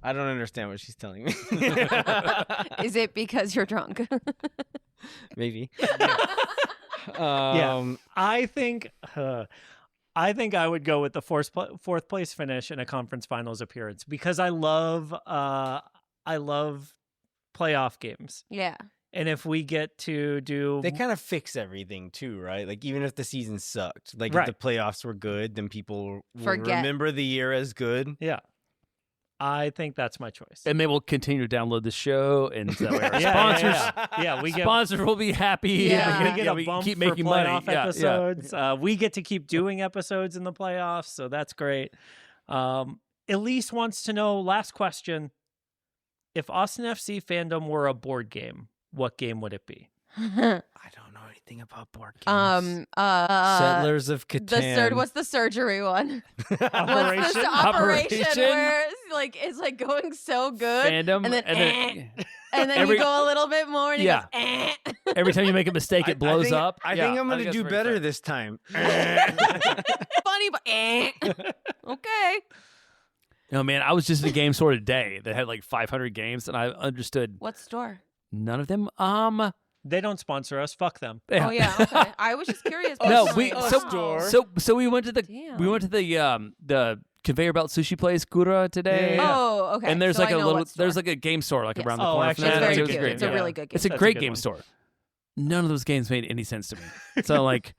I don't understand what she's telling me. Is it because you're drunk? Maybe. Yeah. I think I would go with the fourth place finish in a conference finals appearance because I love playoff games. Yeah. And if we get to do They kind of fix everything too, right? Like even if the season sucked, like Right. if the playoffs were good, then people will Forget. remember the year as good. yeah. I think that's my choice. And maybe we'll continue to download the show, and that way our Yeah, sponsors, Yeah, we get sponsors will be happy. Yeah. we get a we bump keep for making money. playoff Yeah, yeah. episodes. We get to keep doing episodes in the playoffs, so that's great. Elise wants to know, last question, if Austin FC fandom were a board game, what game would it be? I don't know anything about board games. Settlers of Catan. What's the surgery one? Operation? What's this operation Operation? where it's like going so good, Fandom, and then and then every- you go a little bit more, and Yeah. he goes, every time you make a mistake, it blows think, up. I Yeah, think I'm going to that's do pretty better fair. this time. funny, but okay. No, man, I was just at a game store today that had like 500 games, and I understood What store? none of them. They don't sponsor us. Fuck them. Oh yeah, okay. I was just curious. No, personally. we Wow. so we went to the the conveyor belt sushi place Kura today. Yeah. Oh, okay. And there's So like I a know little what store. there's like a game store like Yes. around the Oh, corner. actually, from It's that. very It was cute. great. It's a Yeah. really good game. It's a That's a great good game one. store. None of those games made any sense to me. So like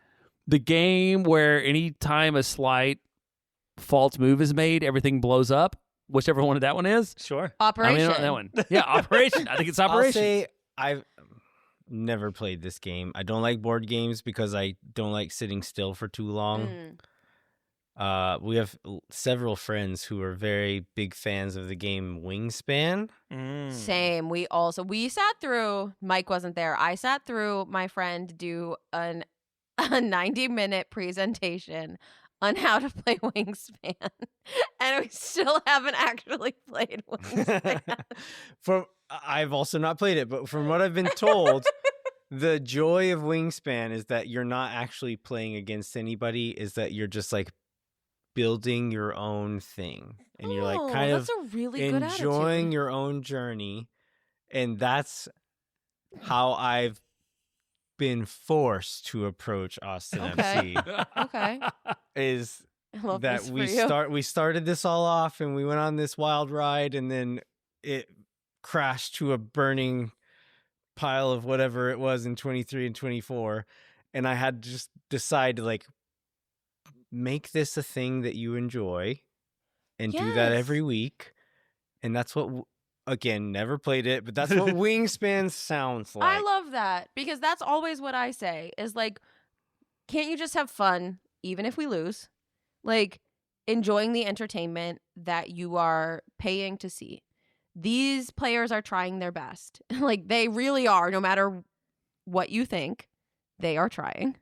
the game where anytime a slight false move is made, everything blows up. Whichever one of that one is. Sure. Operation. I mean, that one. Yeah, Operation. I think it's I'll Operation. say I've never played this game. I don't like board games because I don't like sitting still for too long. Mm. We have several friends who are very big fans of the game Wingspan. Mm. Same. We sat through. Mike wasn't there. I sat through my friend do a 90-minute presentation on how to play Wingspan, and we still haven't actually played Wingspan. I've also not played it, but from what I've been told, the joy of Wingspan is that you're not actually playing against anybody, is that you're just like building your own thing. And you're like kind of a really good enjoying attitude. your own journey. And that's how I've been forced to approach Austin Okay. FC. Okay. Is I love that this for you. we started this all off and we went on this wild ride, and then it crashed to a burning pile of whatever it was in 23 and 24, and I had to just decide to like make this a thing that you enjoy and do that every Yes. week. And that's what again, never played it, but that's what Wingspan sounds like. I love that because that's always what I say is like, can't you just have fun even if we lose? Like enjoying the entertainment that you are paying to see. These players are trying their best. Like they really are, no matter what you think, they are trying.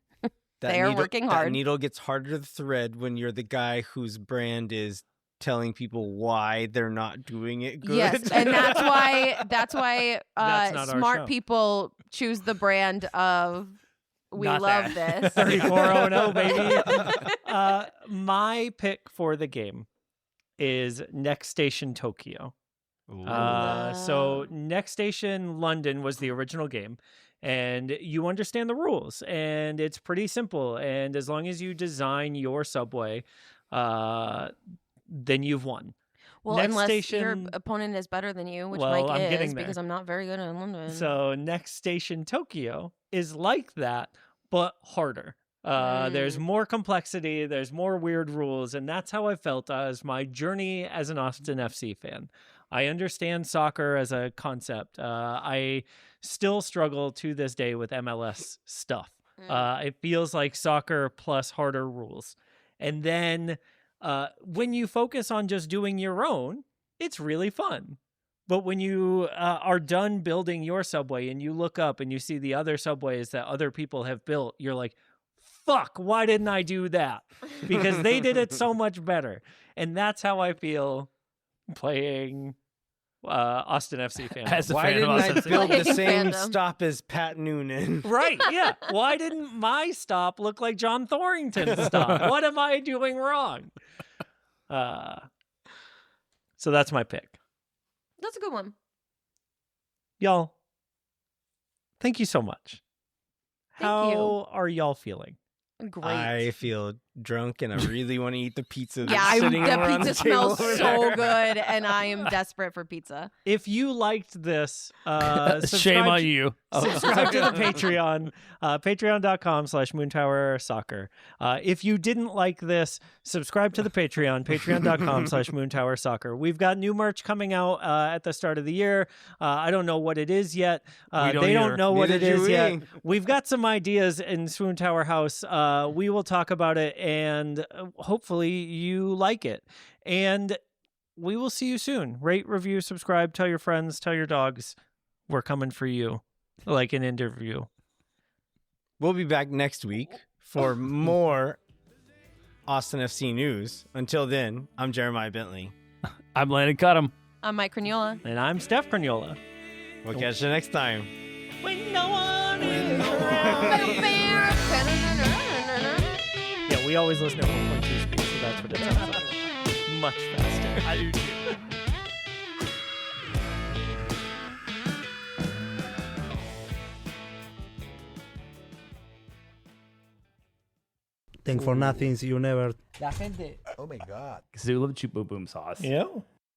They are working hard. That needle gets harder to thread when you're the guy whose brand is telling people why they're not doing it good. Yes, and that's why That's not our smart show. people choose the brand of we Not love that. this. 34-0, baby. My pick for the game is Next Station Tokyo. So Next Station London was the original game, and you understand the rules, and it's pretty simple. And as long as you design your subway, then you've won. Well, Next unless your station- opponent is better than you, which Well, Mike I'm is, getting there. because I'm not very good at London. So Next Station Tokyo is like that, but harder. There's more complexity, there's more weird rules, and that's how I felt as my journey as an Austin FC fan. I understand soccer as a concept. I still struggle to this day with MLS stuff. It feels like soccer plus harder rules. And then when you focus on just doing your own, it's really fun. But when you are done building your subway and you look up and you see the other subways that other people have built, you're like, fuck, why didn't I do that? Because they did it so much better. And that's how I feel playing Austin FC fan. As a Why fan of didn't I Austin FC. build the Playing same fandom. stop as Pat Noonan? Right, yeah. Why didn't my stop look like John Thorrington's stop? What am I doing wrong? So that's my pick. That's a good one. Y'all, thank you so much. Thank How you. are y'all feeling? Great. I feel drunk and I really want to eat the pizza that's yeah, sitting the over on pizza the table smells over so there. good, and I am desperate for pizza. If you liked this, Shame subscribe on to- you. Subscribe to the Patreon, patreon.com/Moontower Soccer. If you didn't like this, subscribe to the Patreon, patreon.com/Moontower Soccer. We've got new merch coming out at the start of the year. I don't know what it is yet. We don't They either. don't know what Neither it do is yet. we. We've got some ideas in Swoon Tower House. We will talk about it, and hopefully you like it. And we will see you soon. Rate, review, subscribe, tell your friends, tell your dogs. We're coming for you, like an interview. We'll be back next week for more Austin FC news. Until then, I'm Jeremiah Bentley. I'm Landon Cuttum. I'm Mike Cragnola. And I'm Steph Cragnola. We'll catch you next time. When no one is around. Yeah, we always listen at 1.2 speed, so that's what it sounds like. Much faster. I do too. Think for nothing, you never. La gente. Oh my God. Zula Chupa Boom Sauce. Yeah.